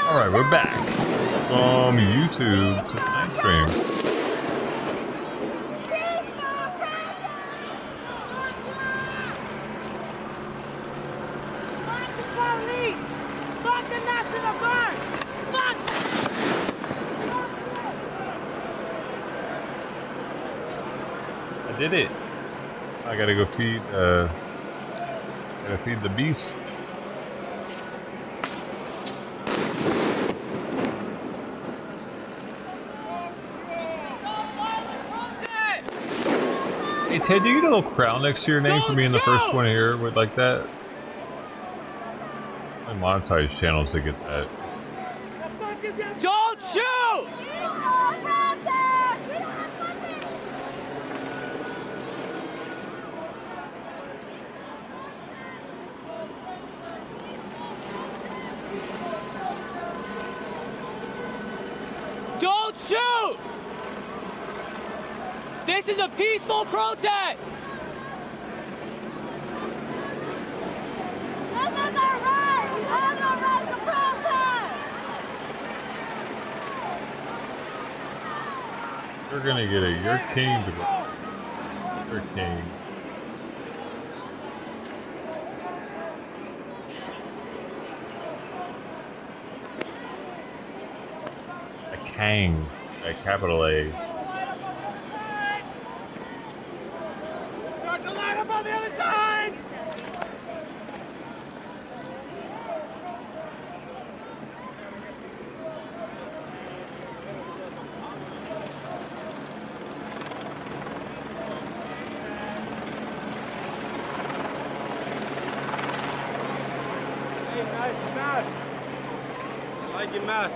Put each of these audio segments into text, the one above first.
Alright, we're back from YouTube to live stream. Fuck the police! Fuck the National Guard! Fuck! I did it. I gotta go feed the beast. Hey Ted, do you get a little crown next to your name for being the first one here with like that? I monetize channels to get that. Don't shoot! Don't shoot! This is a peaceful protest! This is our right! We have the right to protest! You're gonna get your king to go. Your king. A Kang. A capital A. Start the line up on the other side! Hey, nice mask. I like your mask.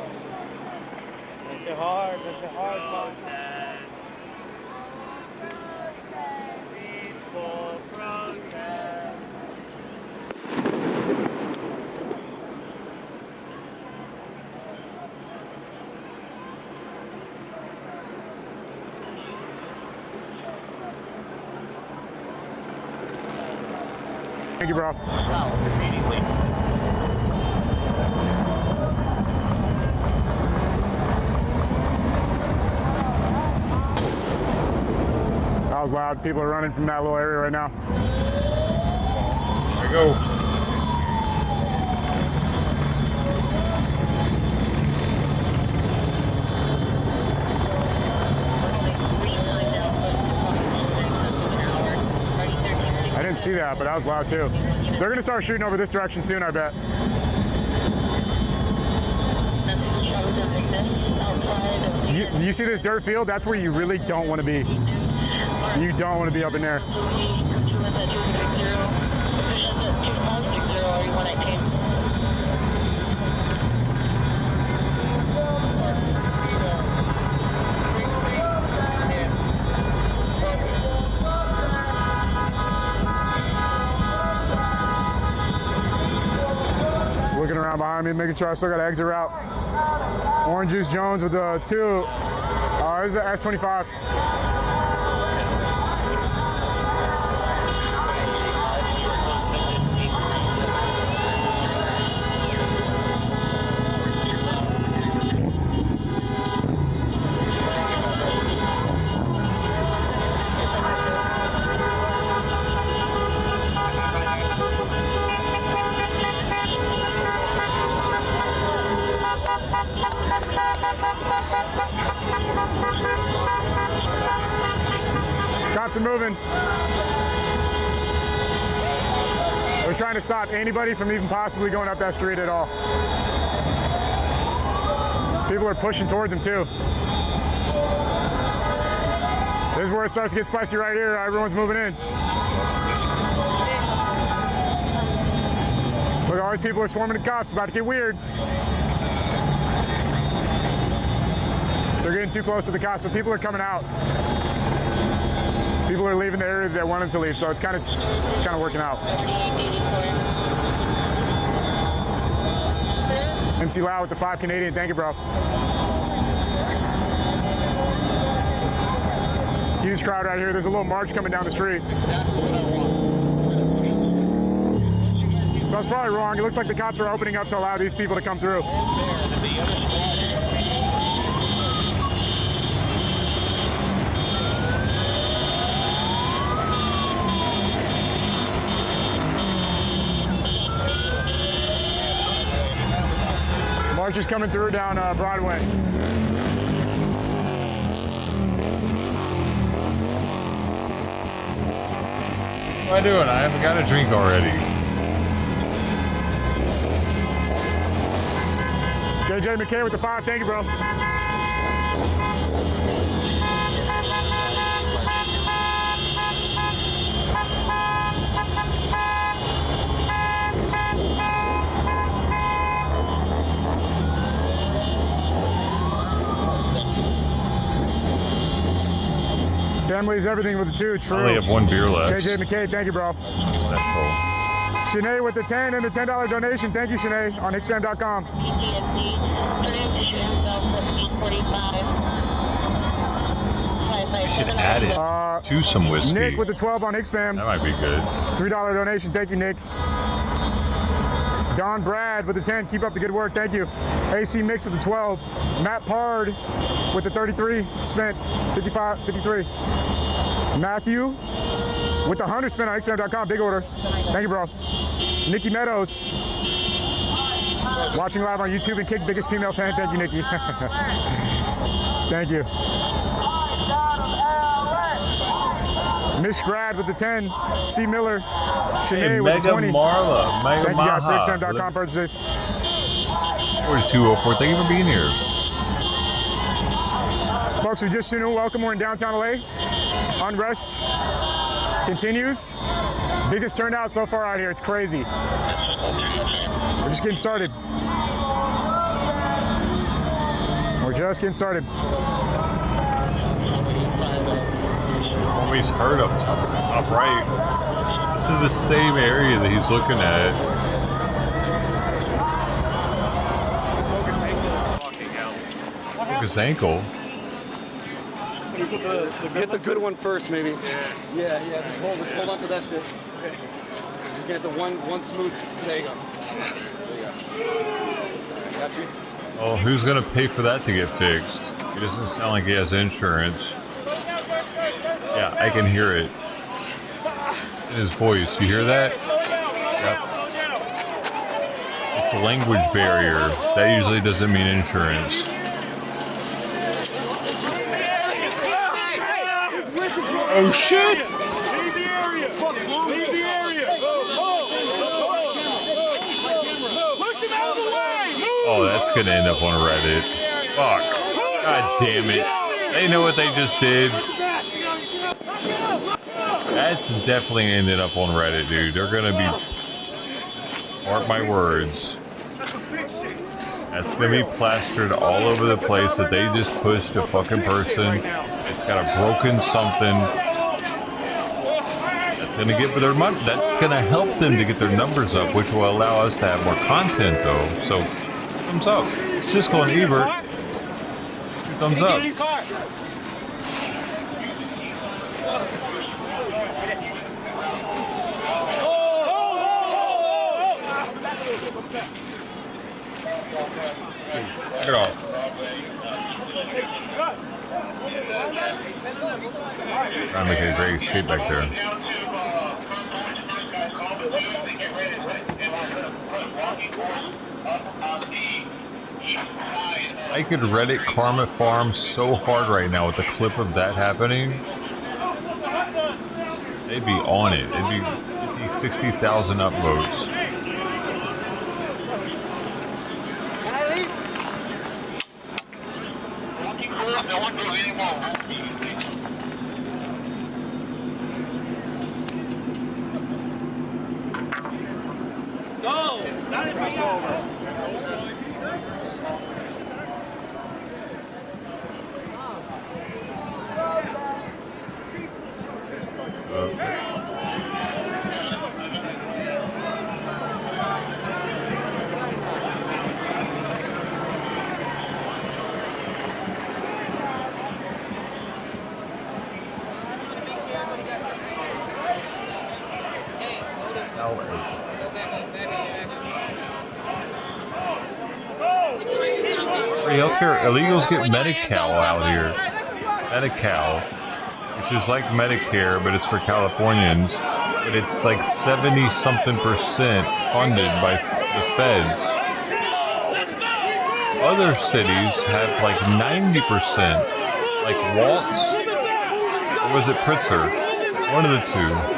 That's it hard. That's it hard, man. Peaceful protest. Thank you, bro. That was loud. People are running from that little area right now. There we go. I didn't see that, but that was loud too. They're gonna start shooting over this direction soon, I bet. You see this dirt field? That's where you really don't want to be. You don't want to be up in there. Just looking around behind me, making sure I still got an exit route. Orange Juice Jones with the 2. This is an S25. Cops are moving. We're trying to stop anybody from even possibly going up that street at all. People are pushing towards him too. This is where it starts to get spicy right here. Everyone's moving in. Look, all these people are swarming the cops. It's about to get weird. They're getting too close to the cops, but people are coming out. People are leaving the area that want them to leave, so it's kind of working out. MC Lau with the 5 Canadian. Thank you, bro. Huge crowd right here. There's a little march coming down the street. So I was probably wrong. It looks like the cops are opening up to allow these people to come through. March is coming through down Broadway. What am I doing? I haven't got a drink already. JJ McKay with the 5. Thank you, bro. Family is everything with the 2. True. I only have 1 beer left. JJ McKay, thank you, bro. Special. Shanae with the 10 and the $10 donation. Thank you, Shanae, on hicksfam.com. I should add it to some whiskey. Nick with the 12 on Hicksfam. That might be good. $3 donation. Thank you, Nick. Don Brad with the 10. Keep up the good work. Thank you. AC Mix with the 12. Matt Pard with the 33. Spent 53. Matthew with the 100 spent on hicksfam.com. Big order. Thank you, bro. Nikki Meadows. Watching live on YouTube and Kick. Biggest female fan. Thank you, Nikki. Thank you. Mish Grad with the 10. C. Miller. Shanae with the 20. Marla. Mega Thank you guys for Maha. hicksfam.com purchases. 4204. Thank you for being here. Folks, we just tuned in. Welcome. We're in downtown LA. Unrest continues. Biggest turnout so far out here. It's crazy. We're just getting started. We're just getting started. Always heard up top right. This is the same area that he's looking at. Focus ankle. Get the good one first, maybe. Yeah. Just hold on to that shit. Just get the one smooth. There you go. Got you. Oh, who's gonna pay for that to get fixed? He doesn't sound like he has insurance. Yeah, I can hear it in his voice. You hear that? Yep. It's a language barrier. That usually doesn't mean insurance. Oh shit! Leave the area! Leave the area! Push him out of the way! Move! Oh, that's gonna end up on Reddit. Fuck. God damn it. They know what they just did. That's definitely ended up on Reddit, dude. They're gonna be... Mark my words. That's gonna be plastered all over the place that they just pushed a fucking person. It's got a broken something. That's gonna get their money. That's gonna help them to get their numbers up, which will allow us to have more content, though. So, thumbs up. Siskel and Ebert. Thumbs up. Get off. Trying to make a great escape back there. I could Reddit Karma Farm so hard right now with the clip of that happening. They'd be on it. It'd be 50, 60,000 upvotes. Can I leave? Go! Dale para allá. Free healthcare illegals get Medi-Cal out here. Medi-Cal, which is like Medicare, but it's for Californians. But it's like 70-something% funded by the feds. Other cities have like 90%, like Waltz, or was it Pritzker? One of the two.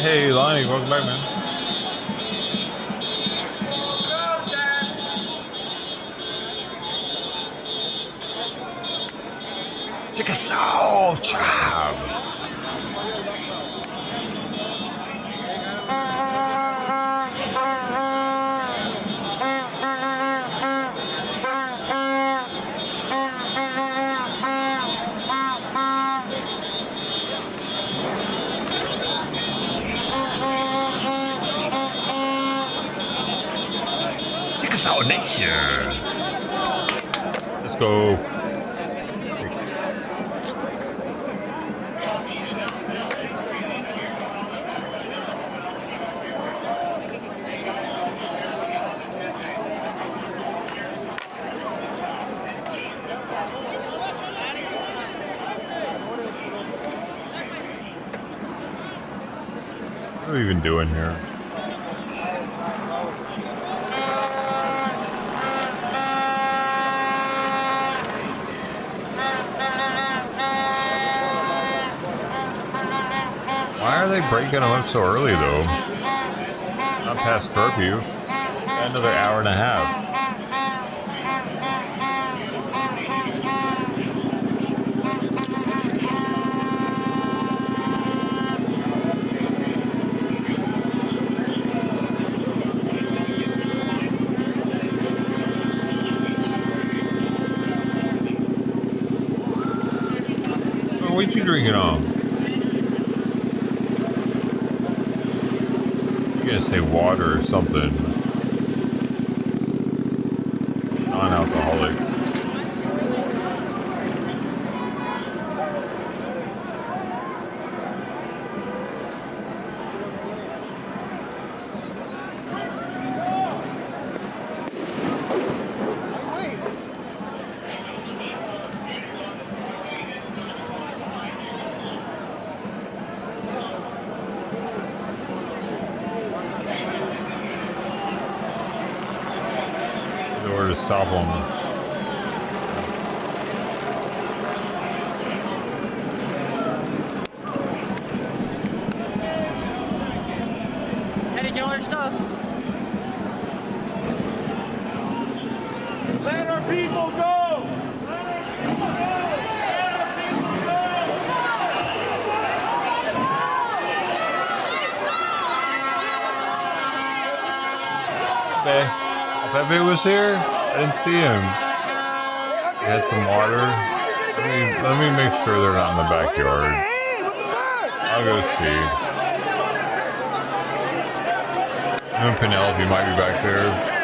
Hey, Lonnie, welcome back, man. Chickasaw tribe. Chickasaw Nation. Let's go. What are we even doing here? Why are they breaking them up so early, though? Not past curfew. Another hour and a half. Oh, what you drinking on? Gonna say water or something. Non-alcoholic. stop them. Hey, did you order stuff? Let our people go! Pepe was here? I didn't see him. He had some water. Let me make sure they're not in the backyard. I'll go see. And Penelope might be back there.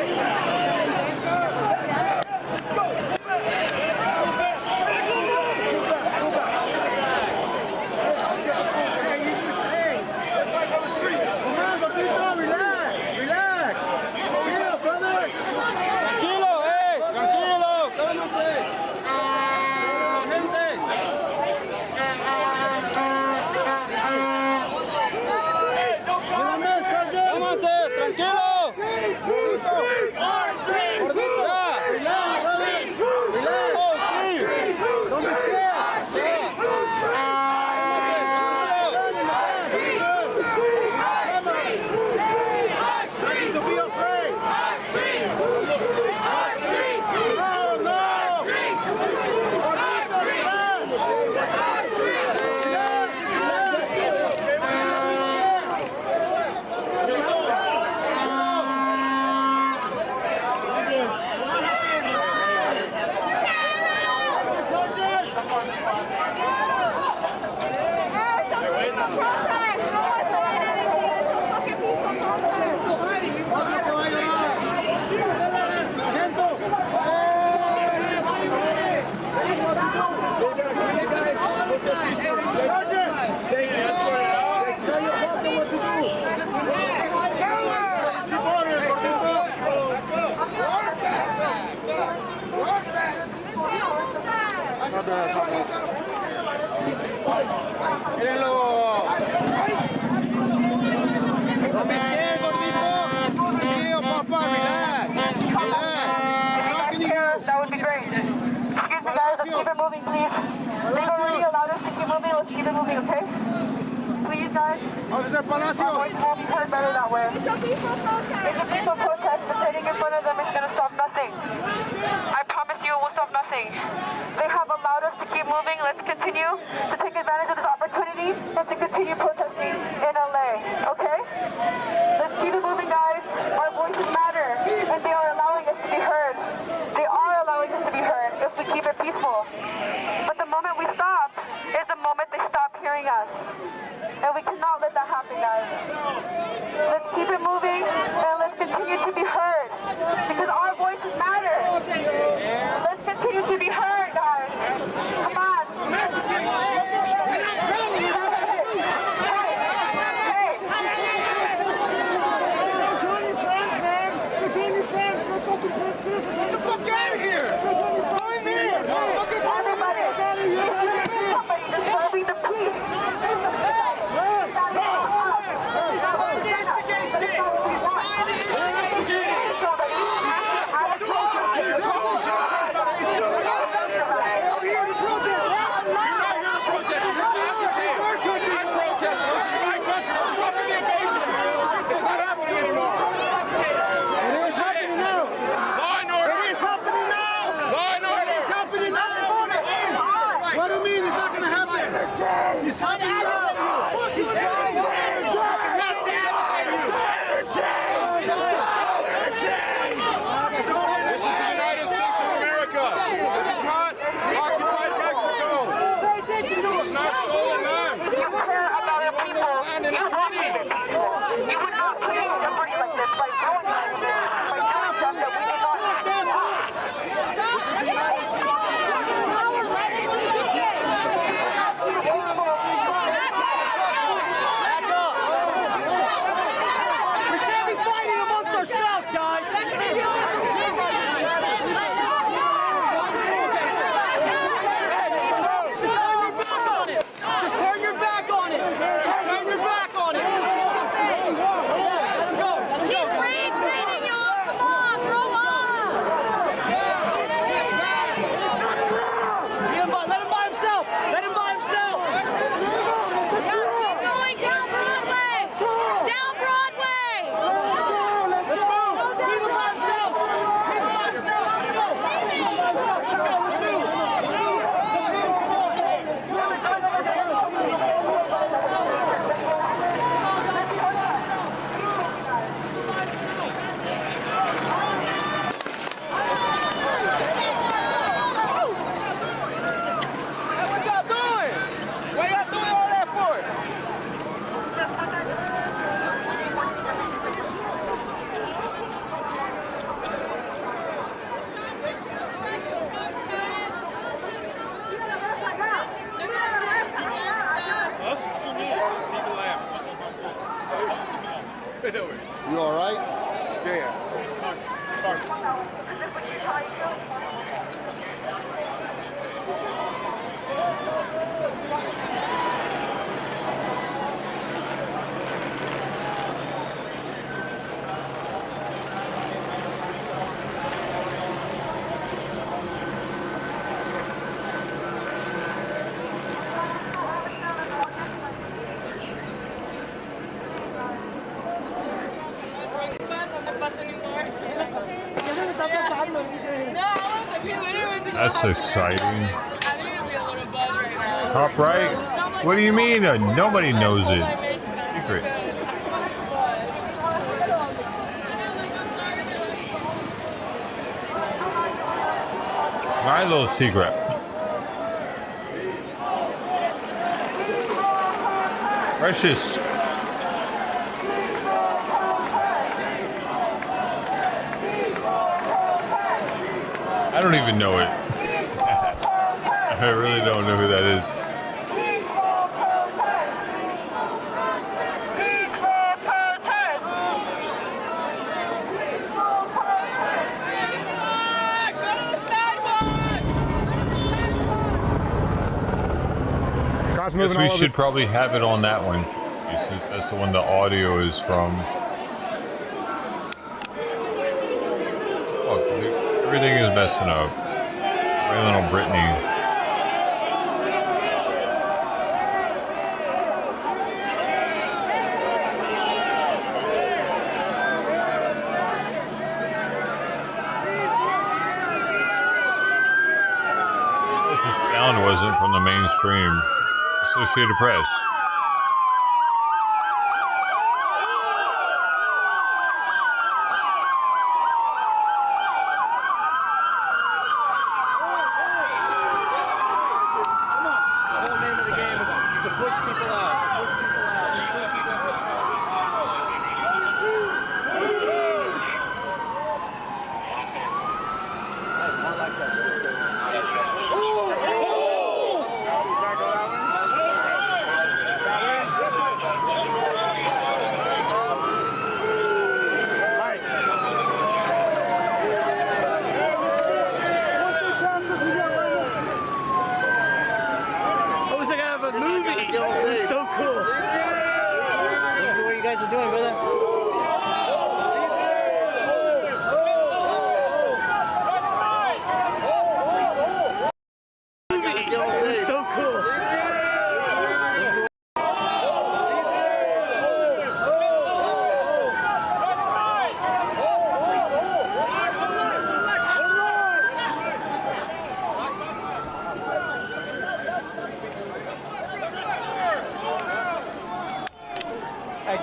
Officer Palacio. Our voice will be heard better that way. It's a peaceful protest. It's a peaceful protest. The sitting in front of them is going to stop nothing. I promise you it will stop nothing. They have allowed us to keep moving. Let's continue to take advantage of this opportunity and to continue protesting in LA, okay? Let's keep it moving, guys. Our voices matter, and they are allowing us to be heard. They are allowing us to be heard if we keep it peaceful. But the moment we stop is the moment they stop hearing us. And we cannot let that happen, guys. Let's keep it moving and let's continue to be heard. Because our voices matter. Let's continue to be heard, guys. Come on. Get the fuck out of here! Somebody disturbing the peace. Just You all right? Yeah. That's exciting. Top right? What do you mean? Nobody knows it. Secret. My little secret. Precious. I don't even know it. I really don't know who that is. Moving We should probably have it on that one. That's the one the audio is from. Oh, everything is messing up. My little Brittany. If the sound wasn't from the mainstream. Associated Press.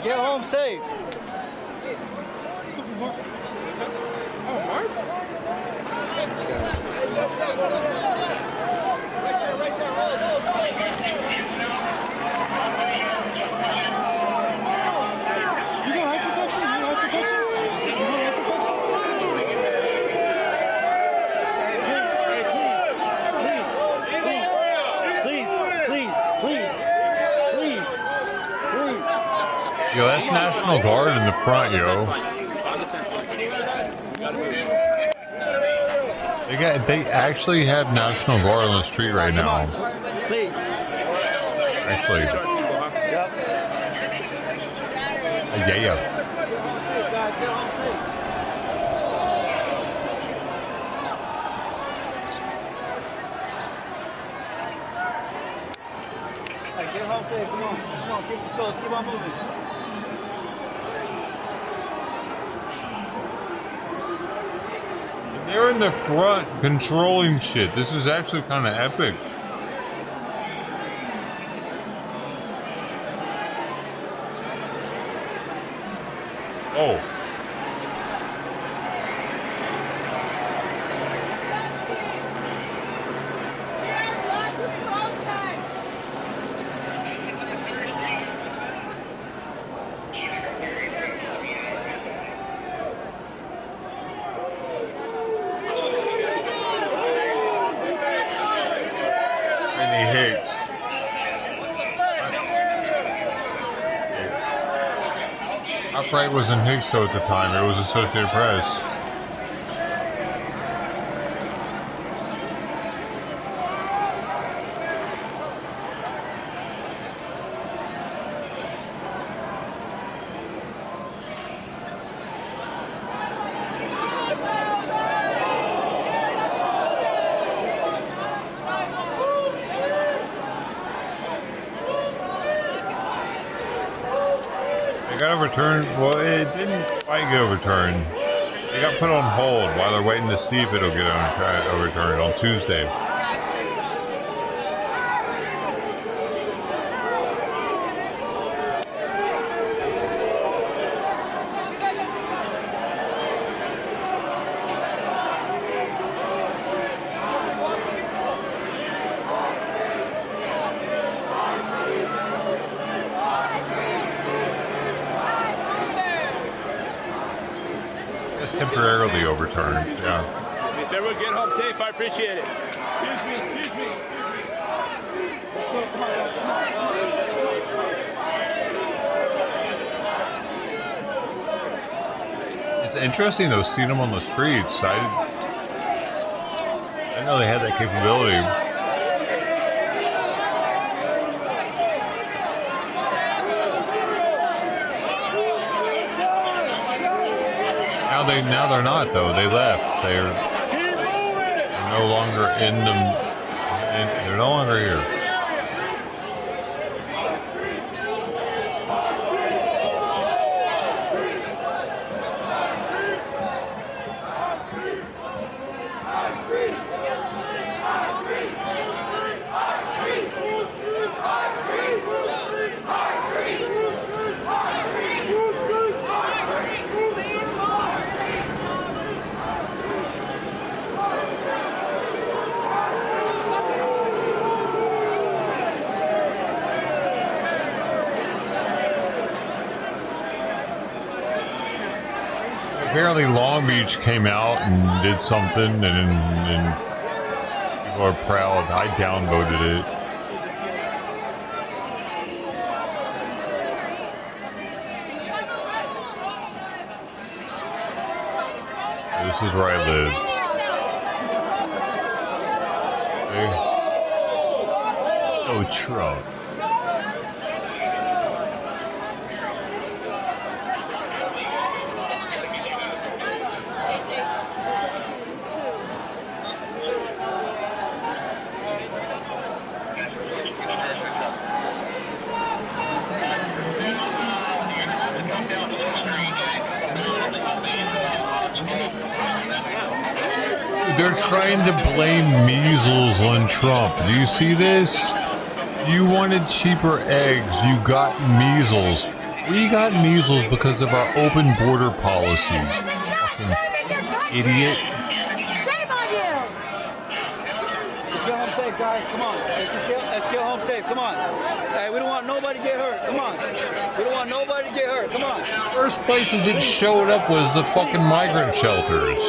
Get home safe. Yo, that's National Guard in the front, yo. They actually have National Guard on the street right now. Actually. Yeah. Get home safe. Come on, keep on moving. They're in the front controlling shit. This is actually kind of epic. Oh. I Upright was in Higgso at the time. It was Associated Press. Got overturned. Well, it didn't quite get overturned. It got put on hold while they're waiting to see if it'll get overturned on Tuesday. Temporarily overturned, yeah. If everyone get home safe, I appreciate it. Excuse me, excuse me. It's interesting though, seeing them on the streets. I didn't know they had that capability. Now they're not though. They left. They're no longer in them. They're no longer here. Apparently Long Beach came out and did something, and people are proud. I downvoted it. This is where I live. Okay. Oh, Trump. They're trying to blame measles on Trump. Do you see this? You wanted cheaper eggs. You got measles. We got measles because of our open border policy. Fucking idiot. Shame on you! Let's get home safe, guys. Come on. Let's get home safe. Come on. Hey, we don't want nobody to get hurt. Come on. We don't want nobody to get hurt. Come on. First places it showed up was the fucking migrant shelters.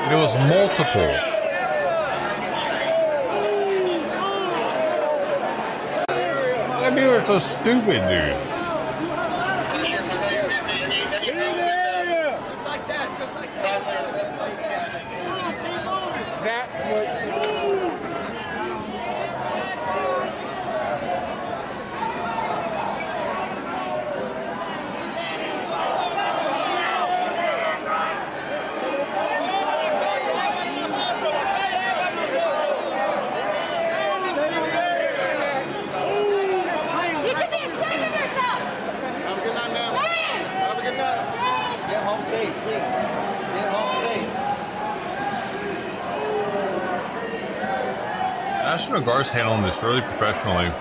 There was multiple. That people are so stupid, dude. Just like that, just like that. That's what. Get home safe, please. Get home safe. National Guard's handling this really professionally.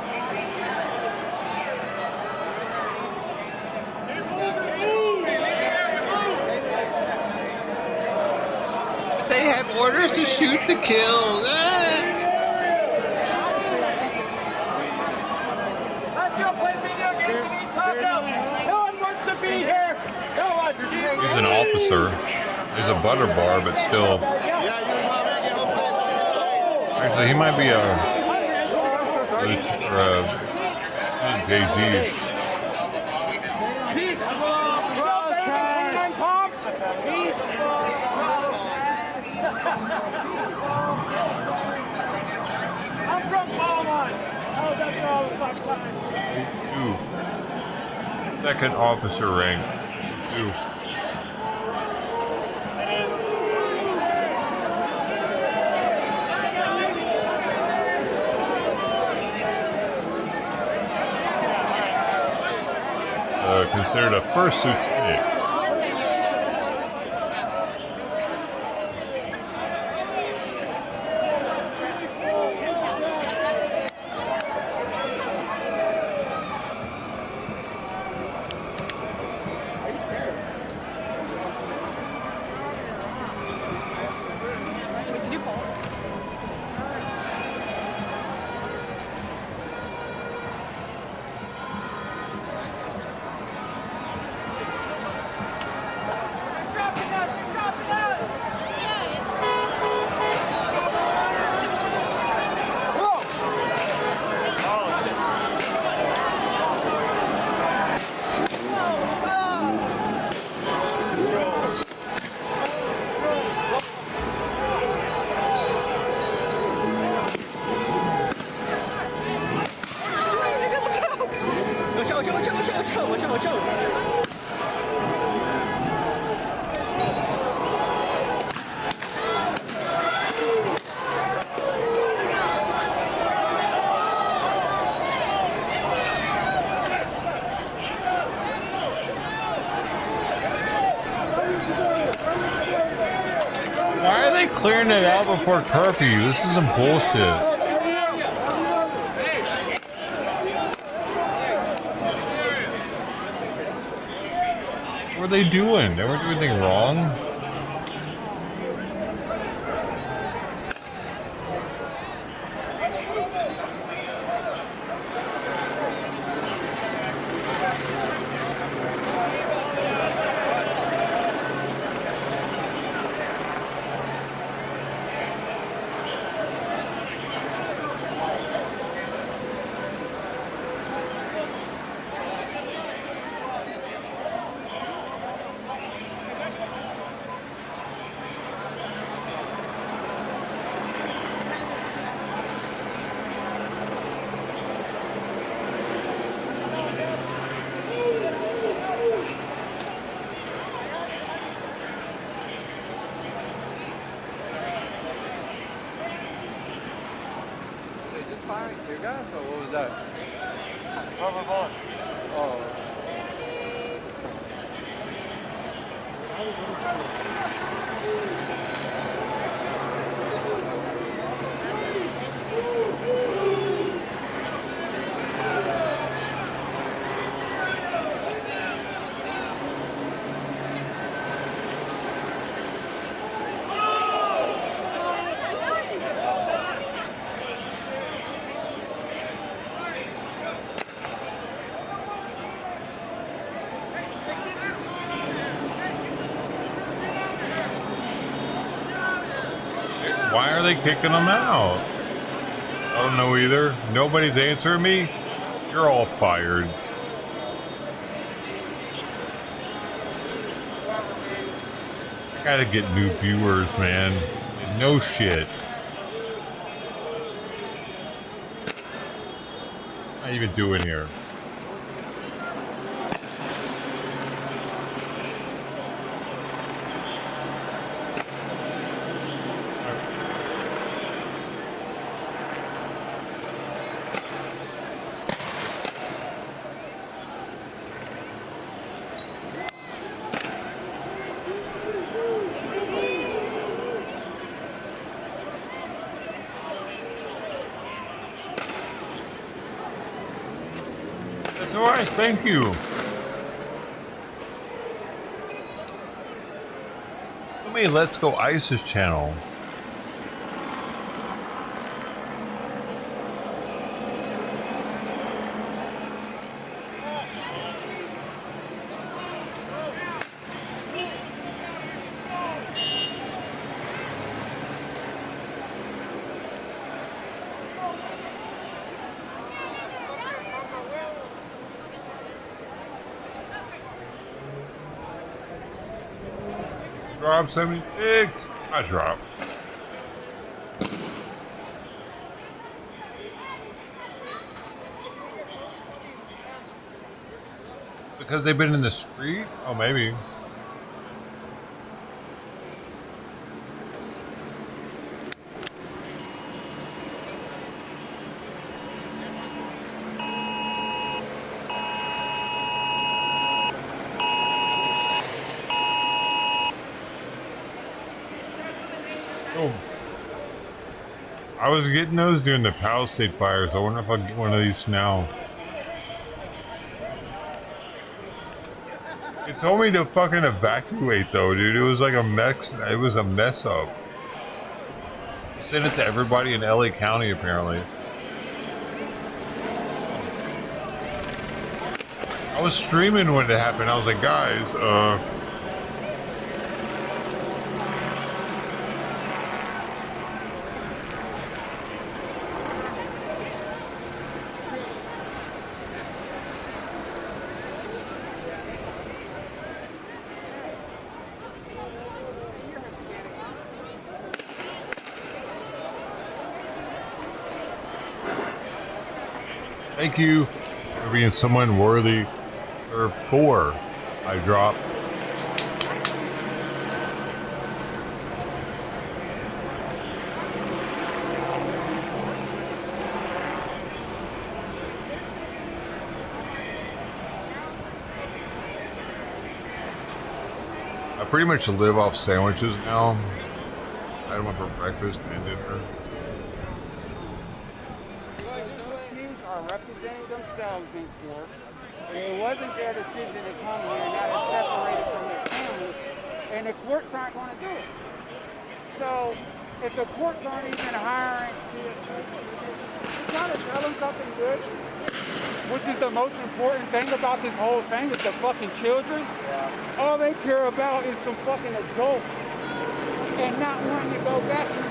They have orders to shoot to kill. Let's go play video games and eat tacos. No one wants to be here. No one. He's an officer. He's a butter bar, but still. Actually, he might be a JG. Peace. I'm from Beaumont. I was after all the fuck time. Two. Second officer rank. Two. Considered a first lieutenant. Why are they clearing it out before curfew? This is some bullshit. What are they doing? They weren't doing anything wrong. Firing tear gas, or what was that? Rubber ball. Oh. Why are they kicking them out? I don't know either. Nobody's answering me. You're all fired. I gotta get new viewers, man. No shit. What are you even doing here? That's all right, thank you. Let me Let's Go ISIS channel. Drop 76. I drop. Because they've been in the street? Oh, maybe. Oh. I was getting those during the Palisade fires. I wonder if I'll get one of these now. It told me to fucking evacuate though, dude. It was like a mess. It was a mess up. I sent it to everybody in LA County apparently. I was streaming when it happened. I was like, guys, thank you for being someone worthy. Or 4, I dropped. I pretty much live off sandwiches now. I had one for breakfast and dinner. Are representing themselves in court, and it wasn't their decision to come here, now they're separated from their family, and the courts aren't going to do it. So, if the courts aren't even hiring, you trying to tell them something good, which is the most important thing about this whole thing, is the fucking children. All they care about is some fucking adults, and not wanting to go back and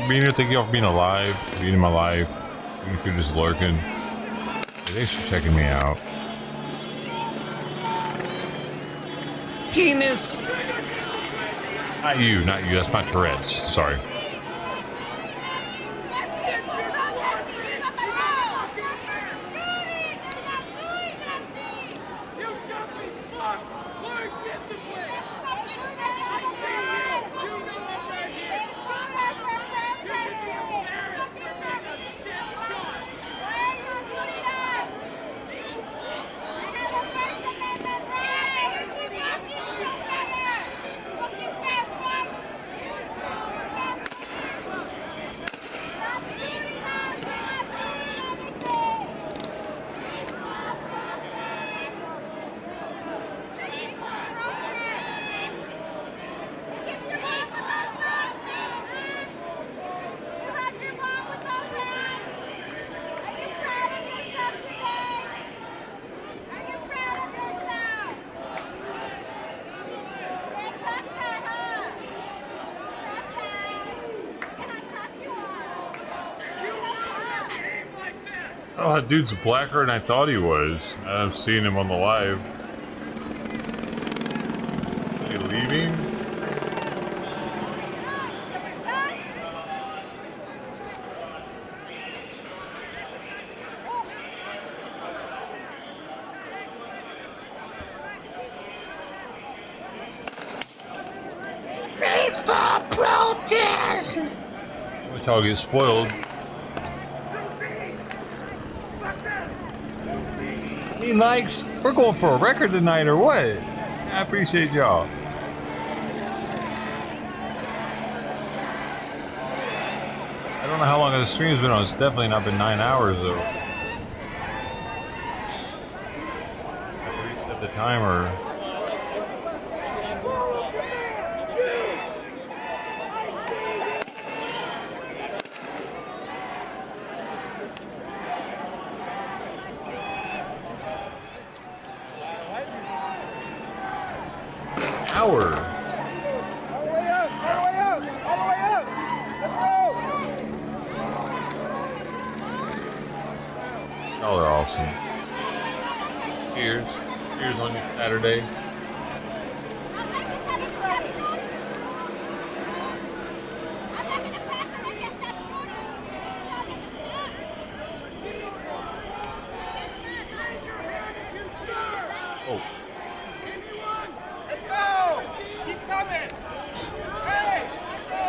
Being here, thank you all for being alive, being in my life, even if you're just lurking. Thanks for checking me out. Penis! Not you, that's my Tourette's. Sorry. Oh, that dude's blacker than I thought he was. I'm seeing him on the live. Is he leaving? Which all get spoiled. Hey, likes, we're going for a record tonight or what? I appreciate y'all. I don't know how long the stream's been on. It's definitely not been 9 hours though. Reset the timer. Hour. All the way up, all the way up, all the way up. Let's go. Y'all are awesome. Cheers. Cheers on your Saturday. Oh. Let's go. Keep coming. Hey, let's go.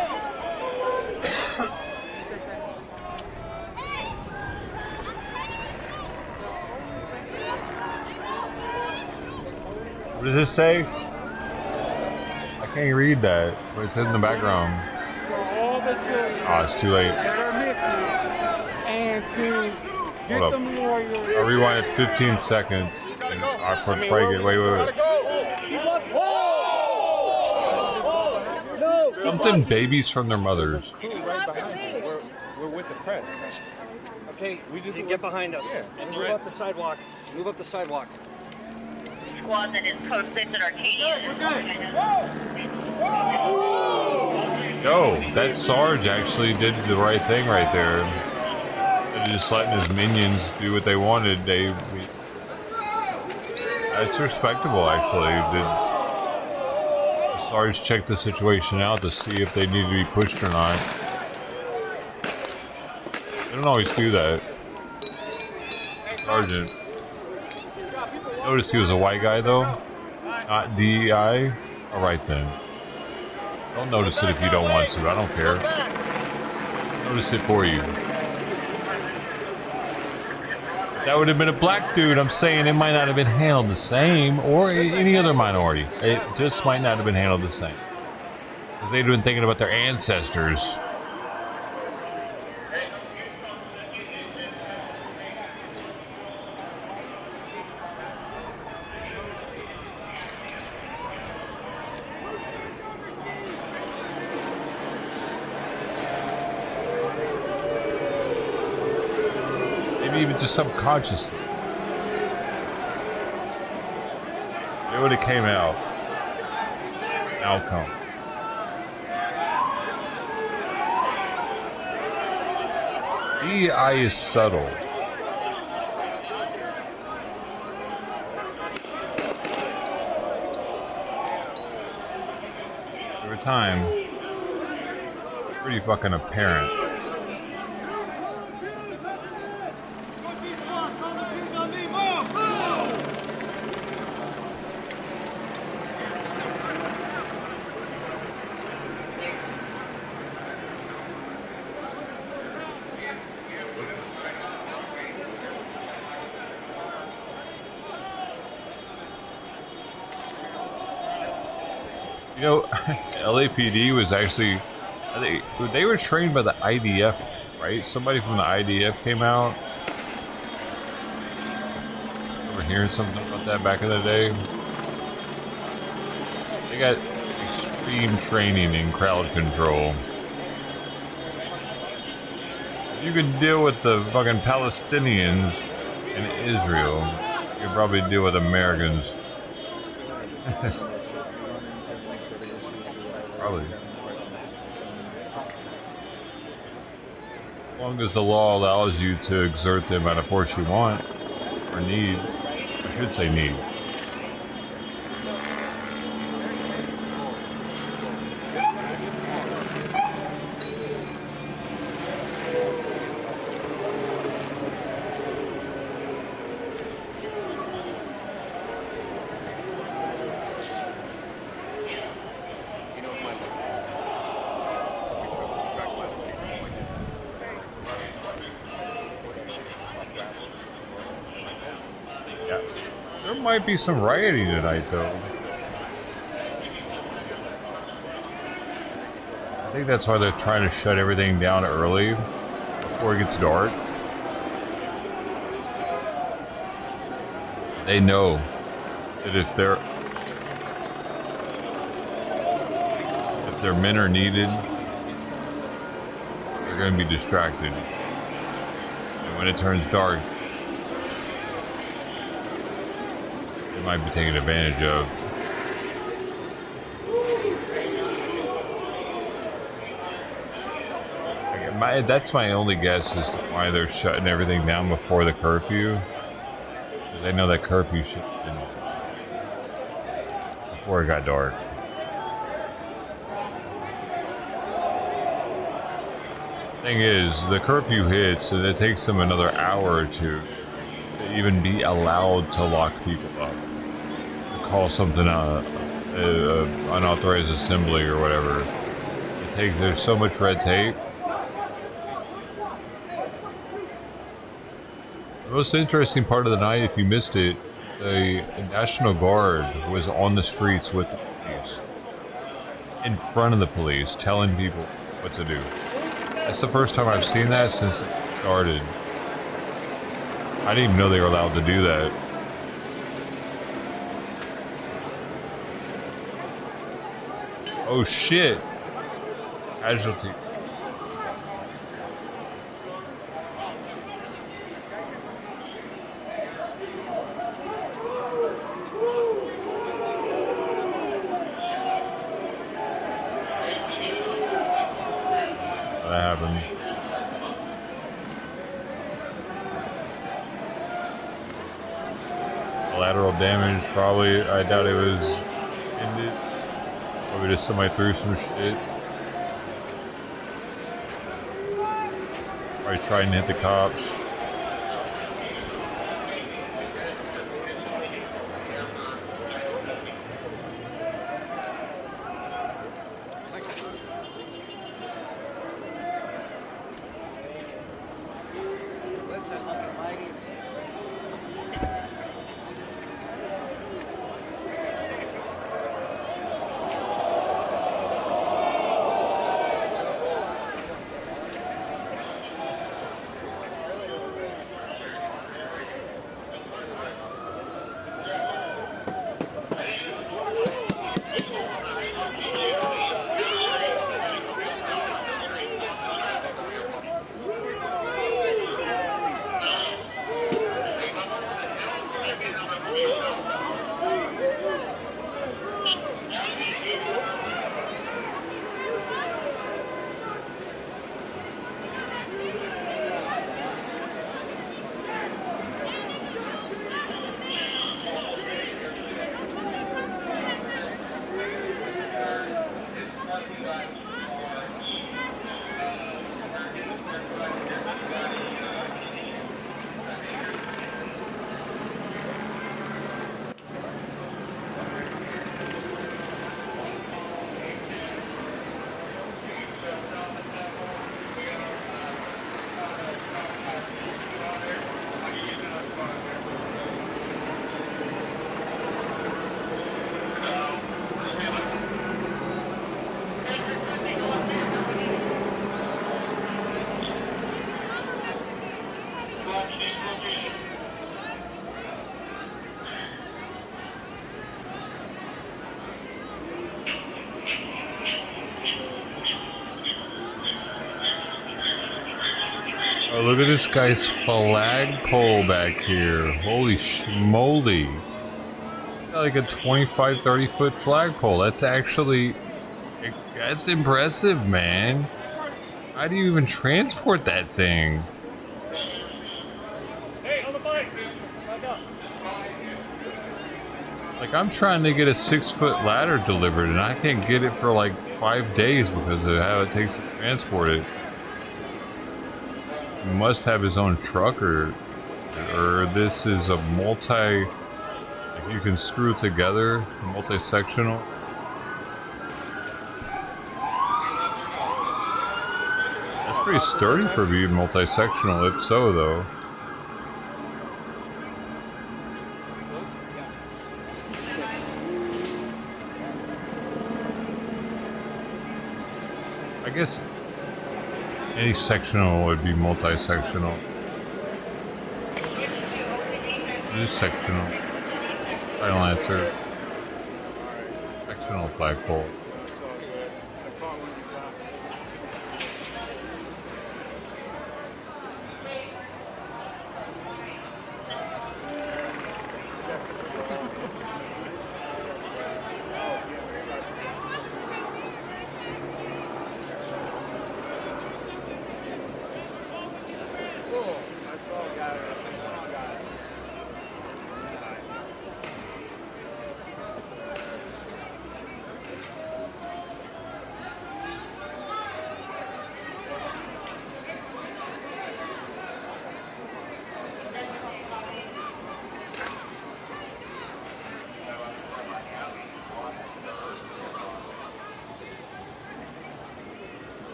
What does this say? I can't read that. What it says in the background. For all the children Oh, it's too late. that are missing, and to get Hold up. the memorial. I'll rewind it 15 seconds. And I'll probably get. Wait. Something babies from their mothers. Right behind you. We're with the press. Okay, we just get behind us. Move up the sidewalk. Move up the sidewalk. Squad that is code 6 at Arcadia. Yo, that Sarge actually did the right thing right there. Instead of just letting his minions do what they wanted, it's respectable actually. The Sarge checked the situation out to see if they need to be pushed or not. They don't always do that. Sergeant. Notice he was a white guy though, not DEI. Alright then. Don't notice it if you don't want to, I don't care. Notice it for you. That would have been a black dude, I'm saying it might not have been handled the same, or any other minority. It just might not have been handled the same. Because they'd have been thinking about their ancestors. Even just subconsciously. It would have came out. Outcome. DEI is subtle. Over time, pretty fucking apparent. You know, LAPD was actually, they were trained by the IDF, right? Somebody from the IDF came out. Remember hearing something about that back in the day? They got extreme training in crowd control. If you can deal with the fucking Palestinians in Israel, you can probably deal with Americans. Probably. As long as the law allows you to exert the amount of force you want, or need, I should say need. might be some rioting tonight, though. I think that's why they're trying to shut everything down early before it gets dark. They know that if their men are needed, they're going to be distracted. And when it turns dark, they might be taken advantage of. That's my only guess as to why they're shutting everything down before the curfew. They know that curfew should have been before it got dark. Thing is, the curfew hits and it takes them another hour or two to even be allowed to lock people up. To call something unauthorized assembly or whatever. There's so much red tape. The most interesting part of the night, if you missed it, the National Guard was on the streets with the police, in front of the police, telling people what to do. That's the first time I've seen that since it started. I didn't even know they were allowed to do that. Oh shit! Casualty. That happened. Collateral damage, probably. I doubt it was ended. Probably just somebody threw some shit. Probably tried and hit the cops. Oh, look at this guy's flagpole back here. Holy schmoly. Got like a 25, 30 foot flagpole. That's actually, that's impressive, man. How do you even transport that thing? Hey, on the bike! Back up. Like, I'm trying to get a 6 foot ladder delivered and I can't get it for like 5 days because of how it takes to transport it. He must have his own truck or this is a multi, like you can screw together, multi-sectional. That's pretty sturdy for being multi-sectional, if so though. guess any sectional would be multi-sectional. This is sectional. Final answer. Sectional flagpole. It's all good. I caught one of these last night. Cool. I saw a guy.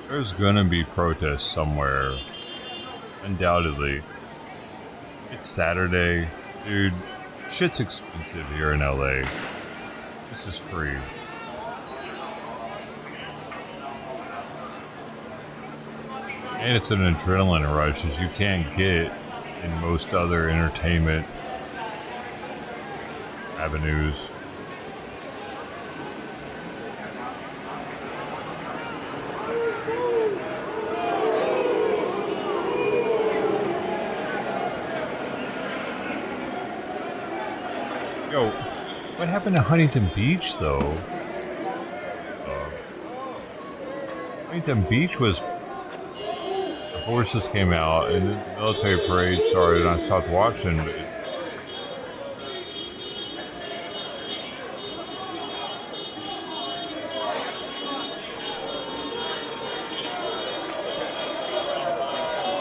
There's gonna be protests somewhere. Undoubtedly. It's Saturday. Dude, shit's expensive here in LA. This is free. And it's an adrenaline rush as you can't get in most other entertainment avenues. Yo, what happened to Huntington Beach, though? Huntington Beach was... The horses came out, and the military parade started, and I stopped watching, but...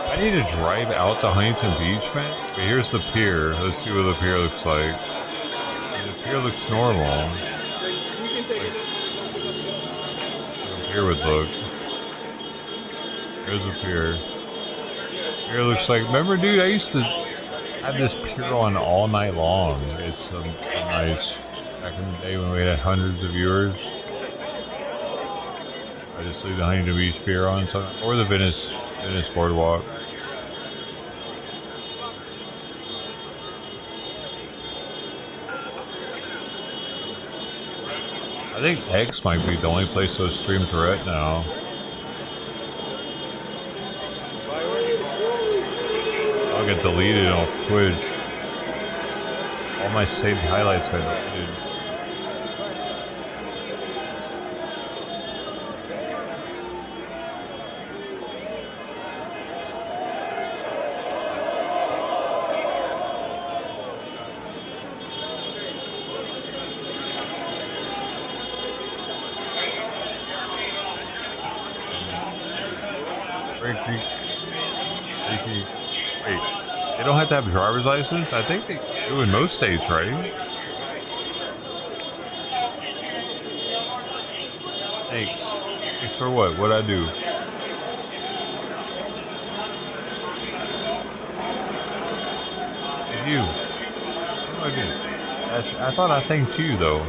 I need to drive out to Huntington Beach, man. Okay, here's the pier. Let's see what the pier looks like. The pier looks normal. The pier would look. Here's the pier. Pier looks like. Remember, dude, I used to have this pier on all night long. It's nice. Back in the day when we had hundreds of viewers. I just leave the Huntington Beach pier on, or the Venice Boardwalk. I think X might be the only place those stream direct now. I'll get deleted off Twitch. All my saved highlights got deleted. Wait, they don't have to have a driver's license? I think they do in most states, right? Thanks. Thanks for what? What'd I do? Hey, you. What did I do? I thought I thanked you, though.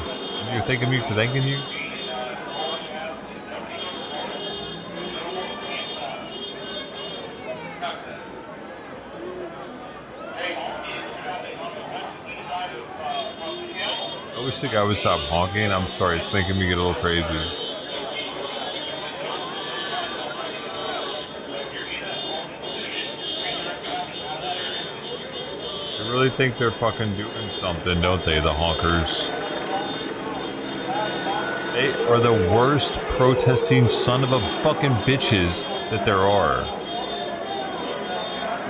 You're thanking me for thanking you? I wish the guy would stop honking. I'm sorry, it's making me get a little crazy. They really think they're fucking doing something, don't they, the honkers? They are the worst protesting son of a fucking bitches that there are.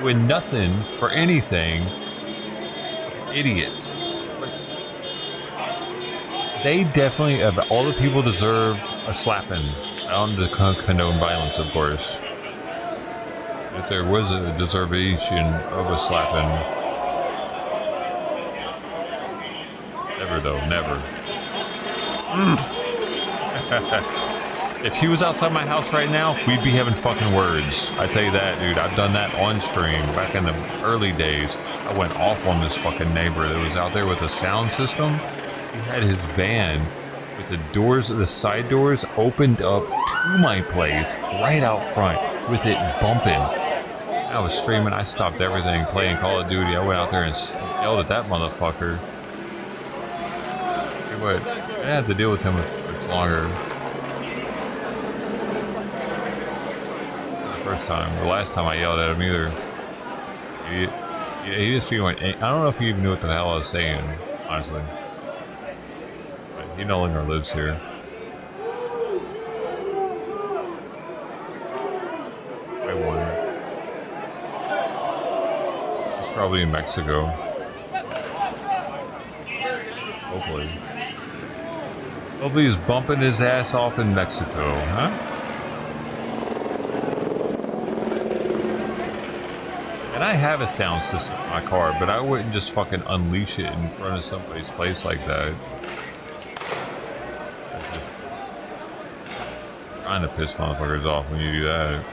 Doing nothing for anything. Idiots. They definitely, of all the people, deserve a slapping. I don't condone violence, of course. If there was a deservation of a slapping. Never, though. Never. If he was outside my house right now, we'd be having fucking words. I tell you that, dude. I've done that on stream back in the early days. I went off on this fucking neighbor that was out there with a sound system. He had his van with the doors, the side doors opened up to my place right out front with it bumping. I was streaming. I stopped everything, playing Call of Duty. I went out there and yelled at that motherfucker. But I had to deal with him much longer. The first time, the last time I yelled at him either. He just be going. I don't know if he even knew what the hell I was saying, honestly. But he no longer lives here. I won. He's probably in Mexico. Hopefully. Hopefully he's bumping his ass off in Mexico, huh? And I have a sound system in my car, but I wouldn't just fucking unleash it in front of somebody's place like that. Trying to piss motherfuckers off when you do that.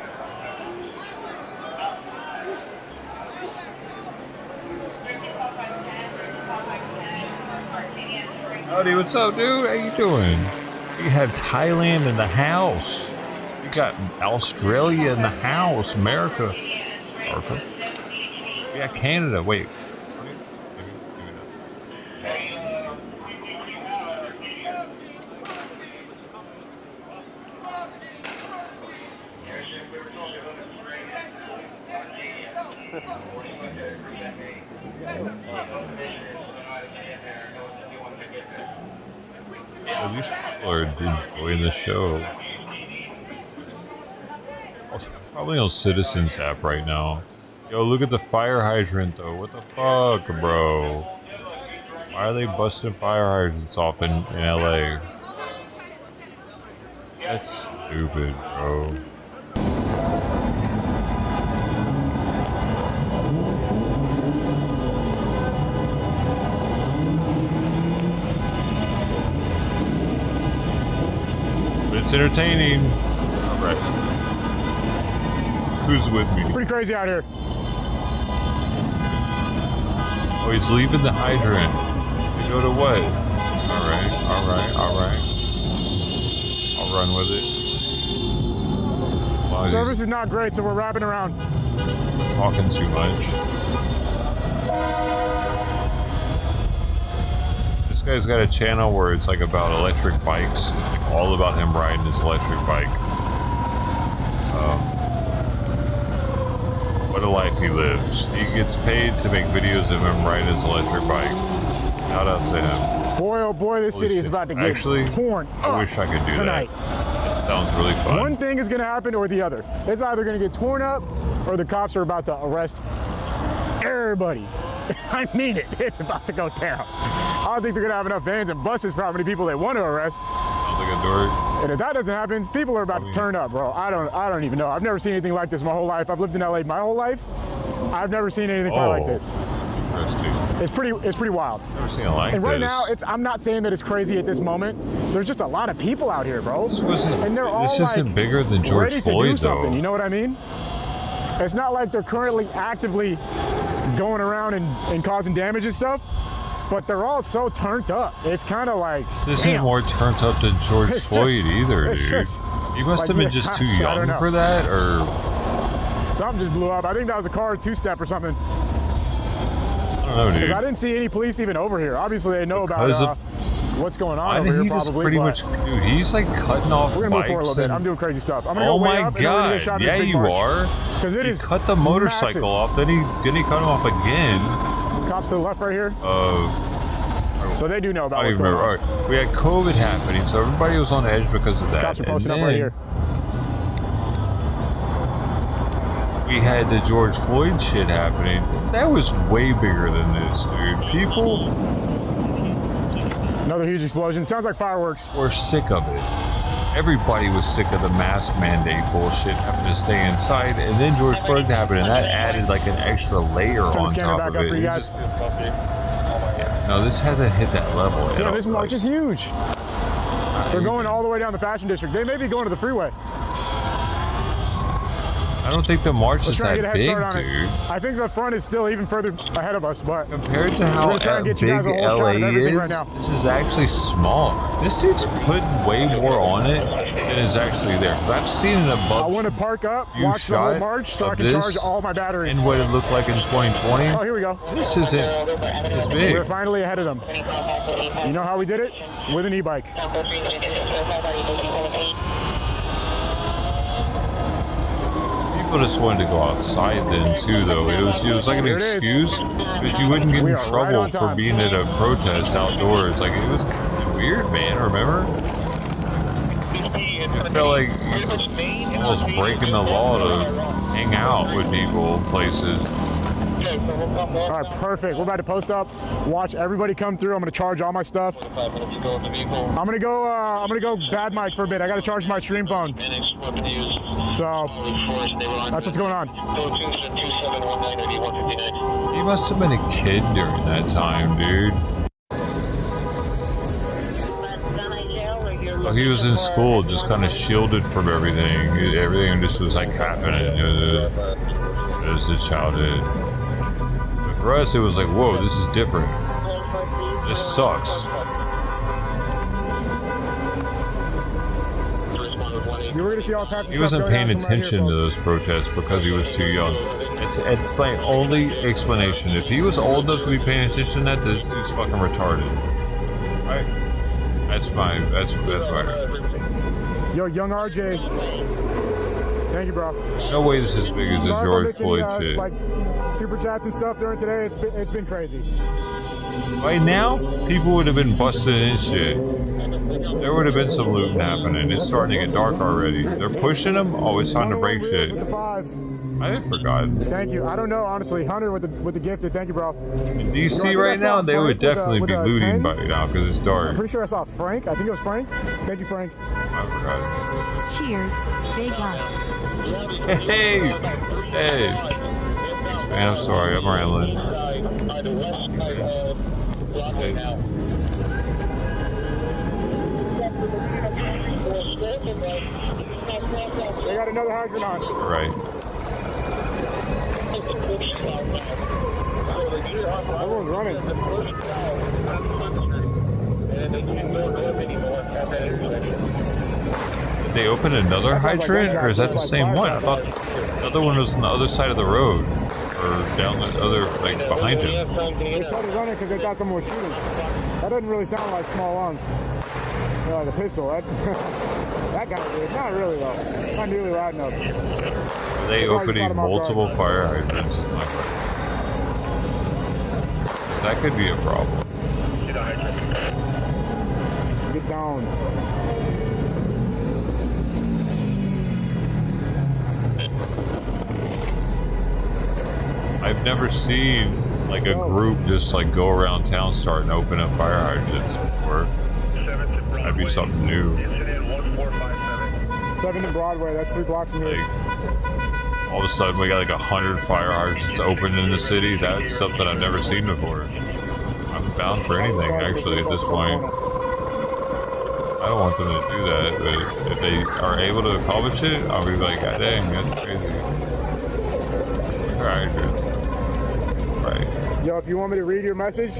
Howdy, what's up, dude? How you doing? You have Thailand in the house. You got Australia in the house. America. Yeah, Canada. Wait. Well, these people are enjoying the show. Also, probably on Citizens app right now. Yo, look at the fire hydrant though. What the fuck, bro? Why are they busting fire hydrants off in LA? That's stupid, bro. It's entertaining. Alright. Who's with me? Pretty crazy out here. Oh, he's leaving the hydrant. To go to what? Alright, alright, alright. I'll run with it. Wow, Service is not great, so we're wrapping around. Talking too much. This guy's got a channel where it's like about electric bikes. It's like all about him riding his electric bike. What a life he lives. He gets paid to make videos of him riding his electric bike. Shout out to him. Boy, oh boy, this city is about to get torn up. I wish I could do tonight. that. It sounds really fun. One thing is going to happen or the other. It's either going to get torn up or the cops are about to arrest everybody. I mean it. It's about to go down. I don't think they're going to have enough vans and buses for how many people they want to arrest. Sounds like a dork. And if that doesn't happen, people are about to turn up, bro. I don't even know. I've never seen anything like this my whole life. I've lived in LA my whole life. I've never seen anything quite like this. Interesting. It's pretty wild. Never seen it like and right this. now, I'm not saying that it's crazy at this moment. There's just a lot of people out here, bro. This like isn't bigger than George ready Floyd, to do something, though. you know what I mean? It's not like they're currently actively going around and causing damage and stuff, but they're all so turned up. It's kind of like, this isn't more turned up than George Floyd either, dude. You must have been just too young for that, or something just blew up. I think that was a car two-step or something. I don't know, dude. I didn't see any police even over here. Obviously, they know about what's going on over here, probably. Pretty much, dude, he's like cutting off we're gonna move forward a little bit. I'm doing crazy stuff. I'm gonna go way up and we're gonna get shot yeah, you are. Because it is cut the motorcycle off, then he cut him off again. Cops to the left right here. So they do know about what's going on. All right. We had COVID happening, so everybody was on edge because of that. Cops are posting up right here. We had the George Floyd shit happening. That was way bigger than this, dude. People... Another huge explosion. Sounds like fireworks. We're sick of it. Everybody was sick of the mask mandate bullshit, having to stay inside, and then George Floyd happened, and that added like an extra layer on top of it. No, this hasn't hit that level. Yeah, this march is huge. They're going all the way down the Fashion District. They may be going to the freeway. I don't think the march Let's is try to that get a head big, start on dude. it. I think the front is still even further ahead of us, but Compared to how we're gonna try and big get you guys a whole shot LA of everything is, right now. this is actually small. This dude's putting way more on it than is actually there. Because I've seen an I above want to park up, view watch the whole shot march, so I of can charge this all my batteries. and what it looked like in 2020. Oh, here we go. This isn't as big. We're finally ahead of them. You know how we did it? With an e-bike. People just wanted to go outside then too, though. It was like an There it is. excuse because you wouldn't get We in are right trouble on for time. being at a protest outdoors. Like it was weird, man. Remember? It felt like almost breaking the law to hang out with people places. All right, perfect. We're about to post up. Watch everybody come through. I'm gonna charge all my stuff. I'm gonna go bad mic for a bit. I gotta charge my stream phone. So that's what's going on. He must have been a kid during that time, dude. Well, he was in school, just kind of shielded from everything. Everything just was like happening as a childhood. But for us, it was like, whoa, this is different. This sucks. You were gonna see all types of He stuff wasn't go paying down from right attention here, to folks. those protests because he was too young. It's my only explanation. If he was old enough to be paying attention to that, this dude's fucking retarded. Right? That's my. Yo, young RJ. Thank you, bro. No way this is as big as the Sorry for George missing, Floyd shit. like super chats and stuff during today. It's been crazy. Right now, people would have been busting in shit. There would have been some looting happening. It's starting to get dark already. They're pushing them. Oh, it's time to break shit. With the 5. I had forgotten. Thank you. I don't know, honestly. Hunter with the gifted. Thank you, bro. In DC think right I saw now, they would Frank with a- definitely with be a looting 10? by now because it's I'm dark. pretty sure I saw Frank. I think it was Frank. Thank you, Frank. I forgot. Cheers. Big up. Hey! Hey! Man, I'm sorry. I'm rambling. They got another hydrant on. Right. Everyone's running. Did they open another hydrant, or is that the same one? I thought the other one was on the other side of the road, or down the other, like behind him. They started running because they thought someone was shooting. That doesn't really sound like small arms. Like a pistol. That kind of weird. Not really though. Not nearly loud enough. Are they opening multiple fire hydrants? Is my question. 'Cause that could be a problem. Get down. I've never seen like a group just like go around town starting to open up fire hydrants before. That'd be something new. 7th and Broadway. That's 3 blocks from here. Like all of a sudden we got like 100 fire hydrants open in the city. That's something I've never seen before. I'm bound for anything actually at this point. I don't want them to do that, but if they are able to accomplish it, I'll be like, God dang, that's crazy. Fire hydrants. Right. Yo, if you want me to read your message,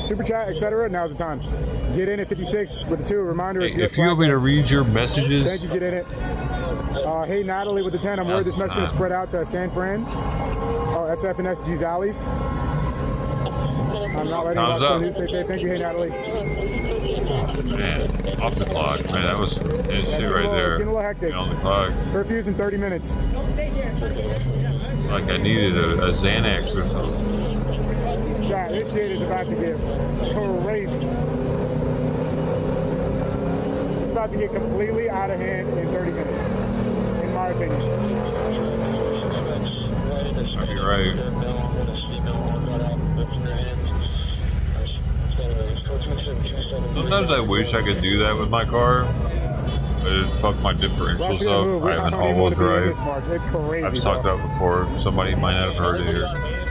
super chat, etc., now's the time. Get in at 56 with the 2. Reminder. Hey, if you want me to read your messages, Thank you. Get in it. Hey Natalie with the 10. I'm worried this message is going to spread out to San Fran. Oh, SF and SG valleys. I'm not letting Thumbs about up. news. Stay safe. Thank you. Hey Natalie. man, off the clock, man, that was that shit right there. It's getting a little hectic. Get on the clock. Curfew's in 30 minutes. Like I needed a Xanax or something. Yeah, this shit is about to get crazy. It's about to get completely out of hand in 30 minutes, in my opinion. You're right. Sometimes I wish I could do that with my car, but it fucked my differentials up. I have an all-wheel drive. It's crazy. I've talked about it before. Somebody might not have heard it here.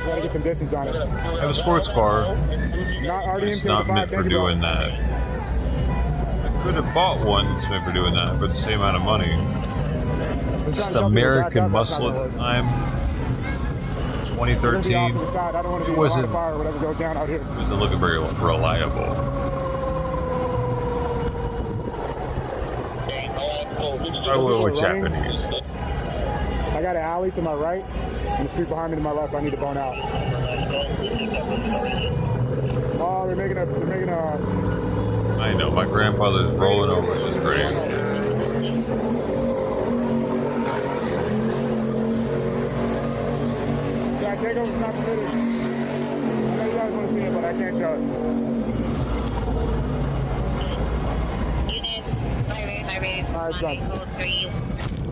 Gotta get some distance on it. I have a sports car. Not RDM It's not meant for doing that. I could have bought one that's meant for doing that, but the same amount of money. Just American Muscle at the time. 2013. It wasn't looking very reliable. Probably with Japanese. I got an alley to my right, and the street behind me to my left. I need to bone out. Oh, they're making a. I know, my grandfather's rolling over his grave. Yeah, takeover's not permitted. I know you guys want to see it, but I can't show it. Unit, highway, Alright, son. 3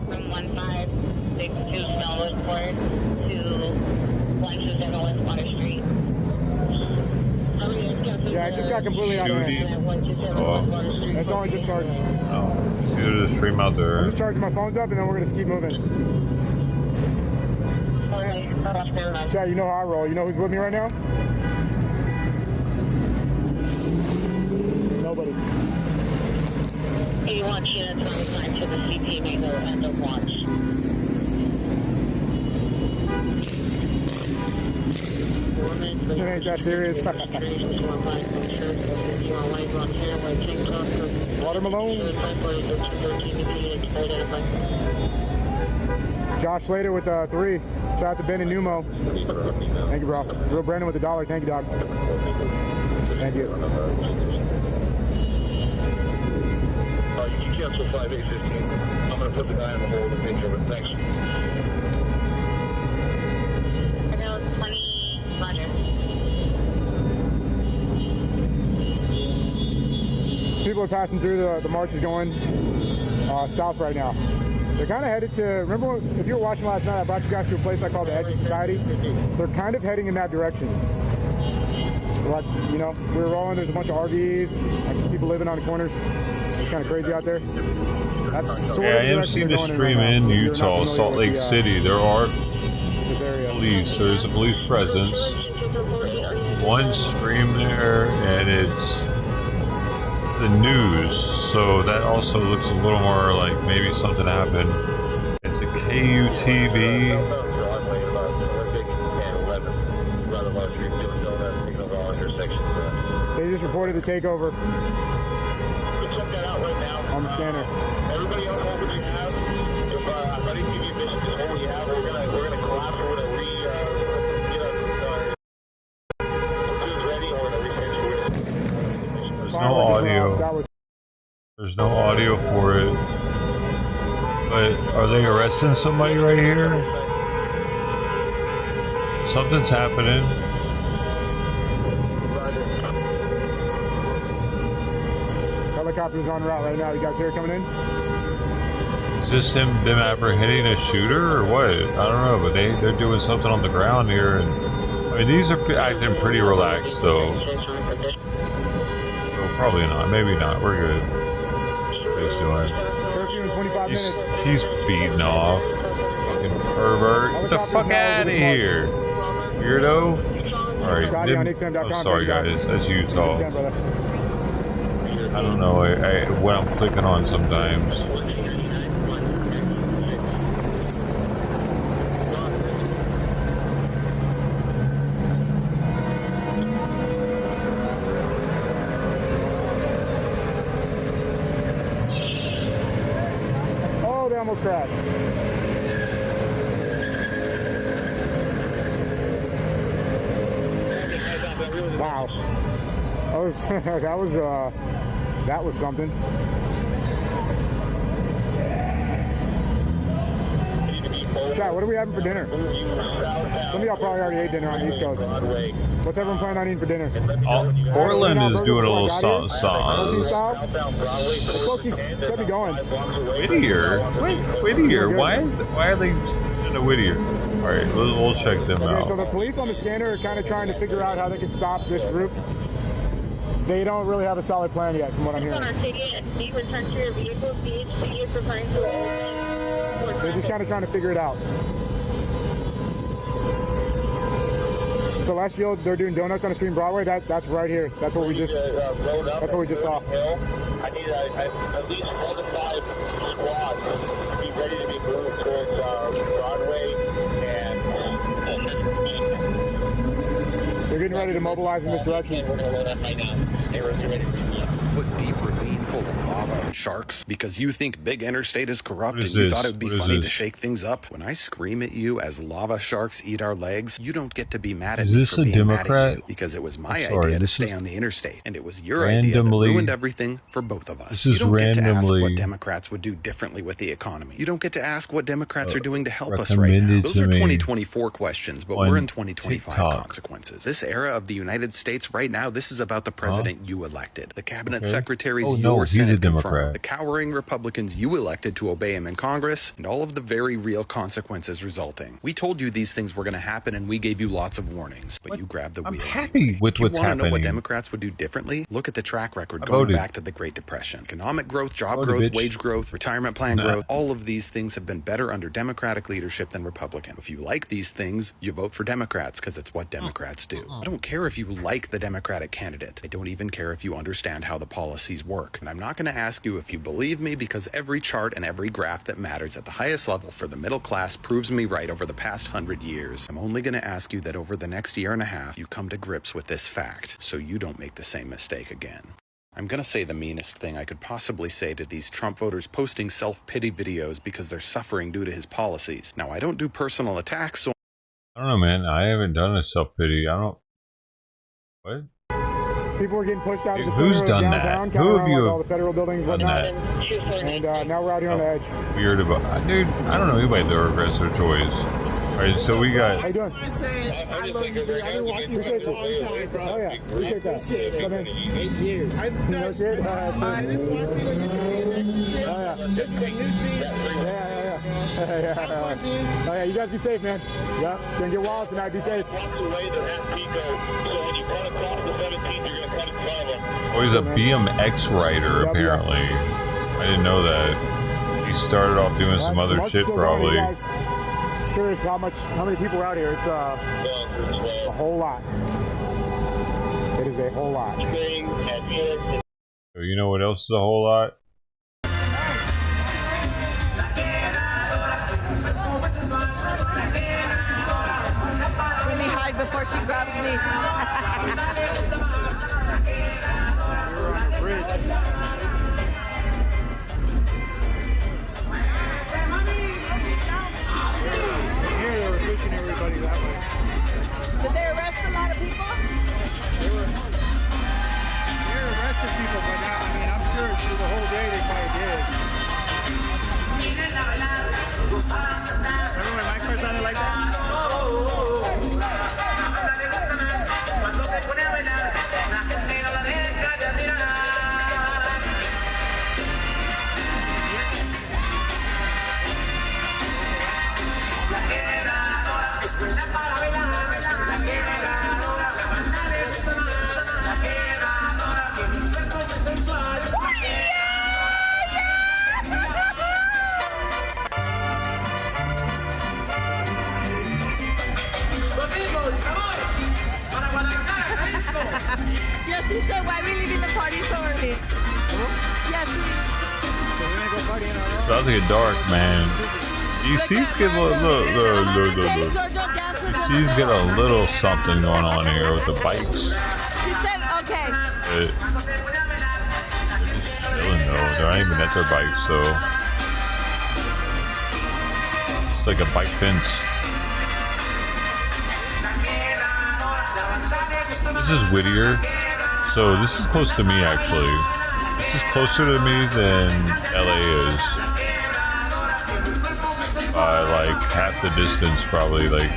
from 1562 Stonewood Court to 127 West Water Street. Yeah, I just got completely out of hand. That's only just started. Oh, see there's a stream out there. I'm just charging my phones up and then we're gonna keep moving. Chad, you know how I roll. You know who's with me right now? Nobody. 81 units on time to the CP Mango end of watch. It ain't that serious. Watermelon. Josh Slater with 3. Shout out to Ben and Numo. Thank you, bro. Real Brandon with $1. Thank you, dog. Thank you. You can cancel 5815. I'm going to put the guy on the hold and take care of it. Thanks. Hello, 20, Roger. People are passing through. The march is going south right now. They're kind of headed to, remember if you were watching last night, I brought you guys to a place I call the Edge of Society. They're kind of heading in that direction. Like, you know, we were rolling, there's a bunch of RVs, like people living on the corners. It's kind of crazy out there. That's sort yeah, of I am seeing the stream in Utah, Salt Lake City. There are police. There's a police presence. One stream there, and it's the news, so that also looks a little more like maybe something happened. It's a KUTV. They just reported the takeover Check that out right now. on the scanner. Everybody else, what would you have? If I'm ready to give you this, what we have, we're gonna collapse. We're gonna ready. We're gonna There's no audio. There's no audio for it. But are they arresting somebody right here? Something's happening. Helicopter's on route right now. You guys hear it coming in? Is this them apprehending a shooter or what? I don't know, but they're doing something on the ground here, and I mean these are acting pretty relaxed though. So probably not. Maybe not. We're good. What he's doing? Curfew in 25 minutes. He's beating off. Fucking pervert. Get the fuck out of here, weirdo. All right. I'm sorry, guys. That's Utah. I don't know what I'm clicking on sometimes. Oh, they almost crashed. Wow. That was something. Chat, what are we having for dinner? Some of y'all probably already ate dinner on the East Coast. What's everyone planning on eating for dinner? Portland is doing a little sauce. Keep me going. Whittier? Whittier? Why are they in a Whittier? Alright, we'll check them out. Okay, so the police on the scanner are kind of trying to figure out how they can stop this group. They don't really have a solid plan yet, from what I'm hearing. They're just kind of trying to figure it out. Celestial, they're doing donuts on the street in Broadway. That's right here. That's what we just saw. I need at least 4 to 5 squads to be ready to be moved towards Broadway and They're getting ready to mobilize in this direction. we're going to load up right now. Stairs are ready to Foot-deep ravine full of lava and sharks because you think big interstate is corrupt What and is you this? thought it would be What is funny to this? shake things up. When I scream at you as lava sharks eat our legs, you don't get to be mad at Is me this for a being mad at Democrat? you because it was my I'm sorry, idea to this stay is on the interstate and it was your idea that randomly- ruined everything for both of us. This You is don't get to ask randomly, what Democrats would do differently with the economy. You don't get to ask what Democrats are doing to help us right now. recommended Those to are me 2024 questions, but on we're in 2025 TikTok. consequences. This era of the United States right now, this is about the president you elected, the cabinet Okay. secretaries Oh, no, your he's a Senate confirmed, Democrat. the cowering Republicans you elected to obey him in Congress, and all of the very real consequences resulting. We told you these things were going to happen, and we gave you lots of warnings, but you grabbed the I'm wheel. happy with If you what's want to know what happening. Democrats would do differently? Look at the track record I going voted. back to the Great Depression. Economic growth, job Voted, growth, bitch. wage growth, retirement plan Nah. growth, all of these things have been better under Democratic leadership than Republican. If you like these things, you vote for Democrats because it's what Democrats do. I don't care if you like the Democratic candidate. I don't even care if you understand how the policies work. And I'm not going to ask you if you believe me because every chart and every graph that matters at the highest level for the middle class proves me right over the past 100 years. I'm only going to ask you that over the next year and a half, you come to grips with this fact so you don't make the same mistake again. I'm going to say the meanest thing I could possibly say to these Trump voters posting self-pity videos because they're suffering due to his policies. Now, I don't do personal attacks, so I don't know, man. I haven't done a self-pity. I don't... What? People are getting pushed out of the Who's center of done that? downtown, Who kind of have around you like all the federal buildings, done whatnot. that? And now we're out here on the edge. Weird about... Dude, I don't know anybody that regrets their choice. Alright, so we got... How you doing? I love you, dude. I've been watching you for a long time, bro. Oh yeah, appreciate that. Come in. 8 years. No shit? I've been watching you and shit. Oh yeah. This is a new thing. Yeah. Oh yeah, you guys be safe, man. Yeah, it's gonna get wild tonight. Be safe. Walk away to that Pico. So when you cut across the 17th, you're going to cut in front of them. Oh, he's a BMX rider, apparently. I didn't know that. He started off doing some other Mark's shit, still going, you probably. guys. Curious how many people are out here. It's a whole lot. It is a whole lot. So you know what else is a whole lot? Let me hide before she grabs me. Did they arrest a lot of people? They arrested people, but now, I mean, I'm sure through the whole day they probably did. Remember when Mike first sounded like that? Yes, he said, why are we leaving the party so early? Yes, It's about to get dark, man. You see, he's getting a look. She's got a little something going on here with the bikes. He said, okay. They're just chilling though. They're not even at their bikes, so it's like a bike fence. This is Whittier, so this is close to me actually. This is closer to me than LA is. By like half the distance, probably. Like,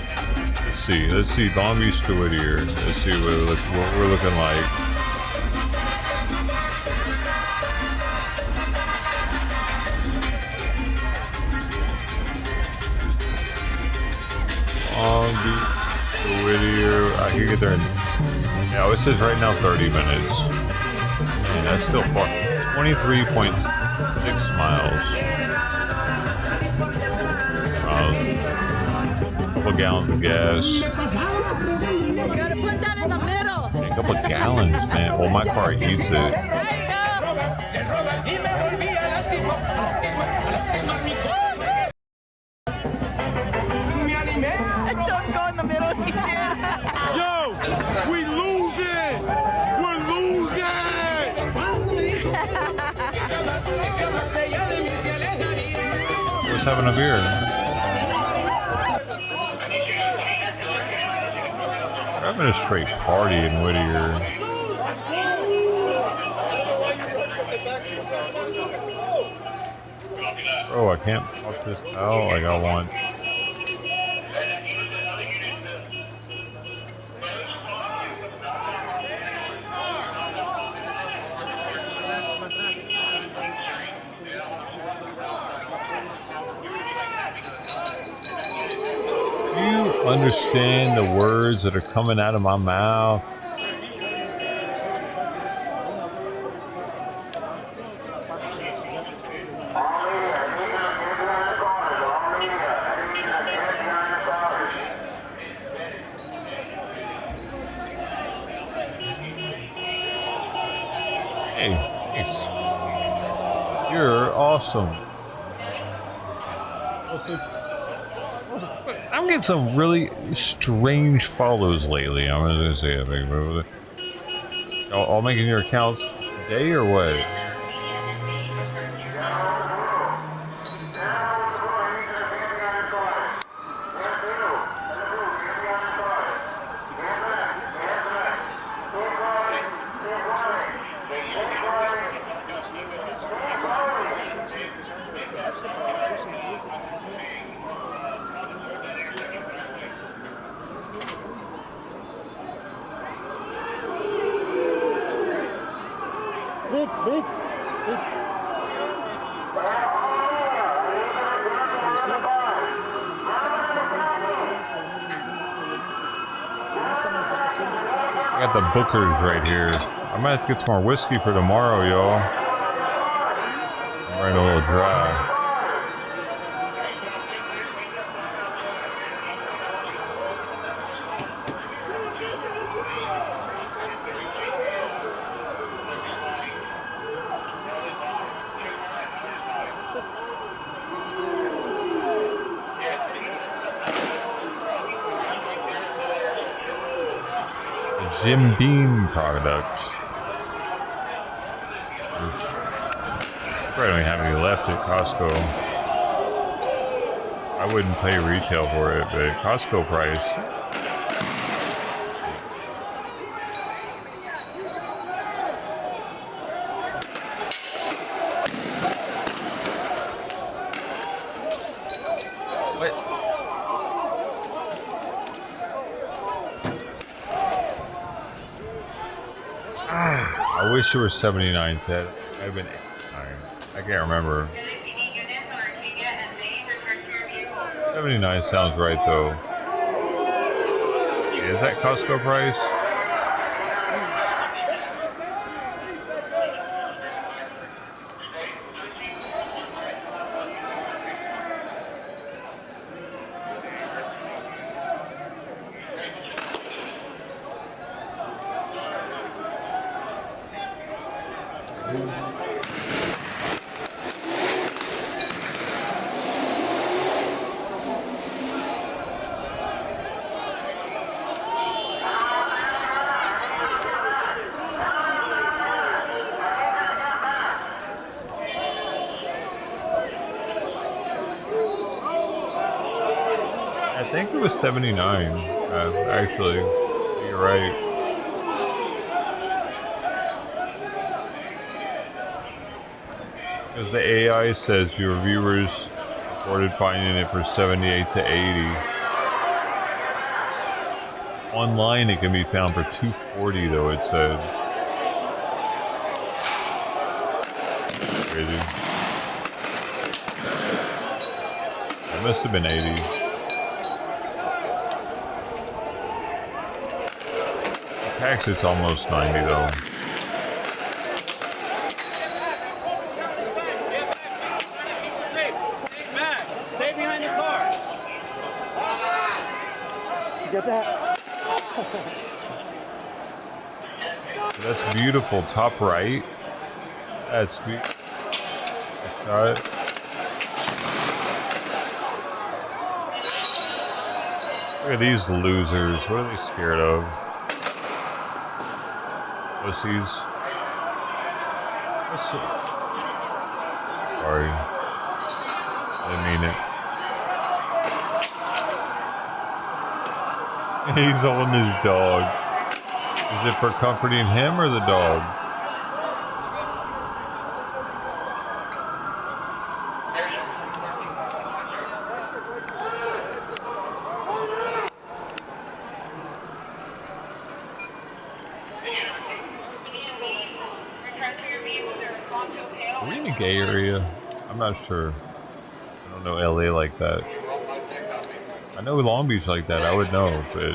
let's see, Long Beach to Whittier. Let's see what we're looking like. Long Beach to Whittier. I can get there in... Yeah, it says right now 30 minutes. Man, that's still far. 23.6 miles. A couple gallons of gas. You gotta put that in the middle. A couple gallons, man. Well, my car eats it. There you go. was having a beer. We're having a straight party in Whittier. Oh, I can't pop this out like I want. Do you understand the words that are coming out of my mouth? Hey, thanks. You're awesome. I'm getting some really strange follows lately. I'm gonna say it. All making your accounts today or what? I got the Bookers right here. I might have to get some more whiskey for tomorrow, y'all. I'm running a little dry. Jim Beam products. Probably don't have any left at Costco. I wouldn't pay retail for it, but Costco price. I wish it were 79 Ted. I'd have been 89. I can't remember. 79 sounds right though. Is that Costco price? I think it was 79, actually. You're right. Because the AI says your viewers reported finding it for 78 to 80. Online it can be found for 240 though, it said. Crazy. It must have been 80. Tax, it's almost 90 though. Stay behind the car. Did you get that? That's beautiful. Top right. That's beautiful. I shot it. Look at these losers. What are they scared of? Pussies. Sorry. mean it. He's holding his dog. Is it for comforting him or the dog? Are we in a gay area? I'm not sure. I don't know LA like that. I know Long Beach like that, I would know, but...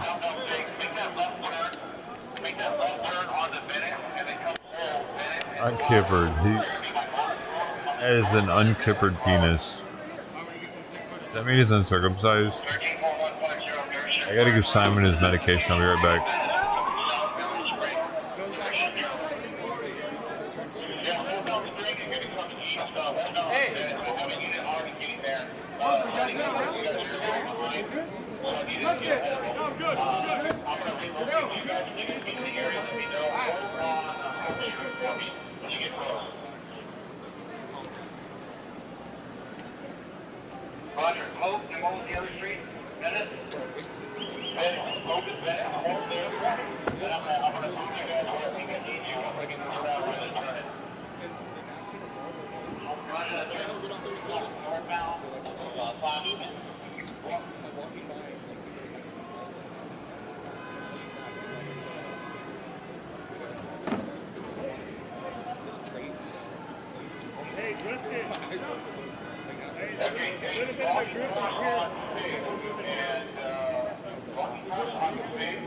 Unkippered. He has an unkippered penis. Does that mean he's uncircumcised? I gotta give Simon his medication, I'll be right back. Roger, Hope, and what was the other street? Venice? Venice, Hope is Venice, Hope there. Then I'm gonna move you guys where I think I need you. I'm gonna move out where they turn it. Roger, that's right. Northbound, Flashman. Hey, Tristan. Okay, walking on big,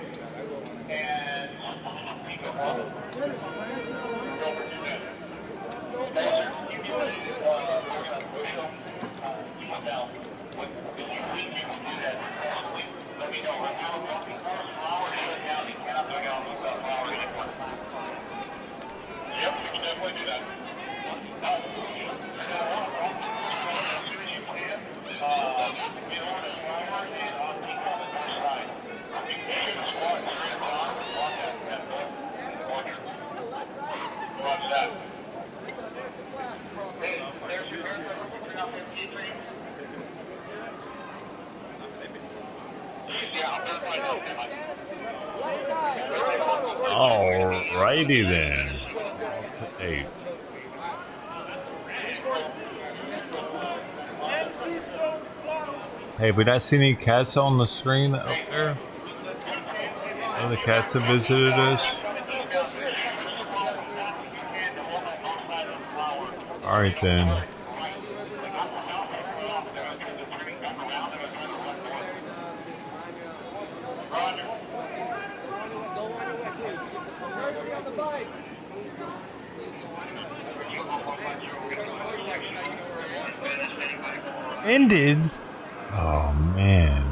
and walking on big, and go over to that. You can we're gonna push them down. If you think you can do that, let me know. I have a walking car, flower shut down. You cannot go down without flower anymore. Yep, you can definitely do that. Alrighty then. Hey. Hey, have we not seen any cats on the screen up there? One of the cats have visited us. Alright then. Ended? Oh man.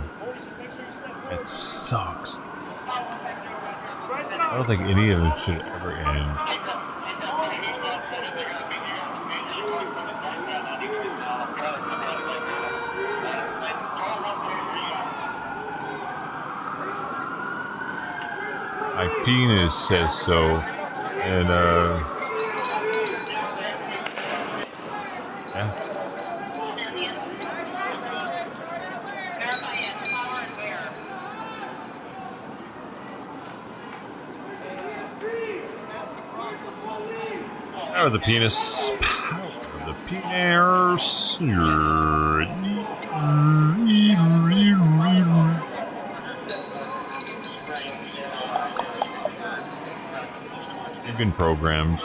That sucks. I don't think any of them should ever end. My penis says so. And yeah. Power of the penis. Power of the penis. You've been programmed.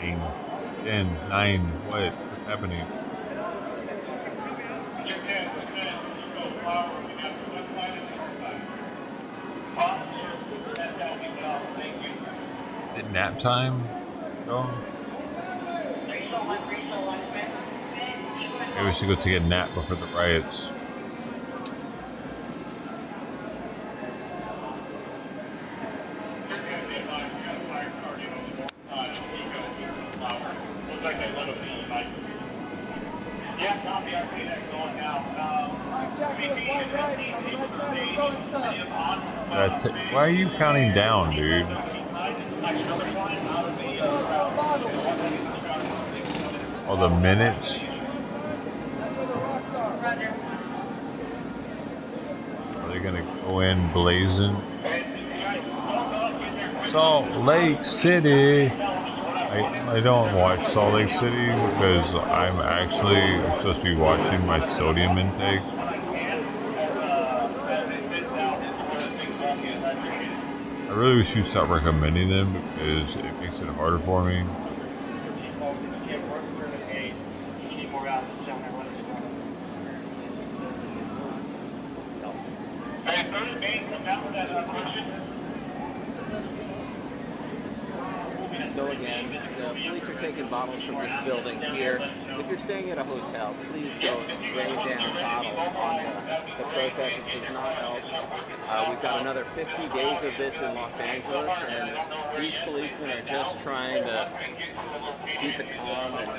Eight, 10, 9, what's happening? Is it nap time? Going? Maybe we should go take a nap before the riots. Yeah, copy. I see that going now. Why are you counting down, dude? All the minutes. Are they gonna go in blazing? Salt Lake City. I don't watch Salt Lake City because I'm actually supposed to be watching my sodium intake. I really wish you'd stop recommending them because it makes it harder for me. So again, the police are taking bottles from this building here. If you're staying at a hotel, please don't rain down bottles on the protest. It does not help. We've got another 50 days of this in Los Angeles, and these policemen are just trying to keep it calm and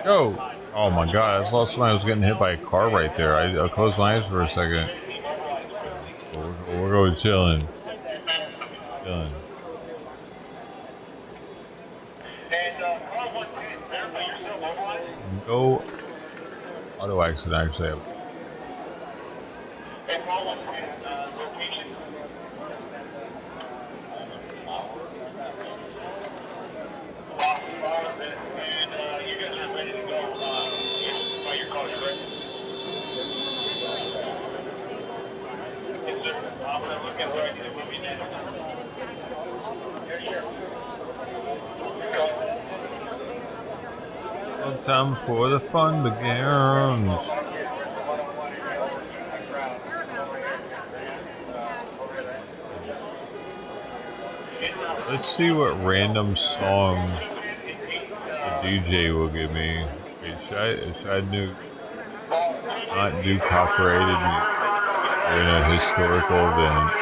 Go! Oh my god, I thought somebody was getting hit by a car right there. I closed my eyes for a second. We're going chilling. Chilling. No auto accident actually. Time for the fun begins. Let's see what random song the DJ will give me. Wait, should I not do copyrighted in a historical event?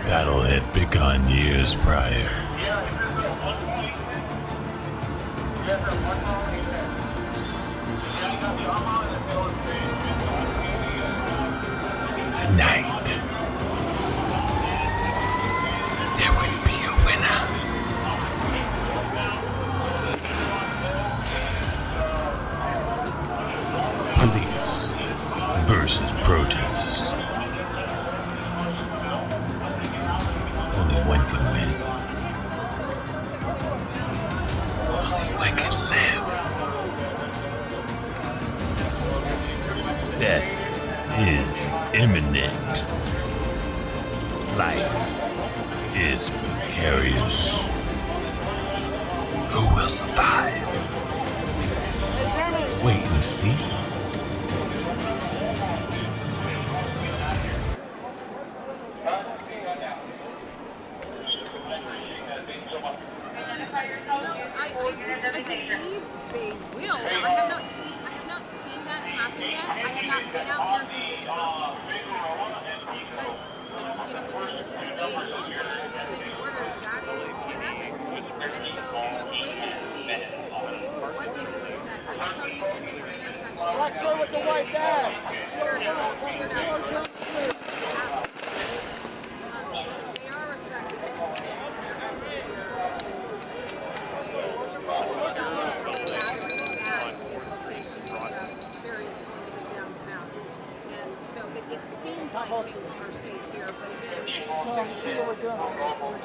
Battle had begun years prior. Tonight, there would be a winner. Police versus protesters. Only one imminent. Life is precarious. Who will survive? Wait and see. It seems like things are safe here, but again, things change. We're just continuing.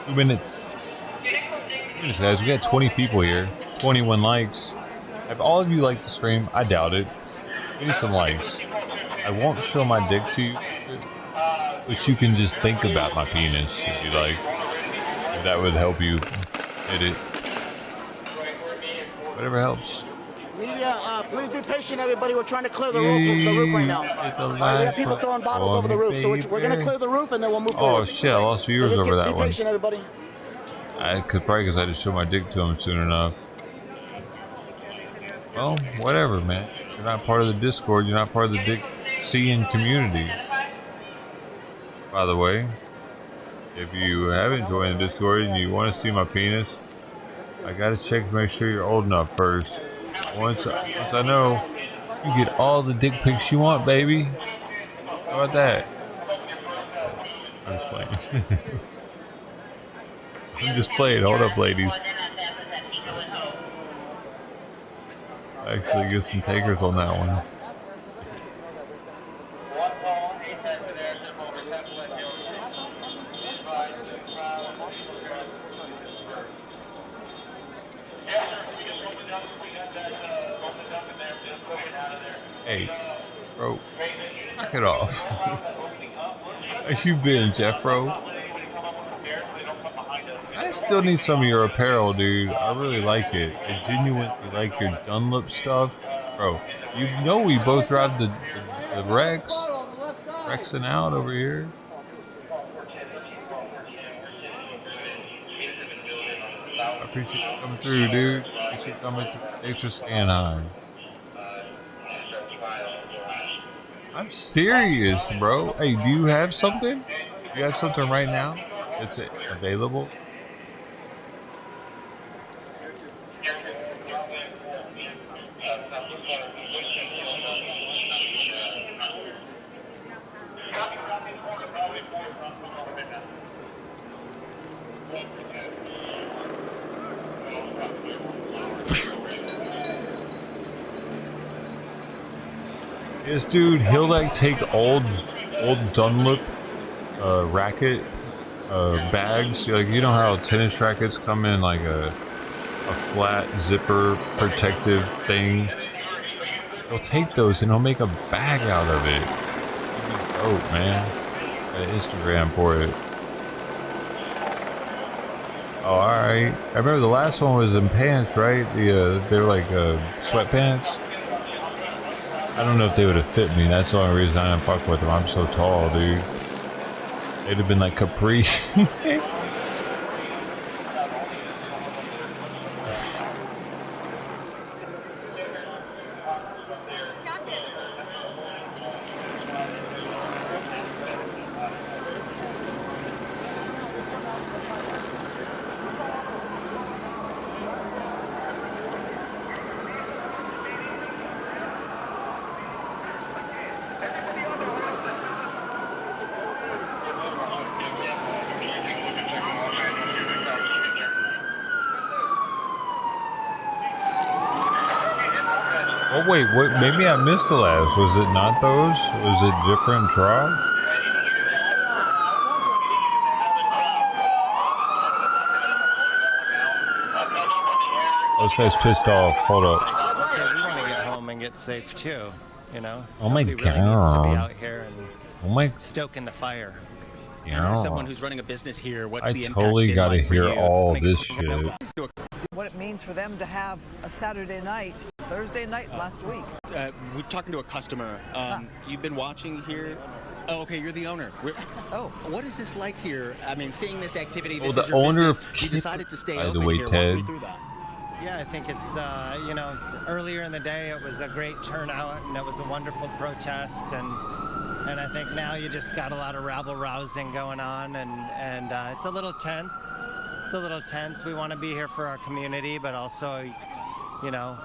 2 minutes. Guys, we got 20 people here, 21 likes. Have all of you liked the stream? I doubt it. We need some likes. I won't show my dick to you, but you can just think about my penis if you like. If that would help you hit it. Whatever helps. Media, please be patient, everybody. We're trying to clear the roof right now. We have people throwing bottles over the roof, so we're going to clear the roof and then we'll move forward. Oh shit, I lost viewers over that one. Be patient, everybody. Probably because I just showed my dick to him soon enough. Well, whatever, man. You're not part of the Discord. You're not part of the dick seeing community. By the way, if you haven't joined the Discord and you want to see my penis, I gotta check to make sure you're old enough first. Once I know, you get all the dick pics you want, baby. How about that? I'm just playing. I'm just playing. Hold up, ladies. Actually, get some takers on that one. Hey, bro, knock it off. How you been, Jeff, bro? I still need some of your apparel, dude. I really like it. I genuinely like your Dunlop stuff. Bro, you know we both drive the Rex. Rexing out over here. I appreciate you coming through, dude. Appreciate you coming through. Thanks for staying on. I'm serious, bro. Hey, do you have something? Do you have something right now that's available? This dude, he'll like take old Dunlop racket bags. Like, you know how tennis rackets come in like a flat zipper protective thing. He'll take those and he'll make a bag out of it. Dope, man. Got an Instagram for it. Oh, all right. I remember the last one was in pants, right? They were like sweatpants. I don't know if they would have fit me. That's the only reason I didn't fuck with them. I'm so tall, dude. They'd have been like capri. Oh wait, what? Maybe I missed the last. Was it not those? Was it different draw? Those guys pissed off. Hold up. Okay, we want to get home and get safe too. You know. Oh my Nobody really needs to be God. out here and Oh my. stoking the fire. Yeah. As someone who's running a business here, what's I the impact totally been gotta like for hear you? all this shit. What it means for them to have a Saturday night, Thursday night last week. We're talking to a customer. You've been watching here. Oh, okay, you're the owner. What is this like here? I mean, seeing this activity. This the is your owner business. of You decided to stay by the open way, here. Walk me Ted. through that. Yeah, I think it's, you know, earlier in the day it was a great turnout and it was a wonderful protest, and I think now you just got a lot of rabble-rousing going on, and it's a little tense. It's a little tense. We want to be here for our community, but also, you know,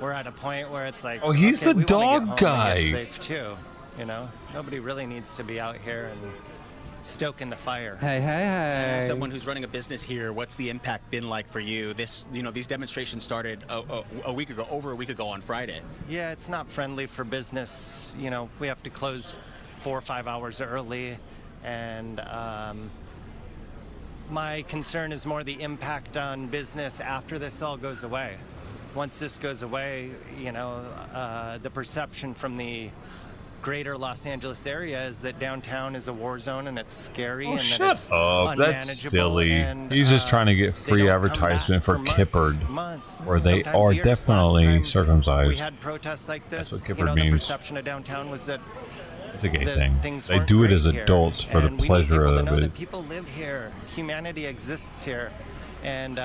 we're at a point where it's like, Oh, he's okay, the we wanna get dog home and guy. get safe too, you know? Nobody really needs to be out here and stoking the fire. Hey, hey, hey. As someone who's running a business here, what's the impact been like for you? This, you know, these demonstrations started a week ago, over a week ago on Friday. Yeah, it's not friendly for business. You know, we have to close 4 or 5 hours early, and my concern is more the impact on business after this all goes away. Once this goes away, you know, the perception from the greater Los Angeles area is that downtown is a war zone and it's scary and that it's up. That's unmanageable, silly. and, He's just trying to get they free don't come advertisement back for months, Kippard, or they sometimes are years. definitely Last time circumcised. we had protests like this. That's what You Kippard know, means. the perception of downtown was that It's a gay that thing. things They weren't do it great as here. adults for the And we pleasure need people to of know it. that people live here. Humanity exists here, and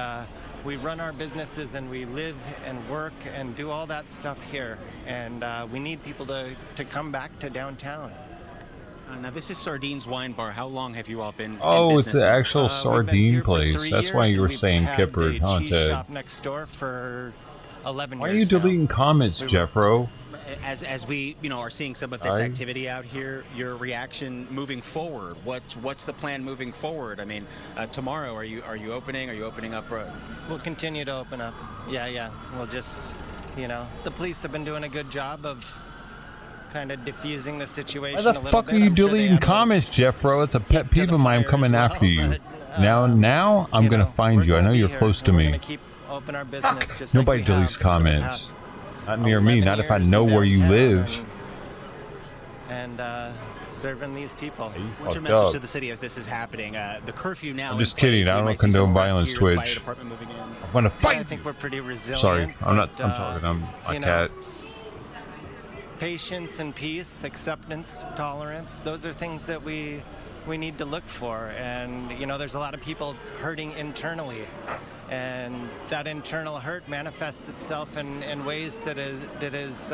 we run our businesses and we live and work and do all that stuff here. And we need people to come back to downtown. Now, this is Sardines Wine Bar. How long have you all been Oh, in it's business? an actual We've been sardine here for place. 3 That's why years, you were and we've saying had Kippard, the huh, cheese Ted? shop next door for 11 Why are years you now. deleting comments, Jeffro? As we, you know, are seeing some of this Sorry? activity out here, your reaction moving forward. What's the plan moving forward? I mean, tomorrow are you opening? Are you opening up? We'll continue to open up. Yeah. We'll just, you know, the police have been doing a good job of kind of diffusing the situation Why a the little fuck bit. are you I'm sure they deleting have a- comments, Jeffro? It's a pet peeve of mine coming after you. Now I'm gonna find you. I know you're close to We're me. gonna keep open our business just Nobody like we deletes have for the comments. past Not near me. 11 Not if I years know in where you downtown live. and serving these people. What's your fucked message up. to the city as this is happening? The curfew now. I'm in just kidding. place. I We don't might see condone some arrests violence, here, the fire Twitch. department moving in. I'm gonna Yeah, I fight. think we're pretty resilient. Sorry, I'm not. but, I'm talking. I'm a you know, cat. Patience and peace, acceptance, tolerance, those are things that we need to look for. And you know, there's a lot of people hurting internally, and that internal hurt manifests itself in ways that is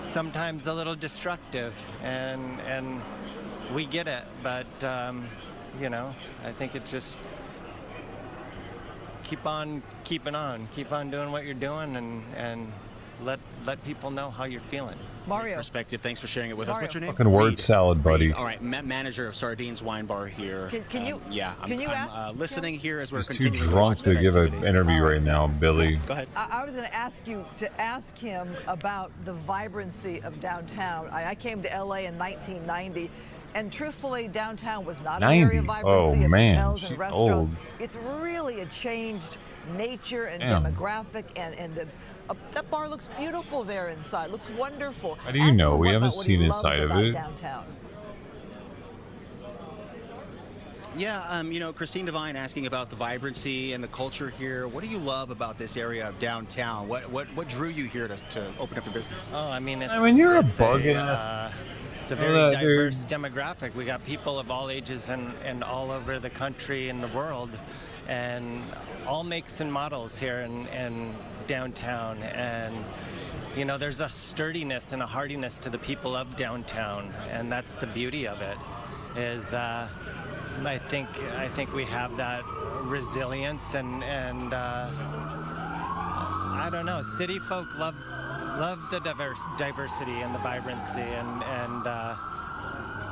sometimes a little destructive, and we get it. But you know, I think it's just keep on keeping on, keep on doing what you're doing, and let people know how you're feeling. Mario. Perspective. Thanks for sharing it with us. What's your name? Fucking word Reed. salad, buddy. All right, manager of Sardines Wine Bar here. Can you? Yeah, Can you ask? I'm listening here as we're He's too continuing drunk to to watch give that an activity. interview right now, Billy. Go ahead. I was going to ask you to ask him about the vibrancy of downtown. I came to LA in 1990, and truthfully, downtown was not an area of 90? vibrancy Oh, of man, hotels she's and restaurants. old. It's really a changed nature and Damn. demographic, and that bar looks beautiful there inside. Looks wonderful. How do you Ask know? him We about haven't what seen he loves inside of about it. Downtown. Yeah, you know, Christine Devine asking about the vibrancy and the culture here. What do you love about this area of downtown? What drew you here to open up your business? Oh, I mean, you're a it's bargain. It's a Know very that, diverse dude. demographic. We got people of all ages and all over the country and the world, and all makes and models here in downtown. And you know, there's a sturdiness and a hardiness to the people of downtown, and that's the beauty of it. Is I think we have that resilience, and I don't know. City folk love the diversity and the vibrancy, and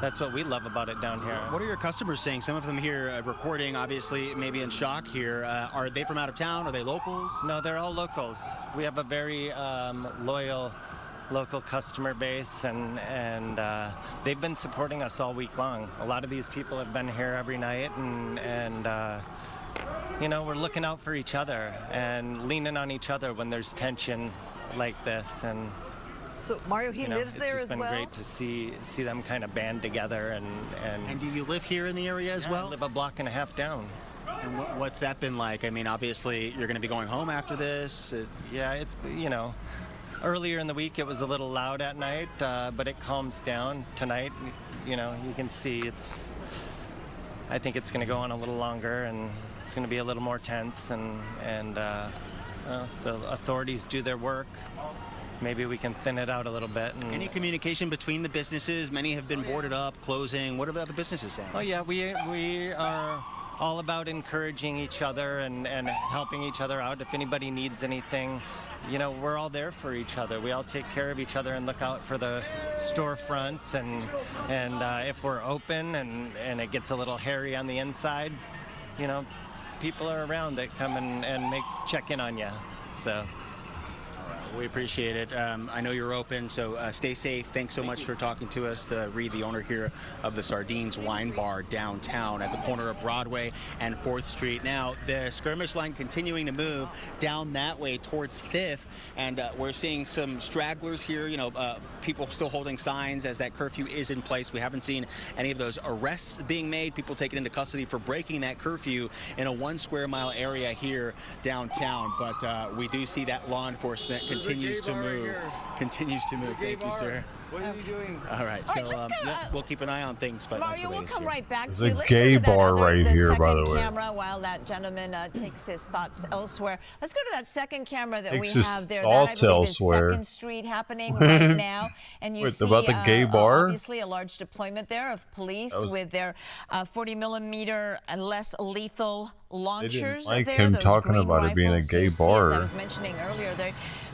that's what we love about it down here. What are your customers saying? Some of them here recording, obviously, maybe in shock here. Are they from out of town? Are they locals? No, they're all locals. We have a very loyal local customer base, and they've been supporting us all week long. A lot of these people have been here every night, and you know, we're looking out for each other and leaning on each other when there's tension like this, and So Mario, he lives there as well? It's just been great to see them kind of band together And do you live here in the area as well? I live a block and a half down. And what's that been like? I mean, obviously you're going to be going home after this. Yeah, it's, earlier in the week it was a little loud at night, but it calms down tonight. You can see I think it's going to go on a little longer, and it's going to be a little more tense, and the authorities do their work. Maybe we can thin it out a little bit. Any communication between the businesses? Many have been boarded up, closing. What are the other businesses saying? Oh yeah, we are all about encouraging each other and helping each other out. If anybody needs anything, we're all there for each other. We all take care of each other and look out for the storefronts, and if we're open and it gets a little hairy on the inside, people are around that come and check in on you. So. We appreciate it. I know you're open, so stay safe. Thanks so much for talking to us. Reed, the owner here of the Sardines Wine Bar downtown at the corner of Broadway and 4th Street. Now, the skirmish line continuing to move down that way towards 5th, and we're seeing some stragglers here, people still holding signs as that curfew is in place. We haven't seen any of those arrests being made, people taken into custody for breaking that curfew in a 1 square mile area here downtown. But we do see that law enforcement continues to move. Thank you, sir. What are you doing? All right, so we'll keep an eye on things. But Mario, we'll come right back to There's you. a Let's gay go to that bar right here, by the second way. camera while that gentleman takes his thoughts elsewhere. Let's go to that second camera that we Takes his have there. thoughts That, I believe, is elsewhere. 2nd Street happening right now. And you Wait, see about the gay bar? obviously a large deployment there of police with their 40 millimeter and less lethal launchers. like there, him those talking green about it being a rifles gay you see, as bar. I was mentioning earlier,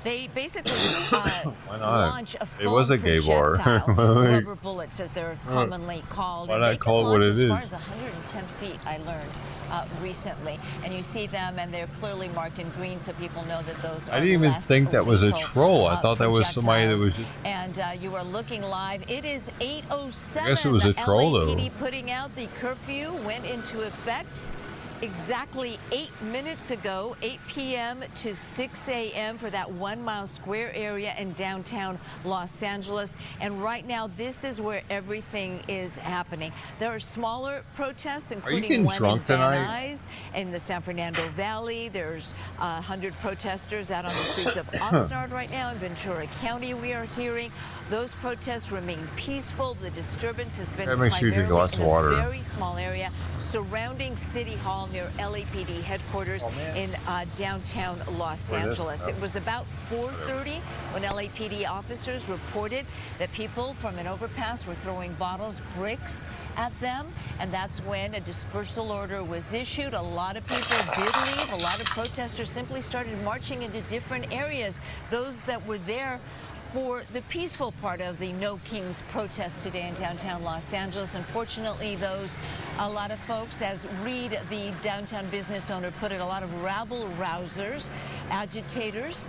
they basically Why not? launch a It was a foam gay bar. projectile, rubber bullets as they're commonly called. Why And not they call can it what launch it as far is? as 110 feet, I learned recently. And you see them, and they're clearly marked in green, so people know that those are I didn't even less think that was a lethal, troll. I thought that was somebody that was just... And you are looking live. It is 8:07. I guess it was a troll, though. LAPD putting out the curfew went into effect exactly 8 minutes ago, 8 p.m. to 6 a.m. for that 1 mile square area in downtown Los Angeles. And right now, this is where everything is happening. There are smaller protests, including getting one in drunk Van tonight? Nuys in the San Fernando Valley. There's 100 protesters out on the streets of Oxnard right now in Ventura County. We are hearing those protests remain peaceful. The disturbance has been Make sure you drink primarily lots of in a water. very small area surrounding City Hall near LAPD headquarters in downtown Los Angeles. It was about 4:30 when LAPD officers reported that people from an overpass were throwing bottles, bricks at them, and that's when a dispersal order was issued. A lot of people did leave. A lot of protesters simply started marching into different areas. Those that were there for the peaceful part of the No Kings protest today in downtown Los Angeles. Unfortunately, a lot of folks, as Reed, the downtown business owner, put it, a lot of rabble-rousers, agitators,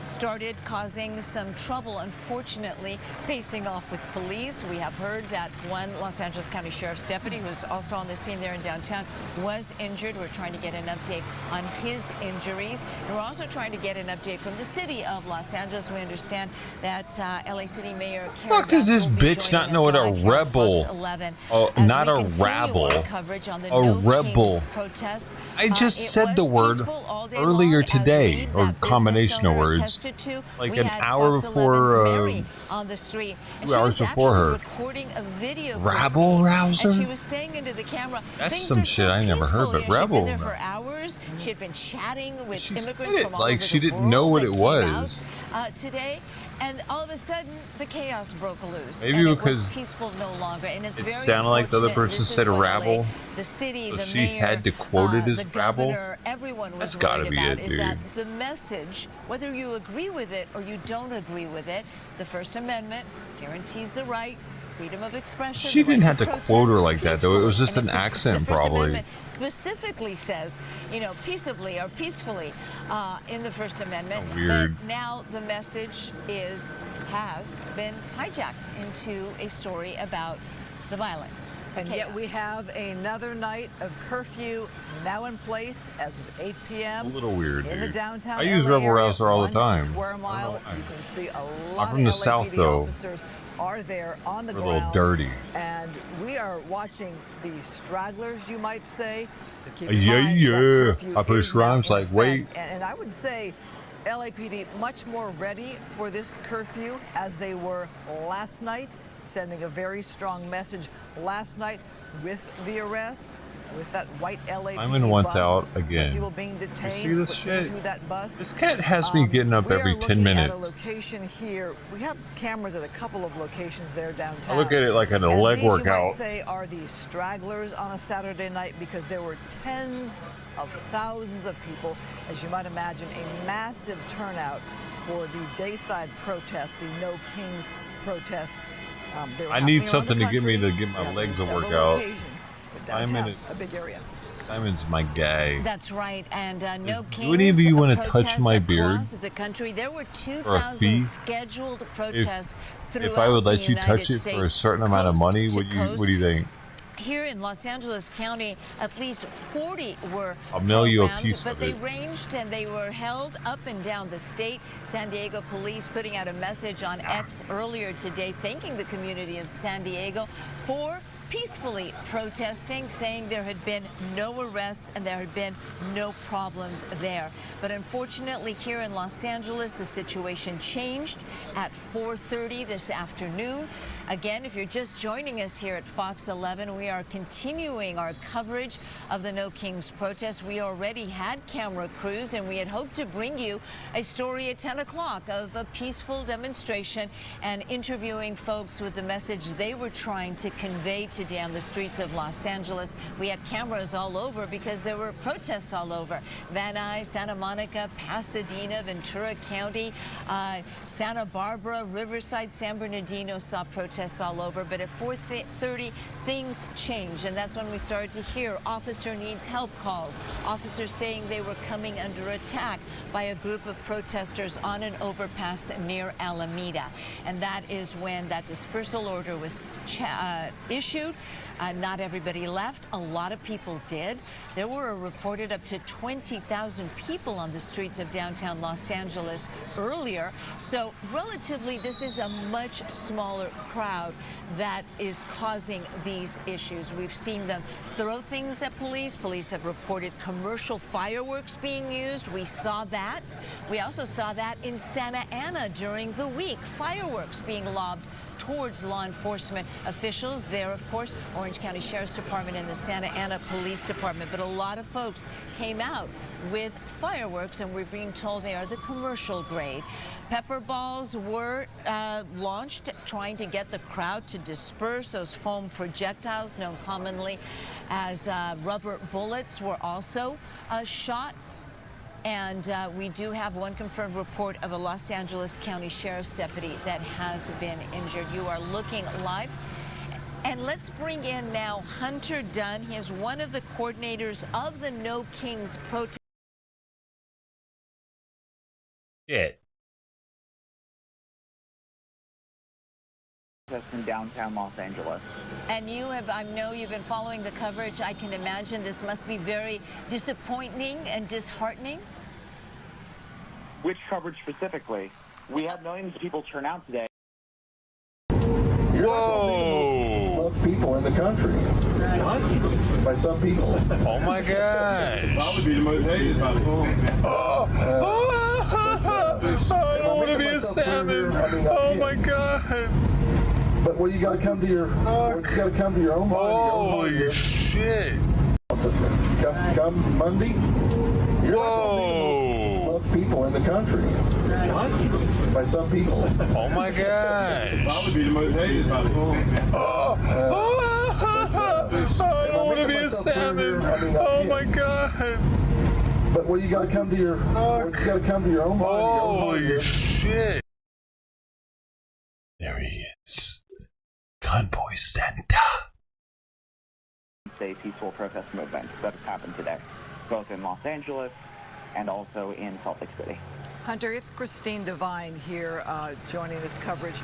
started causing some trouble, unfortunately, facing off with police. We have heard that one Los Angeles County Sheriff's deputy, who's also on the scene there in downtown, was injured. We're trying to get an update on his injuries. And we're also trying to get an update from the city of Los Angeles. We understand that LA City Mayor Karen Fuck does this Bass will be bitch joining not know what us a live here on rebel? Fox 11 Oh, as not we a continue rabble. our coverage on the A No rebel. Kings protest. I just It said the was word peaceful all day earlier long, as today, Reed, or that combination business of owner, words, attested to. like We an had hour Fox before, 11's Mary on the street, and 2 she hours was before actually her. recording a video, Rabble rouser? and she was saying into the camera, That's things some are shit so I never heard, peaceful. but She'd been rebel, there no. for hours. She had been chatting with She immigrants said it from all like over she the didn't know world what that it came was. out, today. And all of a sudden, the chaos broke loose. Maybe and it because was peaceful no longer. And it's it very sounded like the other unfortunate. person This is said what rabble, LA, the city, so the she mayor, had to quote it as the rabble? governor, everyone was That's gotta worried be about it, is dude. that the message, whether you agree with it or you don't agree with it, the First Amendment guarantees the right, freedom of expression. She the right didn't have to protest quote her like that, though. It was peacefully. just And an if accent, the First probably. Amendment specifically says, peaceably or peacefully in the First Amendment. Weird. But now the message has been hijacked into a story about the violence. And yet we have another night of curfew now in place as of 8 p.m. A little weird, in dude. the downtown I use LA Rebel area, Rouser all the 1 time. square mile. You can see a lot I'm from the of South, LAPD though. officers are there on the We're a ground. little dirty. And we are watching the stragglers, you might say. To keep Yeah, in mind that curfew I push is now rhymes in like, effect. wait. And I would say LAPD much more ready for this curfew as they were last night, sending a very strong message last night with the arrests, with that white LAPD I'm in once bus, out again. people being detained, You see this put shit? into that bus. This cat has me getting up every 10 We are minutes. looking at a location here. We have cameras at a couple of locations there downtown. I look at it like a And leg these, workout. you might say, are the stragglers on a Saturday night because there were tens of thousands of people, as you might imagine, a massive turnout for the Dayside protest, the No Kings protest. I need something to get me to get my legs to work out. A big area. Simon's my guy. That's right, and No Kings. Do any of you want to touch my across beard? the country. There were For a 2,000 fee? scheduled protests throughout If I would let the you United touch it States, for a certain amount of money, coast what to do you think? Here in Los Angeles County, at least 40 were I'll mail you a programmed, piece but of they it. ranged and they were held up and down the state. San Diego police putting out a message on X earlier today, thanking the community of San Diego for peacefully protesting, saying there had been no arrests and there had been no problems there. But unfortunately, here in Los Angeles, the situation changed at 4:30 this afternoon. Again, if you're just joining us here at Fox 11, we are continuing our coverage of the No Kings protest. We already had camera crews, and we had hoped to bring you a story at 10 o'clock of a peaceful demonstration and interviewing folks with the message they were trying to convey today on the streets of Los Angeles. We had cameras all over because there were protests all over. Van Nuys, Santa Monica, Pasadena, Ventura County, Santa Barbara, Riverside, San Bernardino saw protests all over. But at 4:30, things changed, and that's when we started to hear officer needs help calls. Officers saying they were coming under attack by a group of protesters on an overpass near Alameda. And that is when that dispersal order was issued. Not everybody left. A lot of people did. There were reported up to 20,000 people on the streets of downtown Los Angeles earlier. So relatively, this is a much smaller crowd that is causing these issues. We've seen them throw things at police. Police have reported commercial fireworks being used. We saw that. We also saw that in Santa Ana during the week. Fireworks being lobbed towards law enforcement officials there, of course, Orange County Sheriff's Department and the Santa Ana Police Department. But a lot of folks came out with fireworks, and we're being told they are the commercial grade. Pepper balls were launched, trying to get the crowd to disperse. Those foam projectiles, known commonly as rubber bullets, were also shot. And we do have one confirmed report of a Los Angeles County Sheriff's deputy that has been injured. You are looking live. And let's bring in now Hunter Dunn. He is one of the coordinators of the No Kings protest. Shit. In downtown Los Angeles. And you have, I know you've been following the coverage. I can imagine this must be very disappointing and disheartening. Which coverage specifically? We had millions of people turn out today. Whoa! Most people in the country. What? By some people. Oh my gosh! Probably be the most hated by some. I don't want to be a salmon. Oh my god! But well, you gotta come to your. You gotta come to your own body. Holy shit! Come Monday. Whoa! Most people in the country. What? By some people. Oh my gosh! Probably be the most hated by some. I don't want to be a salmon. Oh my god! But well, you gotta come to your. You gotta come to your own body. Holy shit! There he is. Convoy Santa. A peaceful protest movement that has happened today, both in Los Angeles and also in Salt Lake City. Hunter, it's Christine Devine here joining this coverage.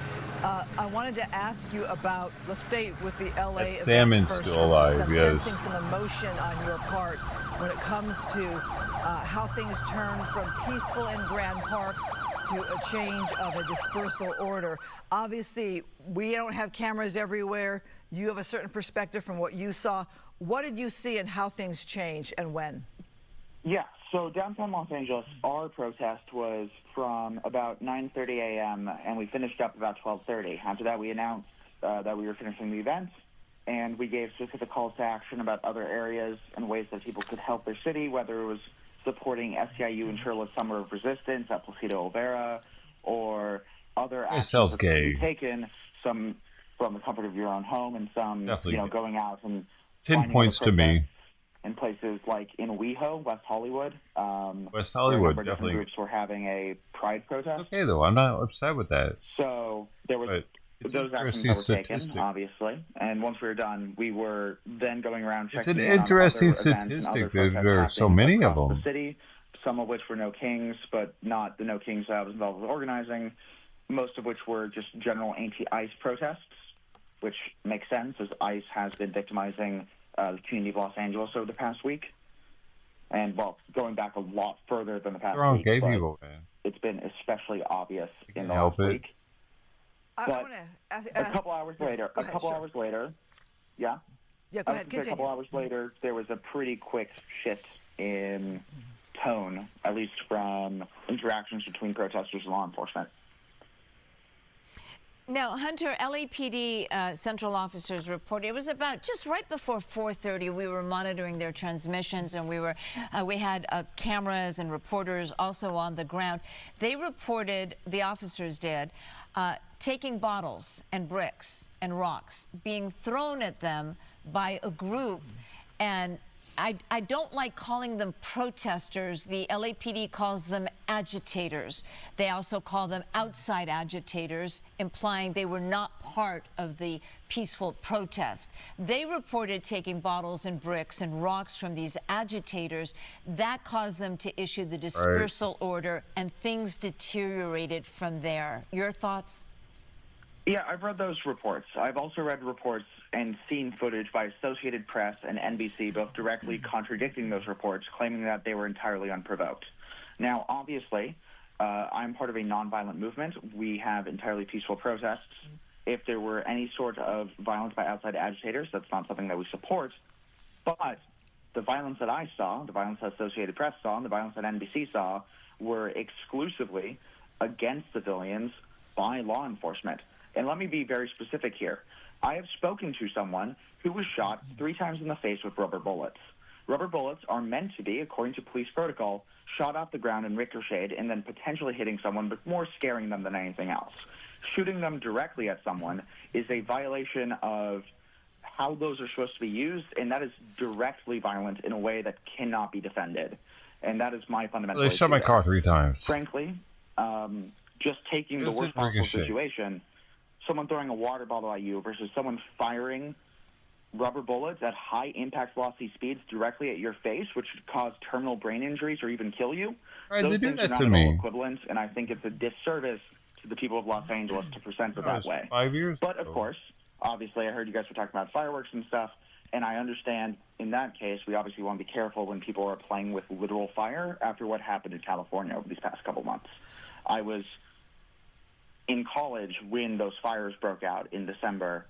I wanted to ask you about the state with the LA That event salmon's first. still alive, I'm yes. sensing some emotion on your part when it comes to how things turn from peaceful in Grand Park to a change of a dispersal order. Obviously, we don't have cameras everywhere. You have a certain perspective from what you saw. What did you see and how things changed and when? Yeah, so downtown Los Angeles, our protest was from about 9:30 a.m. and we finished up about 12:30. After that, we announced that we were finishing the event, and we gave specific calls to action about other areas and ways that people could help their city, whether it was supporting SEIU and Shirley's Summer of Resistance at Placido Olvera, or other actions sounds that could be gay. taken, some from the comfort of your own home and some, Definitely gay. going out and 10 finding points other to me. in places like in WeHo, West Hollywood. West where a Hollywood, number of different definitely. groups were having a pride protest. Okay, though, I'm not upset with that. So there was those actions that were taken, obviously. And once we were done, we were then going around checking It's an in on interesting other events and other statistic. protests There are so happening many of across them. the city, some of which were no kings, but not the no kings that I was involved with organizing, most of which were just general anti-ICE protests, which makes sense as ICE has been victimizing the community of Los Angeles over the past week. And, well, going back a lot further than the past They're all week, gay but people, man. it's been especially obvious in the help last it. week. But a couple hours later, yeah? Yeah, go ahead, A continue. couple hours later, there was a pretty quick shift in tone, at least from interactions between protesters and law enforcement. Now, Hunter, LAPD central officers reported it was about just right before 4:30. We were monitoring their transmissions, and we had cameras and reporters also on the ground. They reported, the officers did, taking bottles and bricks and rocks being thrown at them by a group, and I don't like calling them protesters. The LAPD calls them agitators. They also call them outside agitators, implying they were not part of the peaceful protest. They reported taking bottles and bricks and rocks from these agitators. That caused them to issue the dispersal order, and things deteriorated from there. Your thoughts? Yeah, I've read those reports. I've also read reports and seen footage by Associated Press and NBC, both directly contradicting those reports, claiming that they were entirely unprovoked. Now, obviously, I'm part of a nonviolent movement. We have entirely peaceful protests. If there were any sort of violence by outside agitators, that's not something that we support. But the violence that I saw, the violence that Associated Press saw, and the violence that NBC saw were exclusively against civilians by law enforcement. And let me be very specific here. I have spoken to someone who was shot 3 times in the face with rubber bullets. Rubber bullets are meant to be, according to police protocol, shot off the ground and ricocheted and then potentially hitting someone, but more scaring them than anything else. Shooting them directly at someone is a violation of how those are supposed to be used, and that is directly violent in a way that cannot be defended. And that is my fundamental They shot my car 3 times. Frankly, just taking the worst possible situation, someone throwing a water bottle at you versus someone firing rubber bullets at high impact velocity speeds directly at your face, which could cause terminal brain injuries or even kill you. Those things are not at all equivalent, and I think it's a disservice to the people of Los Angeles to present it that way. 5 years But of course, obviously, I heard you guys were talking about fireworks and stuff, and I understand in that case, we obviously want to be careful when people are playing with literal fire after what happened in California over these past couple months. I was in college when those fires broke out in December,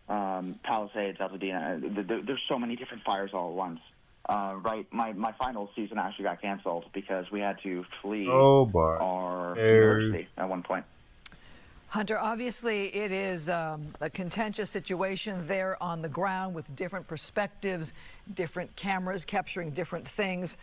Palisades, Altadena, there's so many different fires all at once. My final season actually got canceled because we had to flee our university at one point. Hunter, obviously it is a contentious situation there on the ground with different perspectives, different cameras capturing different things.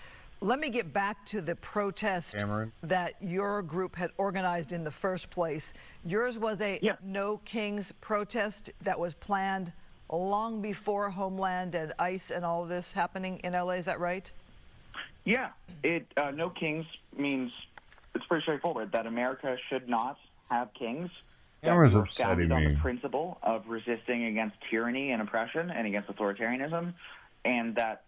Let me get back to the protest that your group had organized in the first place. Yours was a No Kings protest that was planned long before Homeland and ICE and all of this happening in LA, is that right? Yeah, No Kings means, it's pretty straightforward, that America should not have kings. Cameras that we were upsetting founded on me. the principle of resisting against tyranny and oppression and against authoritarianism, and that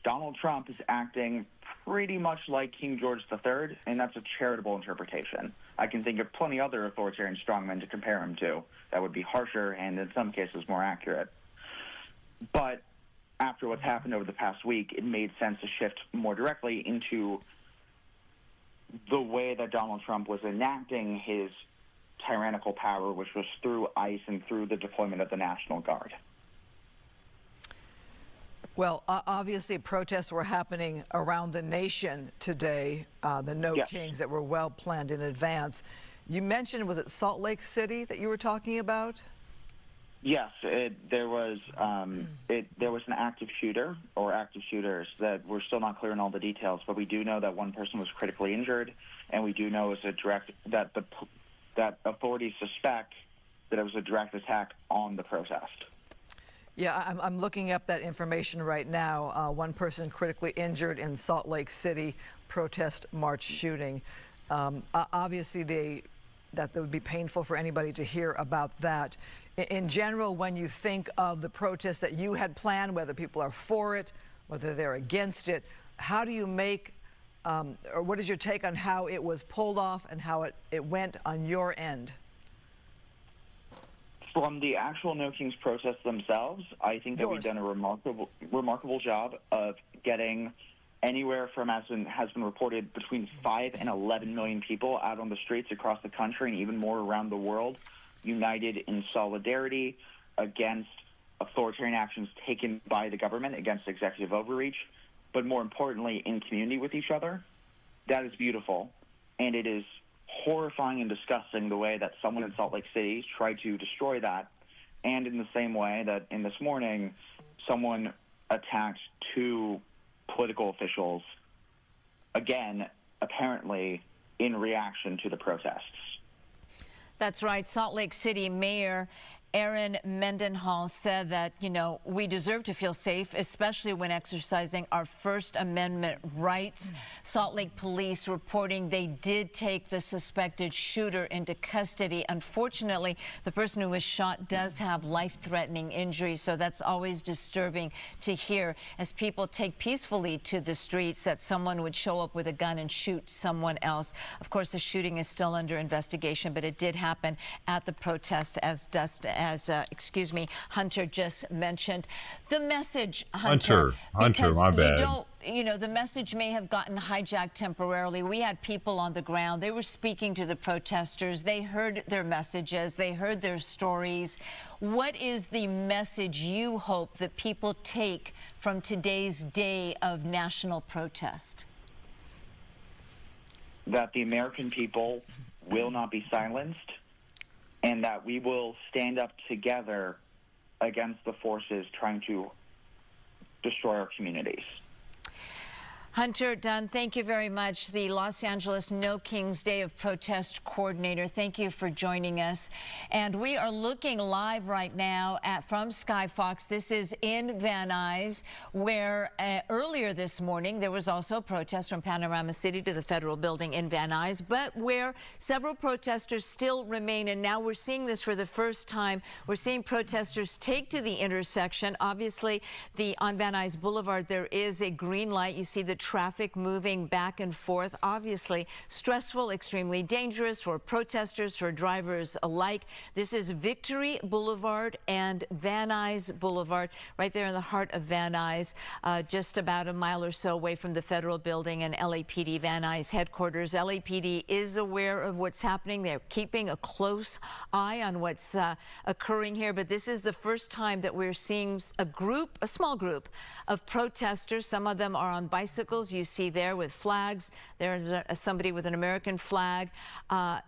Donald Trump is acting pretty much like King George III, and that's a charitable interpretation. I can think of plenty other authoritarian strongmen to compare him to that would be harsher and in some cases more accurate. But after what's happened over the past week, it made sense to shift more directly into the way that Donald Trump was enacting his tyrannical power, which was through ICE and through the deployment of the National Guard. Well, obviously protests were happening around the nation today, the No Kings that were well planned in advance. You mentioned, was it Salt Lake City that you were talking about? Yes, there was an active shooter or active shooters that we're still not clear on all the details, but we do know that one person was critically injured, and we do know that authorities suspect that it was a direct attack on the protest. Yeah, I'm looking up that information right now. One person critically injured in Salt Lake City protest march shooting. Obviously, that would be painful for anybody to hear about that. In general, when you think of the protests that you had planned, whether people are for it, whether they're against it, how do you make, or what is your take on how it was pulled off and how it went on your end? From the actual No Kings protests themselves, I think that we've done a remarkable job of getting anywhere from, as has been reported, between 5 and 11 million people out on the streets across the country and even more around the world, united in solidarity against authoritarian actions taken by the government, against executive overreach, but more importantly, in community with each other. That is beautiful, and it is horrifying and disgusting the way that someone in Salt Lake City tried to destroy that, and in the same way that in this morning, someone attacked 2 political officials, again, apparently in reaction to the protests. That's right. Salt Lake City Mayor Aaron Mendenhall said that, we deserve to feel safe, especially when exercising our First Amendment rights. Salt Lake police reporting they did take the suspected shooter into custody. Unfortunately, the person who was shot does have life-threatening injuries, so that's always disturbing to hear as people take peacefully to the streets that someone would show up with a gun and shoot someone else. Of course, the shooting is still under investigation, but it did happen at the protest as Hunter just mentioned. The message, Hunter, my bad. The message may have gotten hijacked temporarily. We had people on the ground. They were speaking to the protesters. They heard their messages. They heard their stories. What is the message you hope that people take from today's day of national protest? That the American people will not be silenced, and that we will stand up together against the forces trying to destroy our communities. Hunter Dunn, thank you very much. The Los Angeles No Kings Day of Protest coordinator. Thank you for joining us. And we are looking live right now from Sky Fox. This is in Van Nuys, where earlier this morning there was also a protest from Panorama City to the federal building in Van Nuys, but where several protesters still remain. And now we're seeing this for the first time. We're seeing protesters take to the intersection. Obviously, on Van Nuys Boulevard, there is a green light. You see the traffic moving back and forth. Obviously stressful, extremely dangerous for protesters, for drivers alike. This is Victory Boulevard and Van Nuys Boulevard, right there in the heart of Van Nuys, just about a mile or so away from the federal building and LAPD Van Nuys headquarters. LAPD is aware of what's happening. They're keeping a close eye on what's occurring here, but this is the first time that we're seeing a small group of protesters. Some of them are on bicycles. You see there with flags. There's somebody with an American flag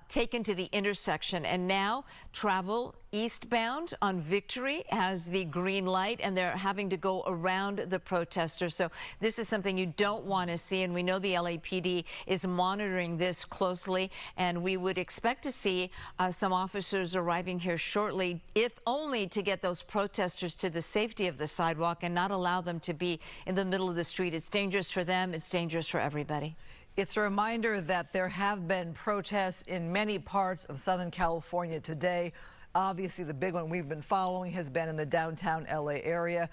taken to the intersection. And now travel eastbound on Victory has the green light, and they're having to go around the protesters. So this is something you don't want to see, and we know the LAPD is monitoring this closely, and we would expect to see some officers arriving here shortly, if only to get those protesters to the safety of the sidewalk and not allow them to be in the middle of the street. It's dangerous for them. It's dangerous for everybody. It's a reminder that there have been protests in many parts of Southern California today. Obviously, the big one we've been following has been in the downtown LA area.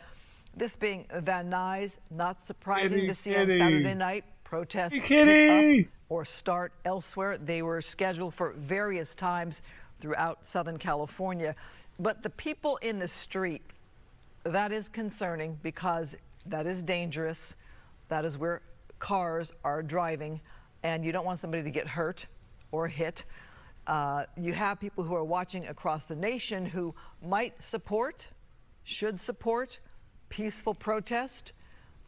This being Van Nuys, not surprising Kitty, to see kitty. on Saturday night protests Hey, pick kitty. up or start elsewhere. They were scheduled for various times throughout Southern California. But the people in the street, that is concerning because that is dangerous. That is where cars are driving, and you don't want somebody to get hurt or hit. You have people who are watching across the nation who might support, should support peaceful protest,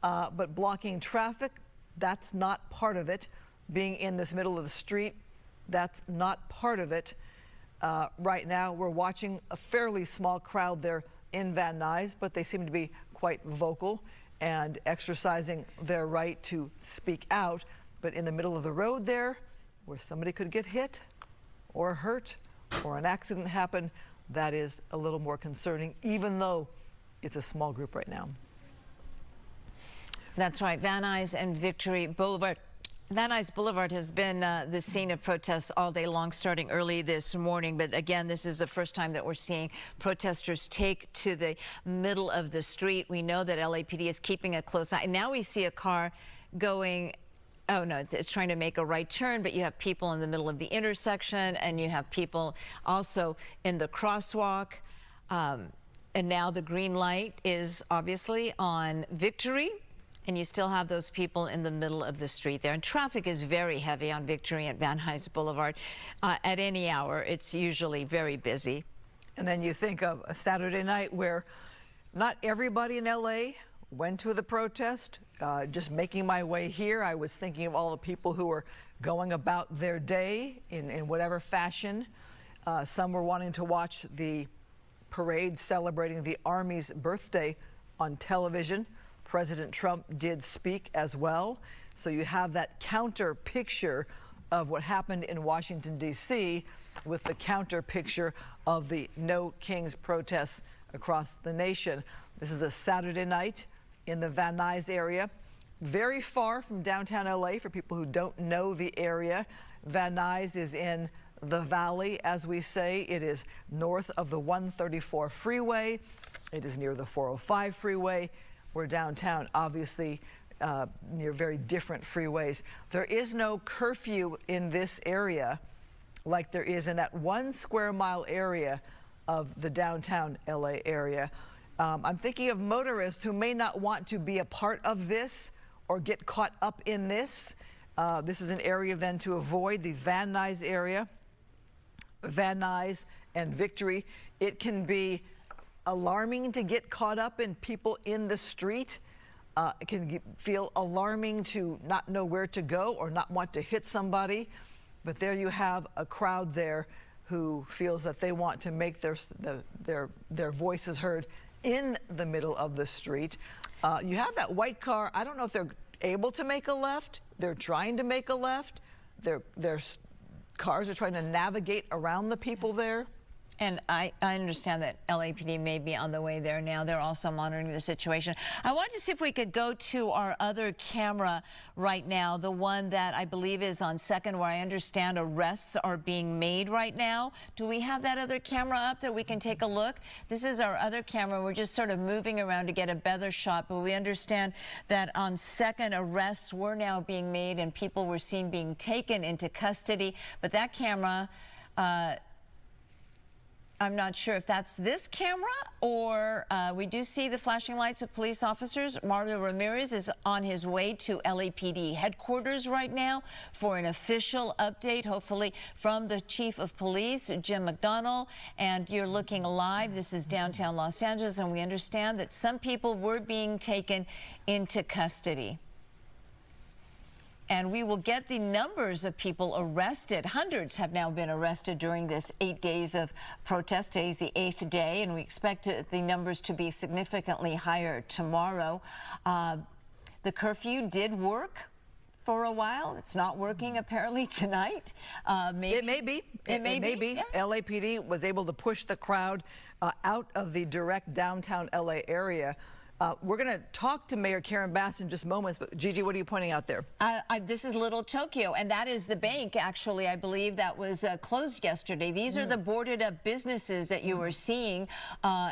but blocking traffic, that's not part of it. Being in this middle of the street, that's not part of it. Right now, we're watching a fairly small crowd there in Van Nuys, but they seem to be quite vocal and exercising their right to speak out. But in the middle of the road there, where somebody could get hit or hurt or an accident happen, that is a little more concerning, even though it's a small group right now. That's right. Van Nuys and Victory Boulevard. Van Nuys Boulevard has been the scene of protests all day long, starting early this morning. But again, this is the first time that we're seeing protesters take to the middle of the street. We know that LAPD is keeping a close eye. Now we see a car going, oh no, it's trying to make a right turn, but you have people in the middle of the intersection, and you have people also in the crosswalk. And now the green light is obviously on Victory. And you still have those people in the middle of the street there. And traffic is very heavy on Victory and Van Nuys Boulevard. At any hour, it's usually very busy. And then you think of a Saturday night where not everybody in LA went to the protest. Just making my way here, I was thinking of all the people who were going about their day in whatever fashion. Some were wanting to watch the parade celebrating the Army's birthday on television. President Trump did speak as well. So you have that counter picture of what happened in Washington, D.C. with the counter picture of the No Kings protests across the nation. This is a Saturday night in the Van Nuys area, very far from downtown LA for people who don't know the area. Van Nuys is in the valley, as we say. It is north of the 134 freeway. It is near the 405 freeway. We're downtown, obviously, near very different freeways. There is no curfew in this area like there is in that 1 square mile area of the downtown LA area. I'm thinking of motorists who may not want to be a part of this or get caught up in this. This is an area then to avoid, the Van Nuys area. Van Nuys and Victory. It can be alarming to get caught up in people in the street. It can feel alarming to not know where to go or not want to hit somebody. But there you have a crowd there who feels that they want to make their voices heard in the middle of the street. You have that white car. I don't know if they're able to make a left. They're trying to make a left. Their cars are trying to navigate around the people there. And I understand that LAPD may be on the way there now. They're also monitoring the situation. I wanted to see if we could go to our other camera right now, the one that I believe is on 2nd, where I understand arrests are being made right now. Do we have that other camera up that we can take a look? This is our other camera. We're just sort of moving around to get a better shot, but we understand that on 2nd, arrests were now being made and people were seen being taken into custody. But that camera, I'm not sure if that's this camera or we do see the flashing lights of police officers. Mario Ramirez is on his way to LAPD headquarters right now for an official update, hopefully from the chief of police, Jim McDonnell. And you're looking live. This is downtown Los Angeles, and we understand that some people were being taken into custody. And we will get the numbers of people arrested. Hundreds have now been arrested during this 8 days of protest. Today's the 8th day, and we expect the numbers to be significantly higher tomorrow. The curfew did work for a while. It's not working apparently tonight. Maybe. It may be. It may be. Yeah. LAPD was able to push the crowd out of the direct downtown LA area. We're going to talk to Mayor Karen Bass in just moments, but Gigi, what are you pointing out there? This is Little Tokyo, and that is the bank, actually, I believe, that was closed yesterday. These are the boarded up businesses that you were seeing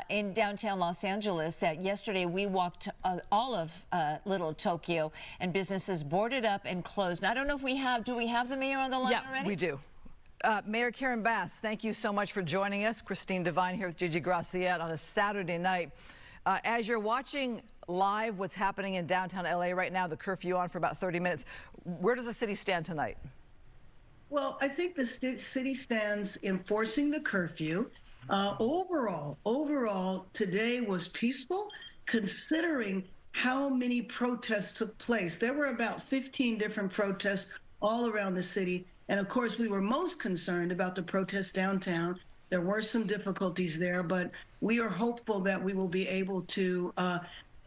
in downtown Los Angeles. That yesterday we walked all of Little Tokyo, and businesses boarded up and closed. Now, I don't know if do we have the mayor on the line already? Yeah, we do. Mayor Karen Bass, thank you so much for joining us. Christine Devine here with Gigi Graciette on a Saturday night. As you're watching live what's happening in downtown LA right now, the curfew on for about 30 minutes, where does the city stand tonight? Well, I think the city stands enforcing the curfew. Overall, today was peaceful, considering how many protests took place. There were about 15 different protests all around the city. And of course, we were most concerned about the protests downtown. There were some difficulties there, but we are hopeful that we will be able to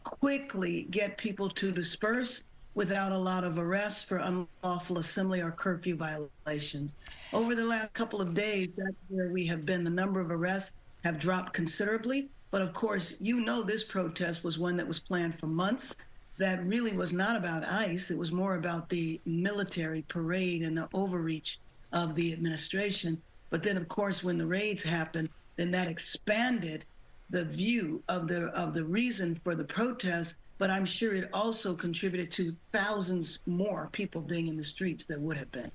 quickly get people to disperse without a lot of arrests for unlawful assembly or curfew violations. Over the last couple of days, that's where we have been. The number of arrests have dropped considerably. But of course, you know, this protest was one that was planned for months. That really was not about ICE. It was more about the military parade and the overreach of the administration. But then, of course, when the raids happened, then that expanded the view of the reason for the protest. But I'm sure it also contributed to thousands more people being in the streets that would have been.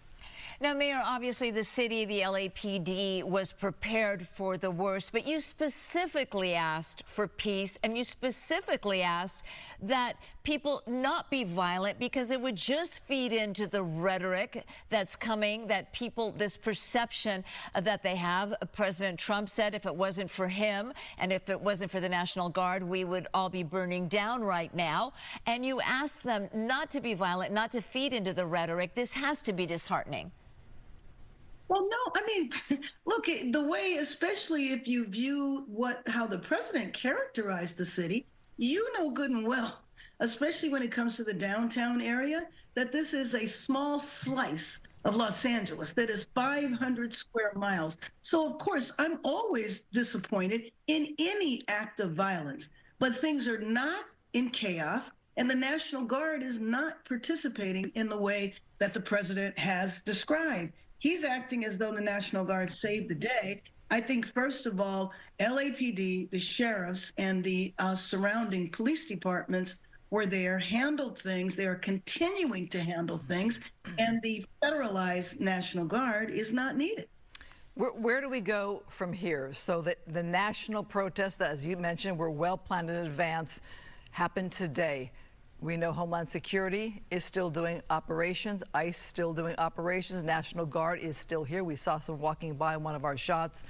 Now, Mayor, obviously the city, the LAPD, was prepared for the worst, but you specifically asked for peace, and you specifically asked that people not be violent because it would just feed into the rhetoric that's coming, that people, this perception that they have. President Trump said if it wasn't for him and if it wasn't for the National Guard, we would all be burning down right now. And you asked them not to be violent, not to feed into the rhetoric. This has to be disheartening. Well, no, I mean, look, the way, especially if you view how the president characterized the city, you know good and well, especially when it comes to the downtown area, that this is a small slice of Los Angeles that is 500 square miles. So, of course, I'm always disappointed in any act of violence, but things are not in chaos, and the National Guard is not participating in the way that the president has described. He's acting as though the National Guard saved the day. I think, first of all, LAPD, the sheriffs, and the surrounding police departments were there, handled things. They are continuing to handle things, and the federalized National Guard is not needed. Where do we go from here so that the national protests, as you mentioned, were well planned in advance, happened today? We know Homeland Security is still doing operations, ICE still doing operations, National Guard is still here. We saw some walking by in one of our shots.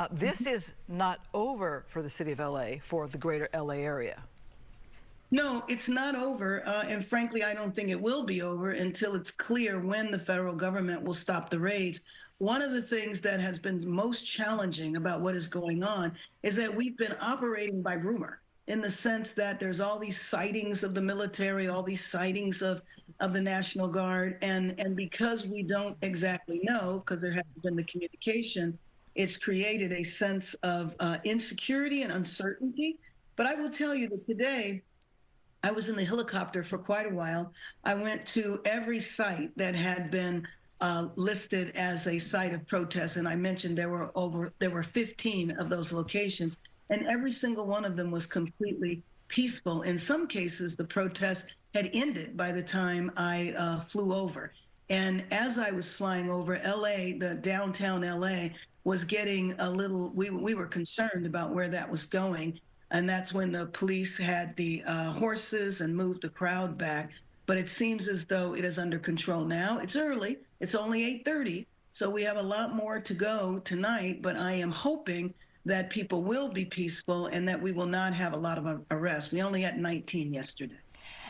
This is not over for the city of LA, for the greater LA area. No, it's not over. And frankly, I don't think it will be over until it's clear when the federal government will stop the raids. One of the things that has been most challenging about what is going on is that we've been operating by rumor, in the sense that there's all these sightings of the military, all these sightings of the National Guard. And because we don't exactly know, because there hasn't been the communication, it's created a sense of insecurity and uncertainty. But I will tell you that today, I was in the helicopter for quite a while. I went to every site that had been listed as a site of protest. And I mentioned there were 15 of those locations. And every single one of them was completely peaceful. In some cases, the protest had ended by the time I flew over. And as I was flying over, LA, the downtown LA, was getting a little, we were concerned about where that was going. And that's when the police had the horses and moved the crowd back. But it seems as though it is under control now. It's early, it's only 8:30, so we have a lot more to go tonight, but I am hoping that people will be peaceful and that we will not have a lot of arrests. We only had 19 yesterday.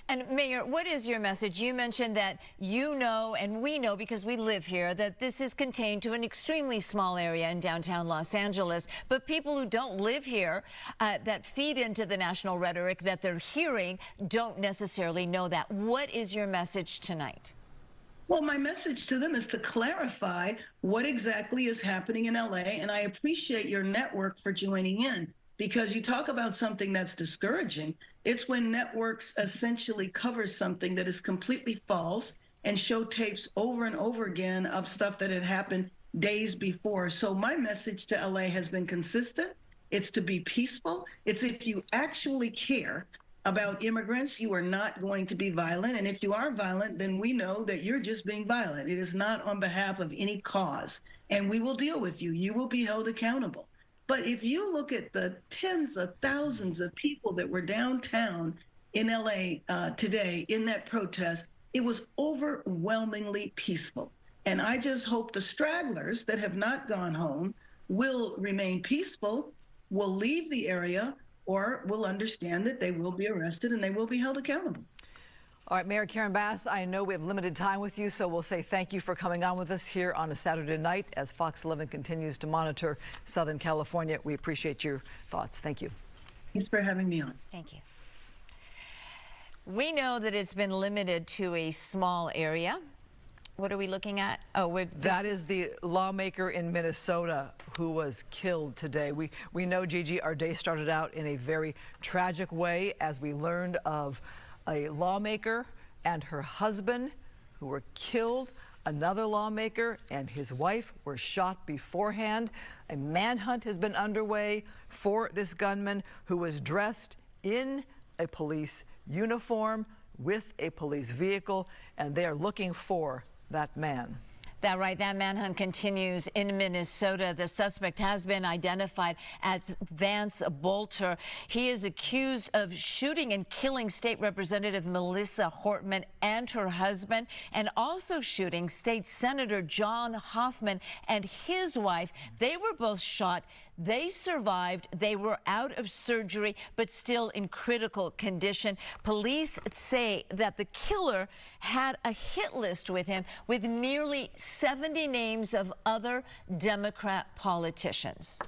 And Mayor, what is your message? You mentioned that you know, and we know because we live here, that this is contained to an extremely small area in downtown Los Angeles. But people who don't live here, that feed into the national rhetoric that they're hearing, don't necessarily know that. What is your message tonight? Well, my message to them is to clarify what exactly is happening in LA, and I appreciate your network for joining in, Because you talk about something that's discouraging, it's when networks essentially cover something that is completely false and show tapes over and over again of stuff that had happened days before. So my message to LA has been consistent. It's to be peaceful. It's if you actually care about immigrants, you are not going to be violent. And if you are violent, then we know that you're just being violent. It is not on behalf of any cause. And we will deal with you. You will be held accountable. But if you look at the tens of thousands of people that were downtown in LA today in that protest, it was overwhelmingly peaceful. And I just hope the stragglers that have not gone home will remain peaceful, will leave the area, or will understand that they will be arrested and they will be held accountable. All right, Mayor Karen Bass, I know we have limited time with you, so we'll say thank you for coming on with us here on a Saturday night as Fox 11 continues to monitor Southern California. We appreciate your thoughts. Thank you. Thanks for having me on. Thank you. We know that it's been limited to a small area. What are we looking at? Oh, that is the lawmaker in Minnesota who was killed today. We know, Gigi, our day started out in a very tragic way as we learned of a lawmaker and her husband who were killed. Another lawmaker and his wife were shot beforehand. A manhunt has been underway for this gunman who was dressed in a police uniform with a police vehicle, and they are looking for that man. That right, that manhunt continues in Minnesota. The suspect has been identified as Vance Bolter. He is accused of shooting and killing State Representative Melissa Hortman and her husband, and also shooting State Senator John Hoffman and his wife. They were both shot. They survived. They were out of surgery, but still in critical condition. Police say that the killer had a hit list with him with nearly 70 names of other Democrat politicians.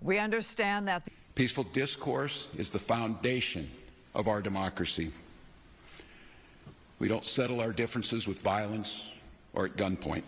We understand that peaceful discourse is the foundation of our democracy. We don't settle our differences with violence or at gunpoint.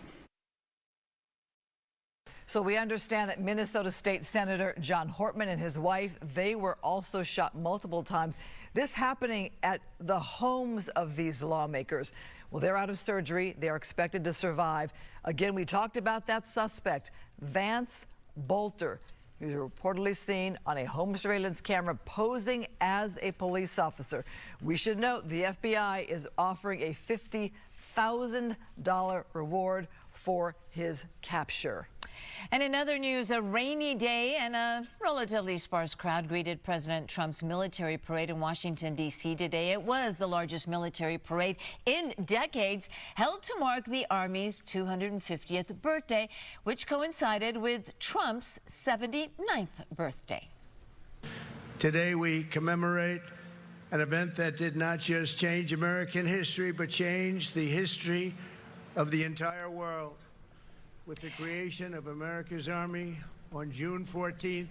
So we understand that Minnesota State Senator John Hortman and his wife, they were also shot multiple times. This happening at the homes of these lawmakers. Well, they're out of surgery. They are expected to survive. Again, we talked about that suspect, Vance Bolter. He was reportedly seen on a home surveillance camera posing as a police officer. We should note the FBI is offering a $50,000 reward for his capture. And in other news, a rainy day and a relatively sparse crowd greeted President Trump's military parade in Washington, D.C. today. It was the largest military parade in decades, held to mark the Army's 250th birthday, which coincided with Trump's 79th birthday. Today we commemorate an event that did not just change American history, but changed the history of the entire world, with the creation of America's Army on June 14th,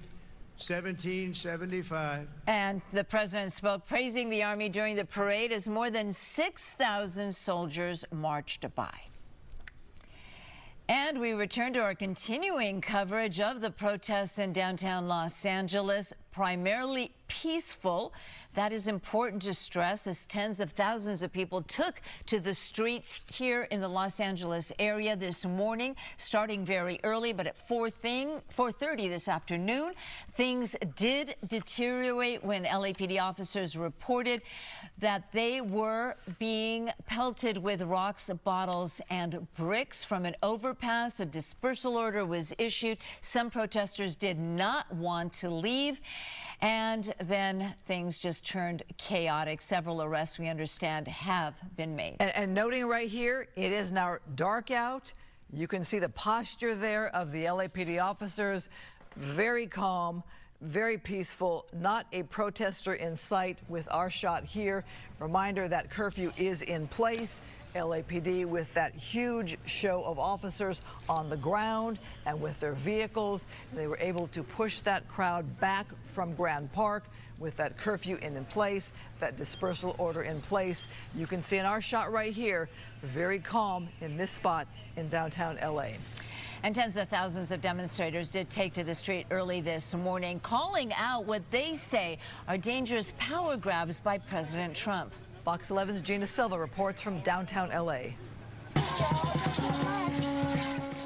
1775. And the president spoke praising the Army during the parade as more than 6,000 soldiers marched by. And we return to our continuing coverage of the protests in downtown Los Angeles, primarily peaceful. That is important to stress, as tens of thousands of people took to the streets here in the Los Angeles area this morning, starting very early, but at 4:30 this afternoon, things did deteriorate when LAPD officers reported that they were being pelted with rocks, bottles, and bricks from an overpass. A dispersal order was issued. Some protesters did not want to leave, and then things just turned chaotic. Several arrests, we understand, have been made. And noting right here, it is now dark out. You can see the posture there of the LAPD officers. Very calm, very peaceful, not a protester in sight with our shot here. Reminder that curfew is in place. LAPD with that huge show of officers on the ground and with their vehicles. They were able to push that crowd back from Grand Park with that curfew in place, that dispersal order in place. You can see in our shot right here, very calm in this spot in downtown LA. And tens of thousands of demonstrators did take to the street early this morning, calling out what they say are dangerous power grabs by President Trump. Fox 11's Gina Silva reports from downtown LA.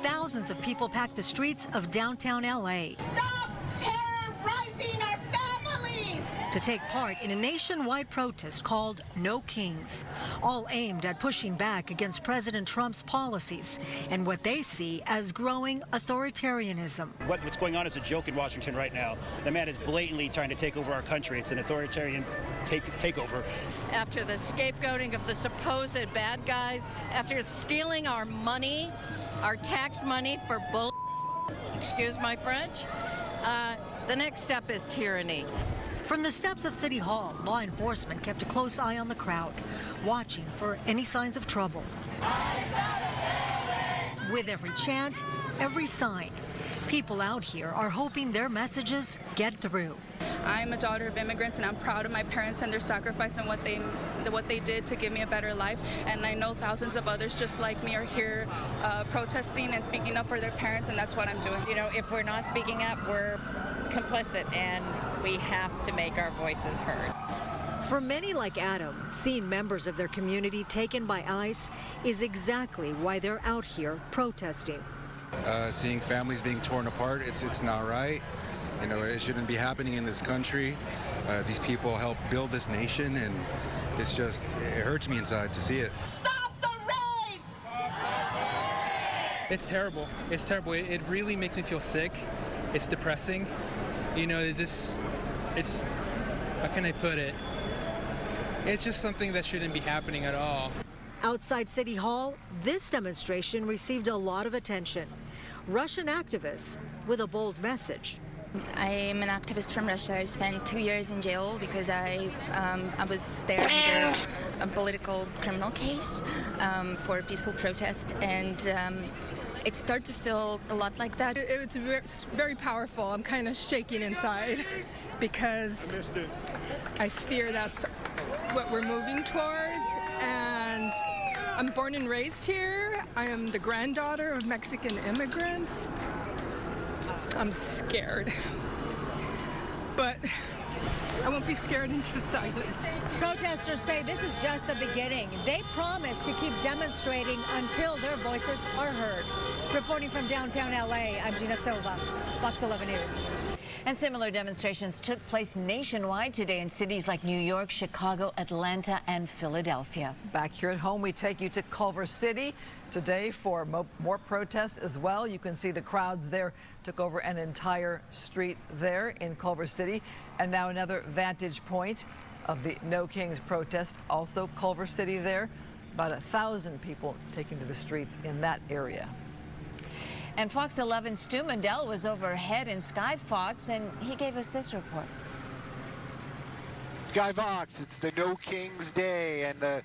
Thousands of people packed the streets of downtown LA. Stop terrorizing our families! To take part in a nationwide protest called No Kings, all aimed at pushing back against President Trump's policies and what they see as growing authoritarianism. What's going on is a joke in Washington right now. The man is blatantly trying to take over our country. It's an authoritarian takeover. After the scapegoating of the supposed bad guys, after stealing our money, our tax money for bull, excuse my French, the next step is tyranny. From the steps of City Hall, law enforcement kept a close eye on the crowd, watching for any signs of trouble. With every chant, every sign, people out here are hoping their messages get through. I'm a daughter of immigrants, and I'm proud of my parents and their sacrifice and what they did to give me a better life. And I know thousands of others just like me are here protesting and speaking up for their parents, and that's what I'm doing. You know, if we're not speaking up, we're complicit, and we have to make our voices heard. For many like Adam, seeing members of their community taken by ICE is exactly why they're out here protesting. Seeing families being torn apart, it's not right. You know, it shouldn't be happening in this country. These people help build this nation, and it hurts me inside to see it. Stop the raids! It's terrible. It's terrible. It really makes me feel sick. It's depressing. You know, how can I put it? It's just something that shouldn't be happening at all. Outside City Hall, this demonstration received a lot of attention. Russian activists with a bold message. I'm an activist from Russia. I spent 2 years in jail because I was there under a political criminal case for a peaceful protest, and it started to feel a lot like that. It's very powerful. I'm kind of shaking inside because I fear that's what we're moving towards, and I'm born and raised here. I am the granddaughter of Mexican immigrants. I'm scared, but I won't be scared into silence. Protesters say this is just the beginning. They promise to keep demonstrating until their voices are heard. Reporting from downtown LA, I'm Gina Silva, Fox 11 News. And similar demonstrations took place nationwide today in cities like New York, Chicago, Atlanta, and Philadelphia. Back here at home, we take you to Culver City today for more protests as well. You can see the crowds there took over an entire street there in Culver City. And now another vantage point of the No Kings protest, also Culver City there. About 1,000 people taking to the streets in that area. And Fox 11's Stu Mandel was overhead in Sky Fox, and he gave us this report. Sky Fox, it's the No Kings Day, and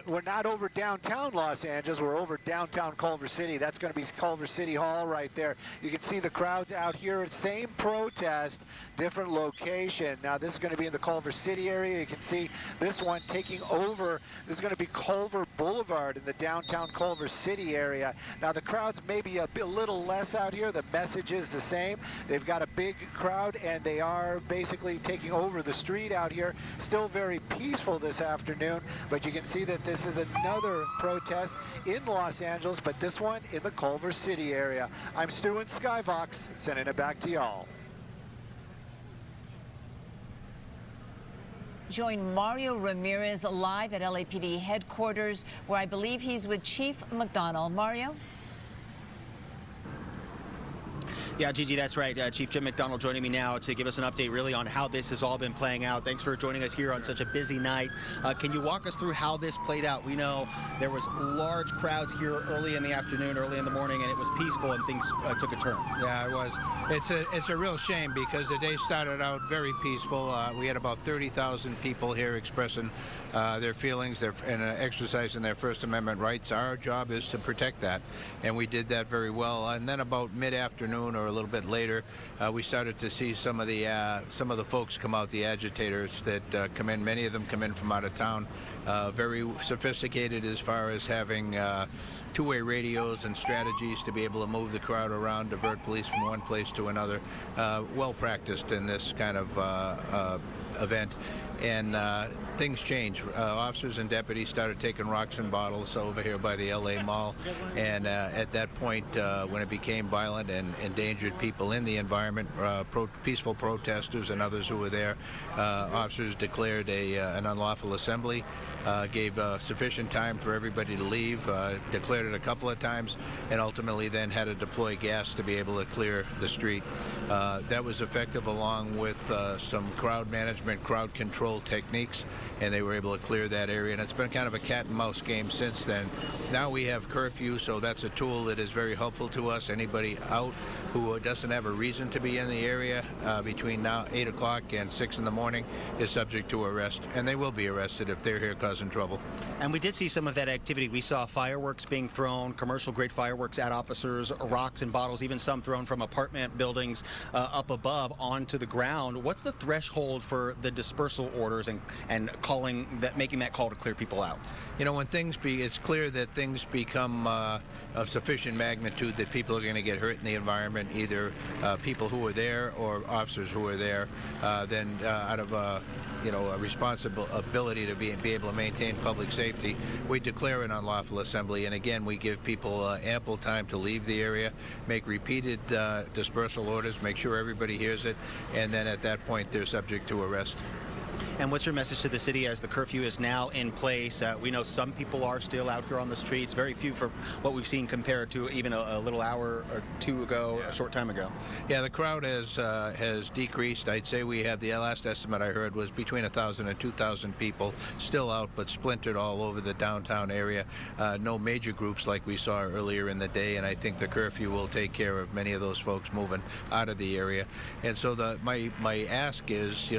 we're not over downtown Los Angeles, we're over downtown Culver City. That's going to be Culver City Hall right there. You can see the crowds out here, same protest, different location. Now this is going to be in the Culver City area. You can see this one taking over. This is going to be Culver Boulevard in the downtown Culver City area. Now the crowds may be a little less out here. The message is the same. They've got a big crowd, and they are basically taking over the street out here. Still very peaceful this afternoon, but you can see that this is another protest in Los Angeles, but this one in the Culver City area. I'm Stu in Skyvox, sending it back to y'all. Join Mario Ramirez live at LAPD headquarters, where I believe he's with Chief McDonald. Mario? Yeah, Gigi, that's right. Chief Jim McDonald joining me now to give us an update really on how this has all been playing out. Thanks for joining us here on such a busy night. Can you walk us through how this played out? We know there was large crowds here early in the afternoon, early in the morning, and it was peaceful, and things took a turn. Yeah, it was. It's a real shame because the day started out very peaceful. We had about 30,000 people here expressing their feelings and exercising their First Amendment rights. Our job is to protect that, and we did that very well. And then about mid-afternoon or a little bit later, we started to see some of the folks come out, the agitators that come in. Many of them come in from out of town, very sophisticated as far as having two-way radios and strategies to be able to move the crowd around, divert police from one place to another. Well practiced in this kind of event. And things changed. Officers and deputies started taking rocks and bottles over here by the LA Mall, and at that point, when it became violent and endangered people in the environment, peaceful protesters and others who were there, officers declared an unlawful assembly, gave sufficient time for everybody to leave, declared it a couple of times, and ultimately then had to deploy gas to be able to clear the street. That was effective, along with some crowd management, crowd control techniques, and they were able to clear that area. And it's been kind of a cat and mouse game since then. Now we have curfew, so that's a tool that is very helpful to us. Anybody out who doesn't have a reason to be in the area between now 8 o'clock and 6 in the morning is subject to arrest, and they will be arrested if they're here causing trouble. And we did see some of that activity. We saw fireworks being thrown, commercial-grade fireworks at officers, rocks and bottles, even some thrown from apartment buildings up above onto the ground. What's the threshold for the dispersal orders and making that call to clear people out? You know, when it's clear that things become of sufficient magnitude that people are going to get hurt in the environment, either people who are there or officers who are there, then out of a responsible ability to be able to maintain public safety, we declare an unlawful assembly, and again we give people ample time to leave the area, make repeated dispersal orders, make sure everybody hears it, and then at that point they're subject to arrest. And what's your message to the city as the curfew is now in place? We know some people are still out here on the streets, very few for what we've seen compared to even a little hour or two ago, a short time ago. Yeah, the crowd has decreased. I'd say we have, the last estimate I heard was between 1,000 and 2,000 people still out, but splintered all over the downtown area. No major groups like we saw earlier in the day, and I think the curfew will take care of many of those folks moving out of the area. And so my ask is,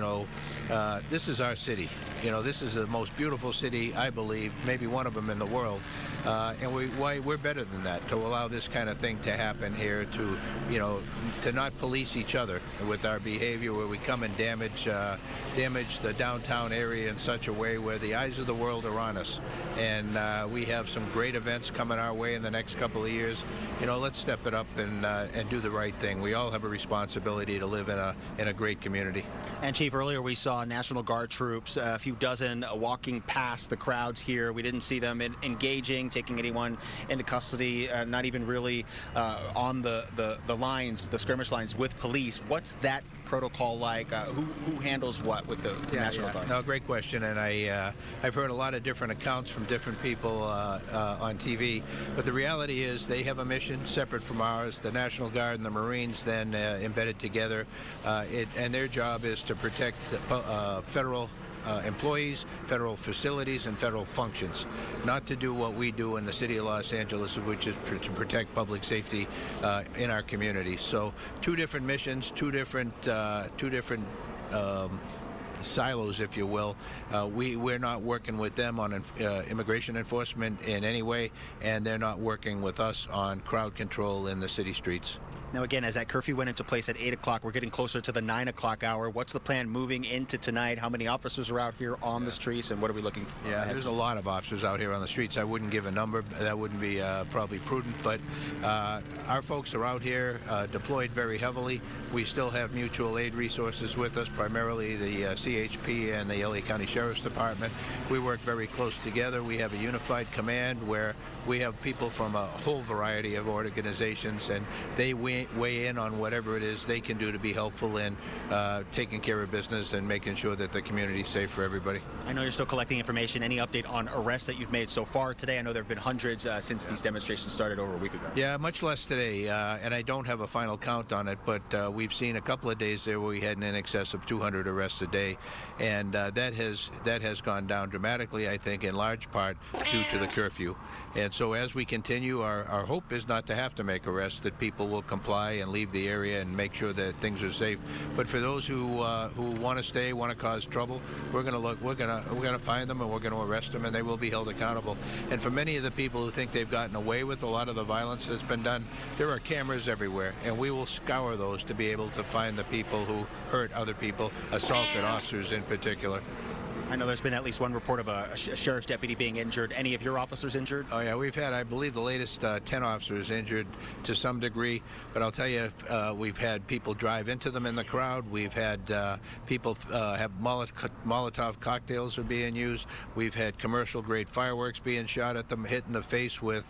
this is our city. This is the most beautiful city, I believe, maybe one of them in the world, and we're better than that to allow this kind of thing to happen here, to not police each other with our behavior, where we come and damage the downtown area in such a way where the eyes of the world are on us. And we have some great events coming our way in the next couple of years. Let's step it up and do the right thing. We all have a responsibility to live in a great community. And Chief, earlier we saw National Guard troops, a few dozen walking past the crowds here. We didn't see them engaging, taking anyone into custody, not even really on the lines, the skirmish lines with police. What's that protocol like? Who handles what with the National Guard? No, great question, and I've heard a lot of different accounts from different people on TV, but the reality is they have a mission separate from ours. The National Guard and the Marines then embedded together, and their job is to protect federal employees, federal facilities, and federal functions, not to do what we do in the city of Los Angeles, which is to protect public safety in our communities. So two different missions, two different silos, if you will. We're not working with them on immigration enforcement in any way, and they're not working with us on crowd control in the city streets. Now, again, as that curfew went into place at 8 o'clock, we're getting closer to the 9 o'clock hour. What's the plan moving into tonight? How many officers are out here on the streets, and what are we looking for? Yeah, there's a lot of officers out here on the streets. I wouldn't give a number. That wouldn't be probably prudent, but our folks are out here deployed very heavily. We still have mutual aid resources with us, primarily the CHP and the LA County Sheriff's Department. We work very close together. We have a unified command where we have people from a whole variety of organizations, and they weigh in on whatever it is they can do to be helpful in taking care of business and making sure that the community is safe for everybody. I know you're still collecting information. Any update on arrests that you've made so far today? I know there have been hundreds since these demonstrations started over a week ago. Yeah, much less today, and I don't have a final count on it, but we've seen a couple of days there where we had in excess of 200 arrests a day, and that has gone down dramatically, I think, in large part due to the curfew. And so as we continue, our hope is not to have to make arrests, that people will comply comply and leave the area and make sure that things are safe. But for those who want to stay, want to cause trouble, we're going to find them and we're going to arrest them, and they will be held accountable. And for many of the people who think they've gotten away with a lot of the violence that's been done, there are cameras everywhere, and we will scour those to be able to find the people who hurt other people, assaulted officers in particular. I know there's been at least one report of a sheriff's deputy being injured. Any of your officers injured? Oh, yeah, we've had, I believe, the latest 10 officers injured to some degree. But I'll tell you, we've had people drive into them in the crowd. We've had people have Molotov cocktails are being used. We've had commercial-grade fireworks being shot at them, hit in the face with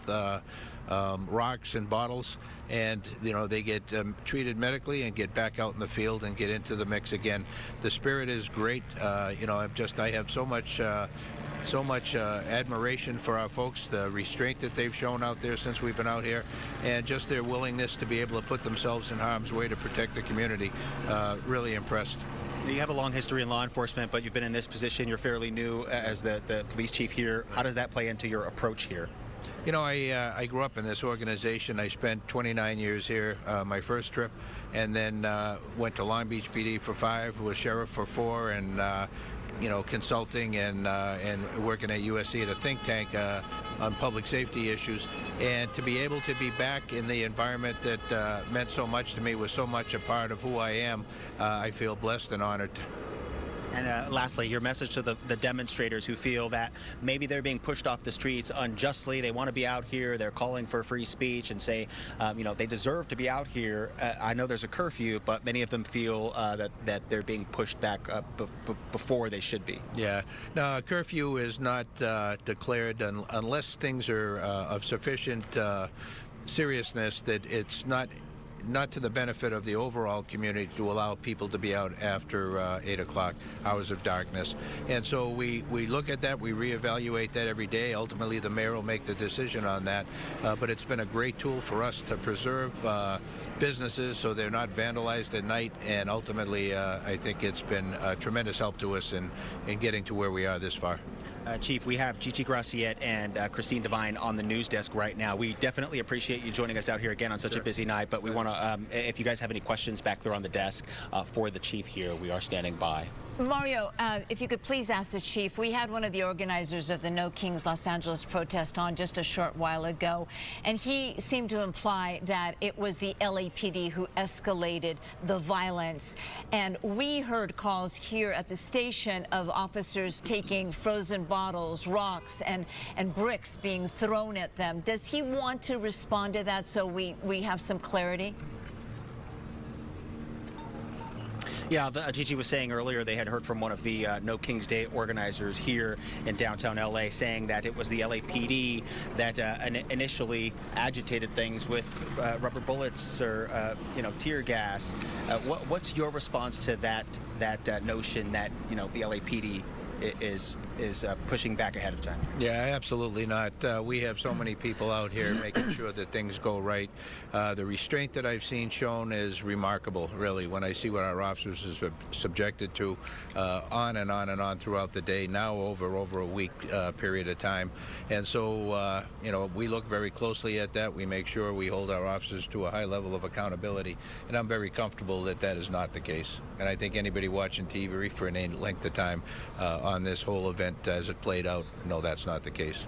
rocks and bottles, and they get treated medically and get back out in the field and get into the mix again. The spirit is great. I have so much admiration for our folks, the restraint that they've shown out there since we've been out here, and just their willingness to be able to put themselves in harm's way to protect the community. Really impressed. You have a long history in law enforcement, but you've been in this position. You're fairly new as the police chief here. How does that play into your approach here? I grew up in this organization. I spent 29 years here, my first trip, and then went to Long Beach PD for 5, was sheriff for 4, and consulting and working at USC at a think tank on public safety issues. And to be able to be back in the environment that meant so much to me, was so much a part of who I am, I feel blessed and honored. And lastly, your message to the demonstrators who feel that maybe they're being pushed off the streets unjustly. They want to be out here. They're calling for free speech and say, they deserve to be out here. I know there's a curfew, but many of them feel that they're being pushed back before they should be. Yeah. No, a curfew is not declared unless things are of sufficient seriousness that it's not to the benefit of the overall community to allow people to be out after 8 o'clock, hours of darkness. And so we look at that, we reevaluate that every day. Ultimately, the mayor will make the decision on that. But it's been a great tool for us to preserve businesses so they're not vandalized at night. And ultimately, I think it's been a tremendous help to us in getting to where we are this far. Chief, we have Gigi Graciette and Christine Devine on the news desk right now. We definitely appreciate you joining us out here again on such a busy night, but we want to, if you guys have any questions back there on the desk for the chief here, we are standing by. Mario, if you could please ask the chief, we had one of the organizers of the No Kings Los Angeles protest on just a short while ago, and he seemed to imply that it was the LAPD who escalated the violence. And we heard calls here at the station of officers taking frozen bottles, rocks, and bricks being thrown at them. Does he want to respond to that so we have some clarity? Yeah, Gigi was saying earlier they had heard from one of the No Kings Day organizers here in downtown LA saying that it was the LAPD that initially agitated things with rubber bullets or tear gas. What's your response to that notion that the LAPD is pushing back ahead of time? Yeah, absolutely not. We have so many people out here making sure that things go right. The restraint that I've seen shown is remarkable, really, when I see what our officers are subjected to on and on and on throughout the day, now over a week period of time. And so, we look very closely at that. We make sure we hold our officers to a high level of accountability, and I'm very comfortable that that is not the case. And I think anybody watching TV for any length of time on this whole event as it played out, no, that's not the case.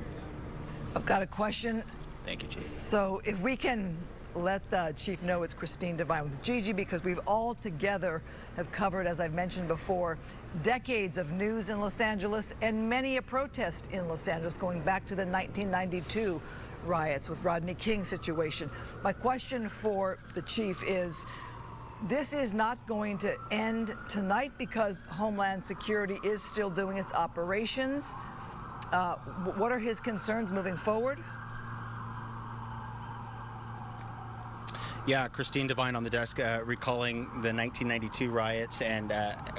I've got a question. Thank you, Chief. So if we can let the chief know it's Christine Devine with Gigi, because we've all together have covered, as I've mentioned before, decades of news in Los Angeles and many a protest in Los Angeles going back to the 1992 riots with Rodney King's situation. My question for the chief is, this is not going to end tonight because Homeland Security is still doing its operations. What are his concerns moving forward? Yeah, Christine Devine on the desk recalling the 1992 riots, and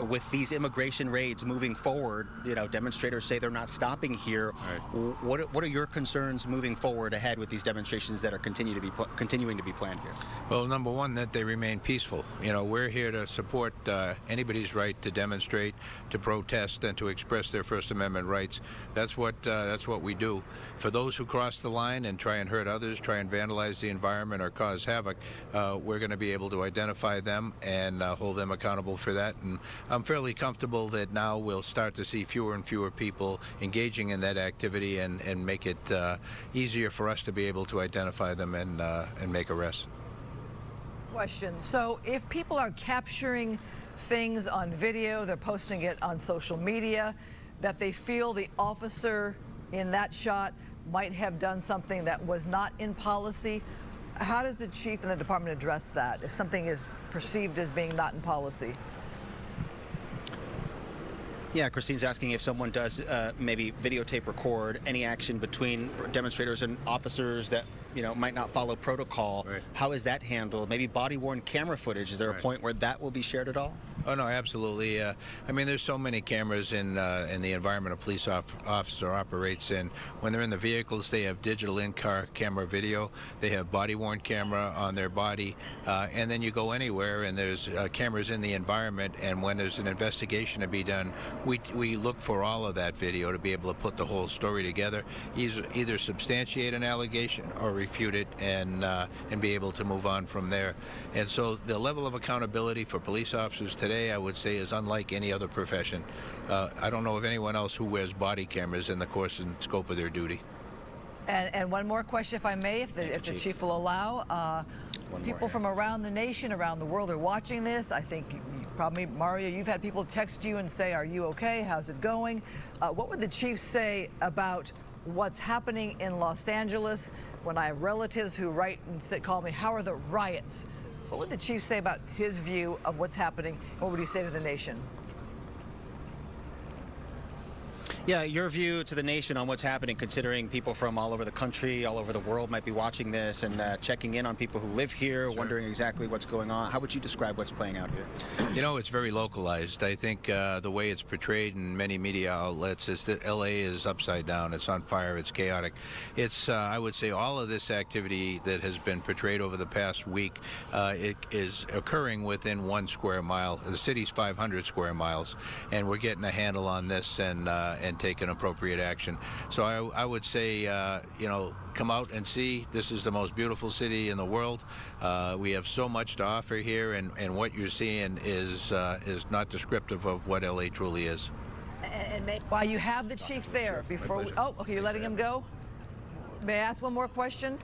with these immigration raids moving forward, demonstrators say they're not stopping here. Right. What are your concerns moving forward ahead with these demonstrations that are continuing to be planned here? Well, number one, that they remain peaceful. We're here to support anybody's right to demonstrate, to protest, and to express their First Amendment rights. That's what we do. For those who cross the line and try and hurt others, try and vandalize the environment or cause havoc, we're going to be able to identify them and hold them accountable for that. And I'm fairly comfortable that now we'll start to see fewer and fewer people engaging in that activity and make it easier for us to be able to identify them and make arrests. Question. So if people are capturing things on video, they're posting it on social media, that they feel the officer in that shot might have done something that was not in policy, how does the chief and the department address that if something is perceived as being not in policy? Yeah, Christine's asking if someone does maybe videotape record any action between demonstrators and officers that might not follow protocol. Right. How is that handled? Maybe body-worn camera footage. Is there a point where that will be shared at all? Oh no, absolutely. I mean, there's so many cameras in the environment a police officer operates in. When they're in the vehicles, they have digital in-car camera video. They have body-worn camera on their body, and then you go anywhere, and there's cameras in the environment. And when there's an investigation to be done, we look for all of that video to be able to put the whole story together, either substantiate an allegation or refute it, and be able to move on from there. And so the level of accountability for police officers today, I would say, is unlike any other profession. I don't know of anyone else who wears body cameras in the course and scope of their duty. And one more question, if I may, if the chief will allow. People from around the nation, around the world are watching this. I think probably, Mario, you've had people text you and say, are you okay? How's it going? What would the chief say about what's happening in Los Angeles? When I have relatives who write and call me, how are the riots? What would the chief say about his view of what's happening? What would he say to the nation? Yeah, your view to the nation on what's happening, considering people from all over the country, all over the world might be watching this and checking in on people who live here, wondering exactly what's going on. How would you describe what's playing out here? It's very localized. I think the way it's portrayed in many media outlets is that LA is upside down. It's on fire. It's chaotic. It's, I would say, all of this activity that has been portrayed over the past week, it is occurring within 1 square mile. The city's 500 square miles, and we're getting a handle on this and taking appropriate action. So I would say, come out and see. This is the most beautiful city in the world. We have so much to offer here, and what you're seeing is not descriptive of what LA truly is. And while you have the chief there, before okay, you're letting him go? May I ask one more question?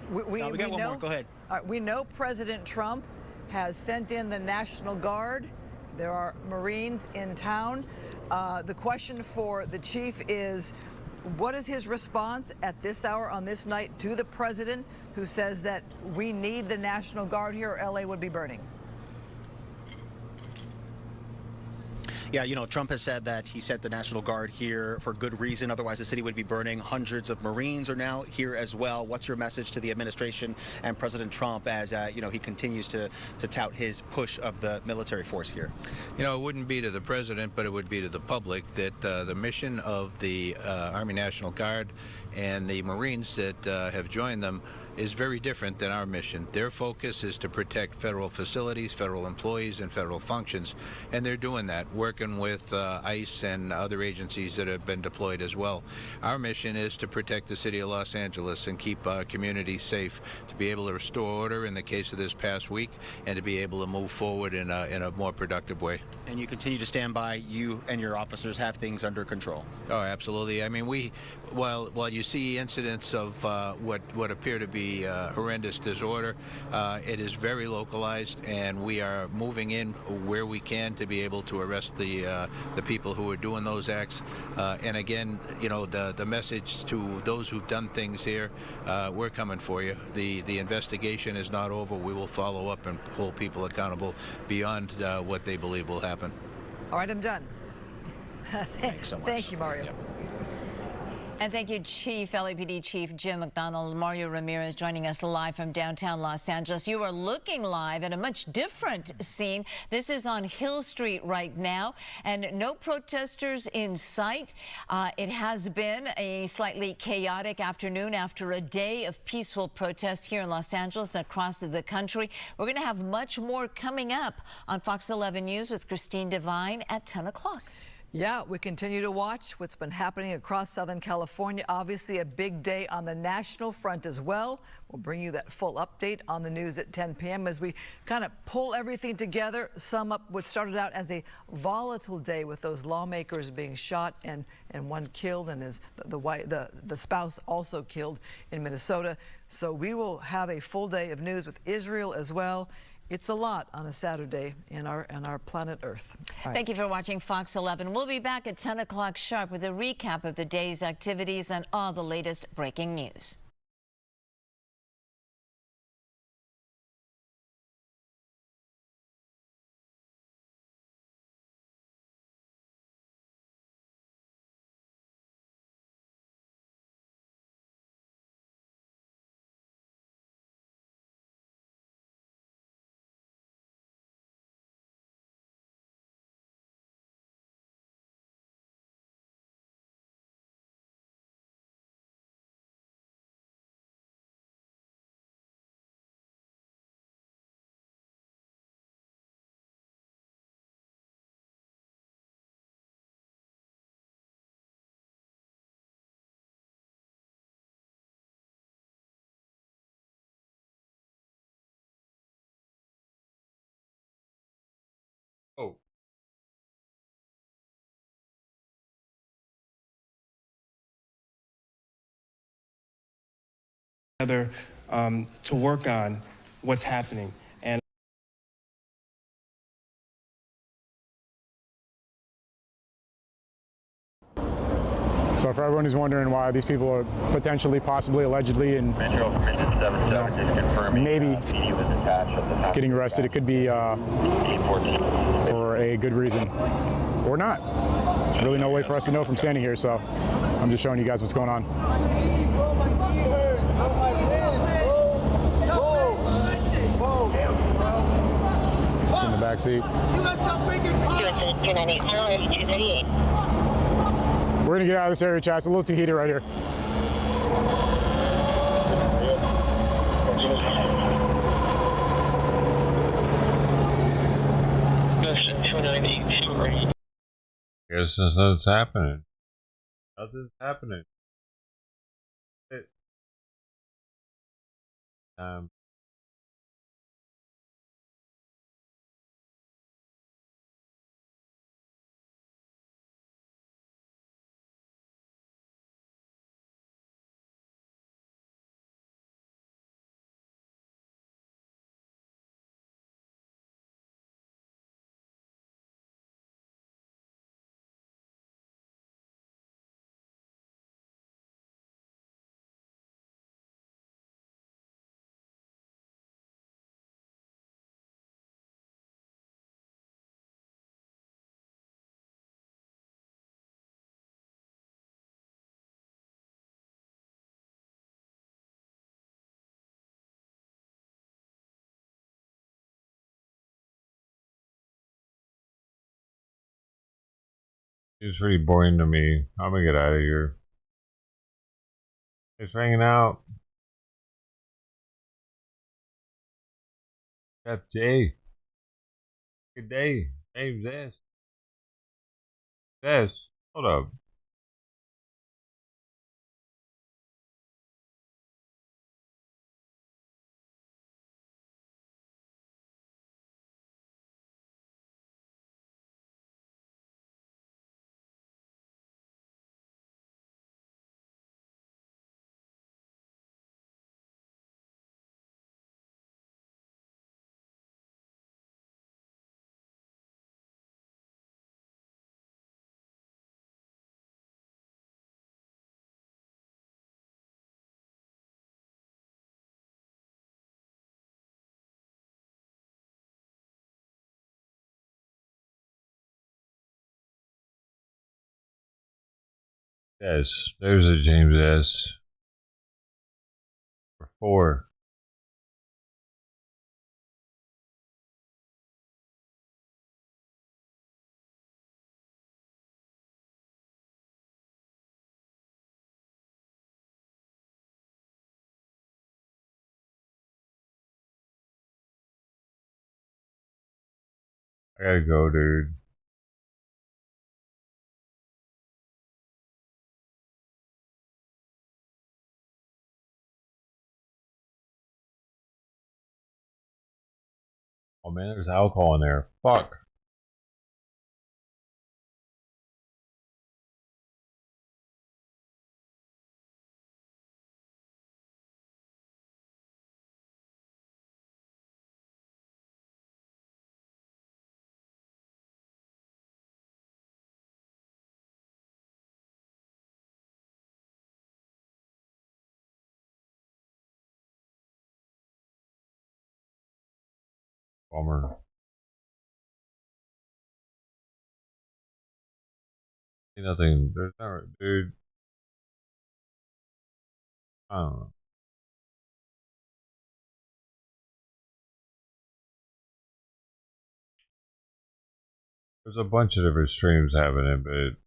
We got one more. Go ahead. We know President Trump has sent in the National Guard. There are Marines in town. The question for the chief is, what is his response at this hour on this night to the president who says that we need the National Guard here or LA would be burning? Yeah, Trump has said that he sent the National Guard here for good reason. Otherwise, the city would be burning. Hundreds of Marines are now here as well. What's your message to the administration and President Trump as, he continues to tout his push of the military force here? It wouldn't be to the president, but it would be to the public that the mission of the Army National Guard and the Marines that have joined them is very different than our mission. Their focus is to protect federal facilities, federal employees, and federal functions, and they're doing that, working with ICE and other agencies that have been deployed as well. Our mission is to protect the city of Los Angeles and keep communities safe, to be able to restore order in the case of this past week, and to be able to move forward in a more productive way. And you continue to stand by, you and your officers have things under control. Oh, absolutely. I mean, while you see incidents of what appear to be horrendous disorder, it is very localized, and we are moving in where we can to be able to arrest the people who are doing those acts. And again, the message to those who've done things here, we're coming for you. The investigation is not over. We will follow up and hold people accountable beyond what they believe will happen. All right, I'm done. Thanks so much. Thank you, Mario. Yep. And thank you, LAPD Chief Jim McDonald. Mario Ramirez joining us live from downtown Los Angeles. You are looking live at a much different scene. This is on Hill Street right now, and no protesters in sight. It has been a slightly chaotic afternoon after a day of peaceful protests here in Los Angeles and across the country. We're going to have much more coming up on Fox 11 News with Christine Devine at 10 o'clock. Yeah, we continue to watch what's been happening across Southern California. Obviously, a big day on the national front as well. We'll bring you that full update on the news at 10 p.m. as we kind of pull everything together, sum up what started out as a volatile day with those lawmakers being shot and one killed, and the spouse also killed in Minnesota. So we will have a full day of news with Israel as well. It's a lot on a Saturday in our planet Earth. Right. Thank you for watching Fox 11. We'll be back at 10 o'clock sharp with a recap of the day's activities and all the latest breaking news. Oh. To work on what's happening. And so for everyone who's wondering why these people are potentially, possibly, allegedly, and maybe getting arrested, it could be for a good reason or not. There's really no way for us to know from standing here, so I'm just showing you guys what's going on. In the back seat. We're gonna get out of this area, chat. It's a little too heated right here. Guess nothing's happening. Nothing's happening. It's pretty boring to me. I'm gonna get out of here. Thanks for hanging out. Chef J. Good day. Name's S. S. Hold up. S. There's a James S. For 4. I gotta go, dude. Oh man, there's alcohol in there. Fuck. Bummer. Nothing. There's not, dude. I don't know. There's a bunch of different streams happening, but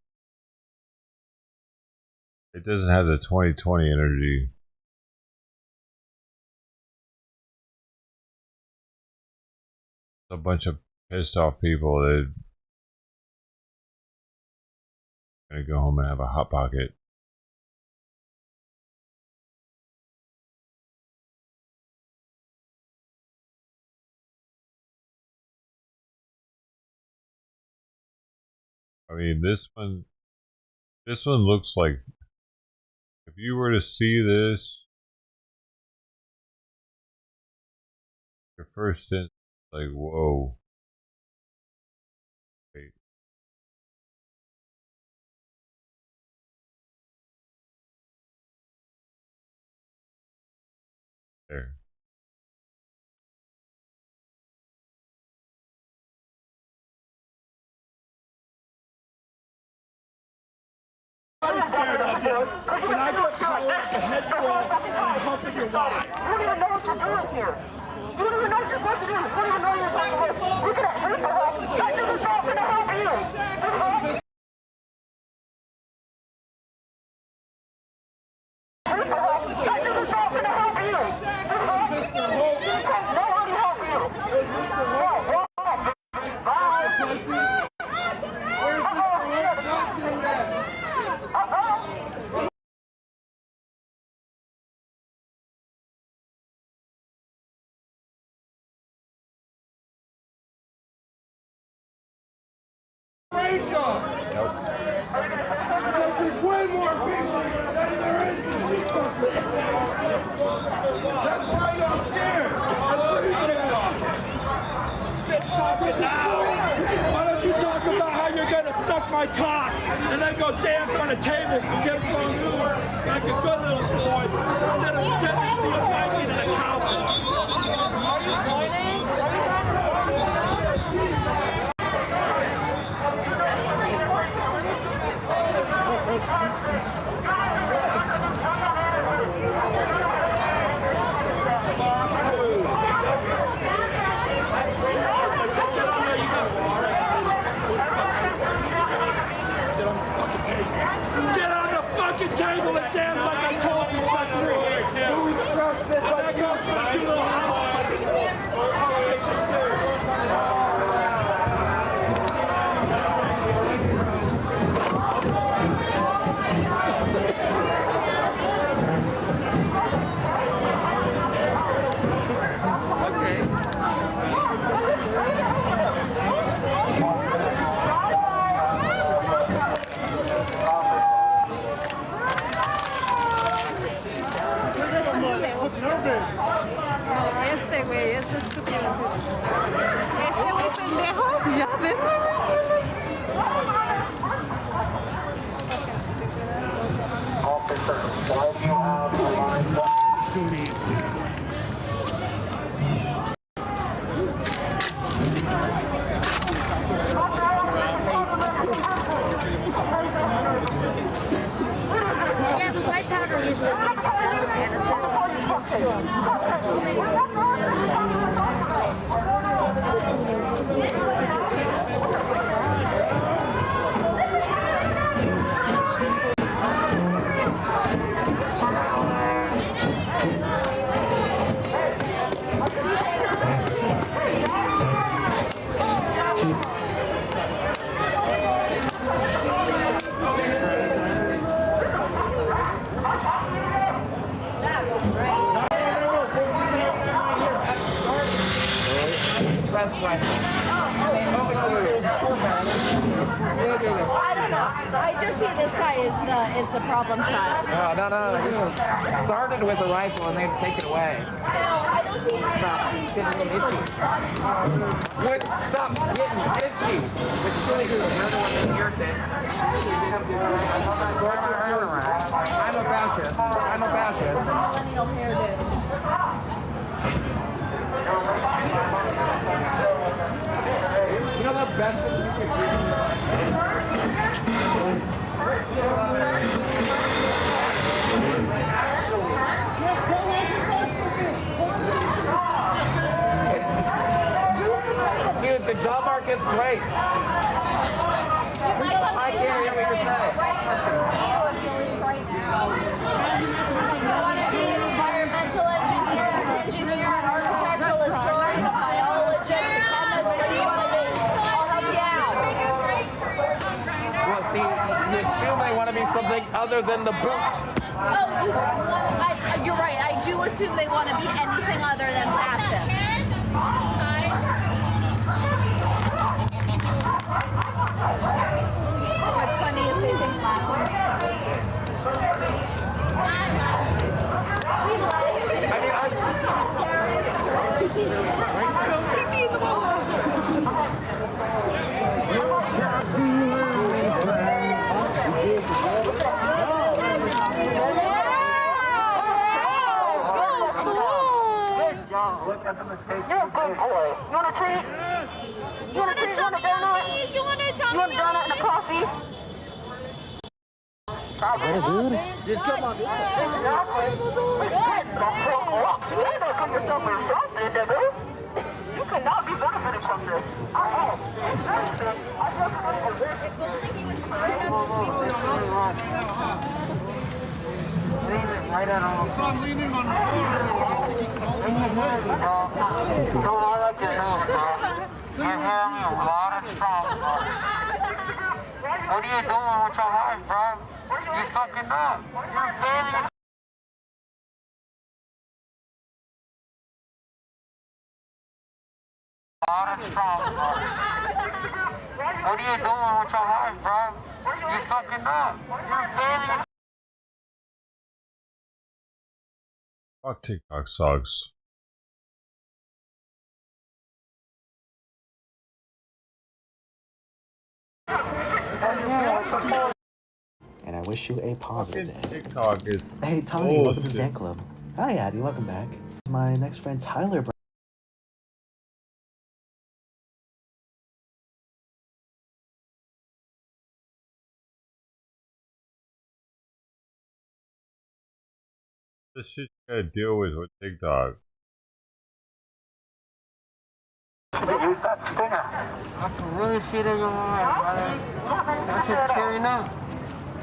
it doesn't have the 2020 energy. A bunch of pissed off people that are gonna go home and have a hot pocket. I mean, this one looks like, if you were to see this, your first instinct, like, whoa. Wait. There. I'm scared of you. When I get power at the head wall, I'm humping your wives. You don't even know what you're doing here. You don't even know what you're supposed to do. You don't even know you're supposed to do. You're going to hurt yourself. That is not going to help you. Because there's way more people than there is people. That's why y'all scared. That's what he's talking. Bitch talking now. Why don't you talk about how you're gonna suck my cock and then go dance on a table for Kim Jong-un like a good little boy instead of getting the Viking and a cowboy? Are you joining? Get on the fucking table and dance like I told you not to. Who's trusted? And that goes for the little Este estúpido. Este güey pendejo. Ya ves. Yeah, the white powder usually best friend. I don't know. I just see this guy is the problem child. No. This started with a rifle and they take it away. No, I don't see Stop getting itchy. Wouldn't stop getting itchy. Which is really good. Another one that's irritating. I'm a fascist. I'm a fascist. millennial hairdo. You know the best thing you could do? Dude, the job market's great. I can't hear what you're saying. You want to be an environmental engineer, an architectural historian, a biologist, a chemist, what do you want to be? I'll help you out. Well, see, you assume they want to be something other than the boot. Oh, you're right. I do assume they want to be anything other than fascist. What's funny is they think black women Look at the mistakes. You're a good boy. You want a treat? You want a treat? You want a donut? You want a donut and a coffee? Dude. Just come on. You cannot be benefiting from this. Right on. So I'm leaning on the What are you doing with your life, bro? You fucking up. You're failing. What are you doing with your life, bro? You fucking up. You're failing. Fuck TikTok sucks. And I wish you a positive day. TikTok is Hey Tommy, welcome to the fan club. Hi Addie, welcome back. My next friend Tyler. this shit you gotta deal with TikTok. Use that stinger. I can really see that you're lying, brother. That shit's tearing up.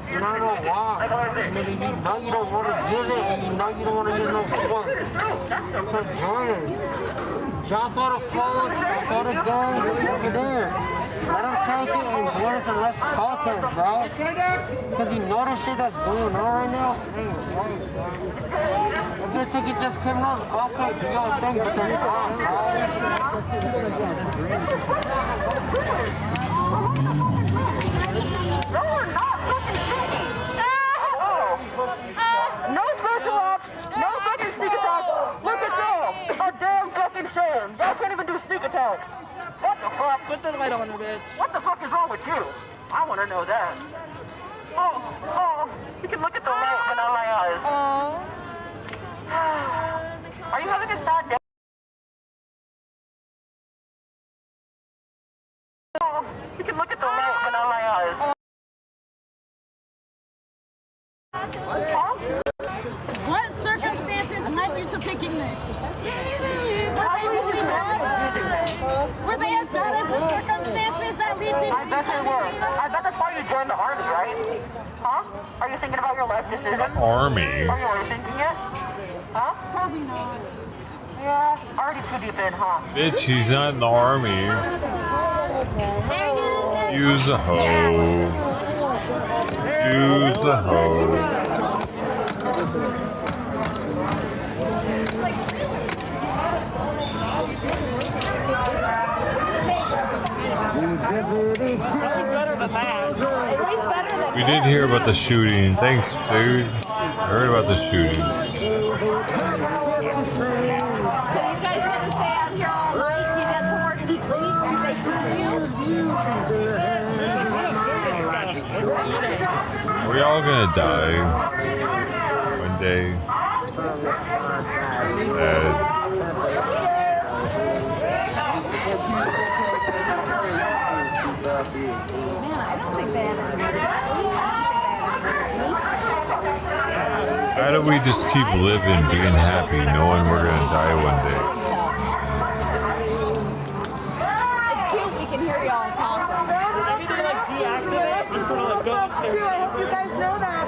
You don't know why. Nigga, you know you don't want to use it, and you know you don't want to use no fun. So join us. Drop all the phones, drop all the guns over there. Let them take it and join us in less content, bro. Because you know the shit that's going on right now ain't right, bro. If they think it's just criminals, okay, do your thing, but then it's on, bro. No, we're not fucking singing. No special ops, no fucking sneak attacks. Look at y'all. A damn fucking shame. Y'all can't even do sneak attacks. What the fuck? Put the light on her, bitch. What the fuck is wrong with you? I want to know that. Oh, you can look at the light in my eyes. Are you having a sad day? You can look at the light in my eyes. What circumstances led you to picking this? Were they really bad? Were they as bad as the circumstances that lead people? I bet they were. I bet that's why you joined the army, right? Huh? Are you thinking about your life decision? Army? Are you already thinking it? Huh? Probably not. Yeah, already too deep in, huh? Bitch, he's not in the army. Use a hoe. Use a hoe. We did hear about the shooting. Thanks, dude. I heard about the shooting. So you guys gonna stay out here all night? You get somewhere to sleep? Do they feed you? We're all gonna die one day. How do we just keep living, being happy, knowing we're gonna die one day? It's cute. We can hear y'all talking. Everything like deactivate. Just sort of like go too. I hope you guys know that.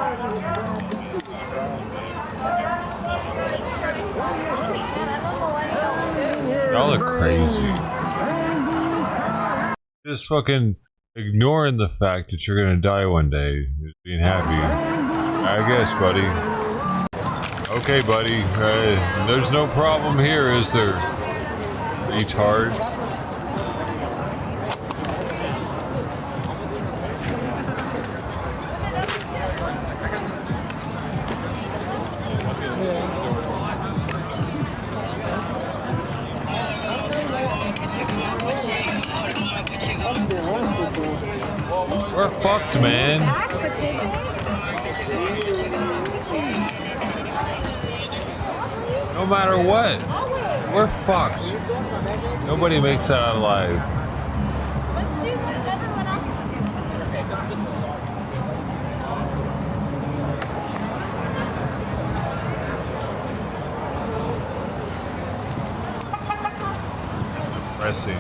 Y'all are crazy. Just fucking ignoring the fact that you're gonna die one day. Just being happy. I guess, buddy. Okay, buddy. There's no problem here, is there? Retard. We're fucked, man. No matter what, we're fucked. Nobody makes it out alive. Pressing.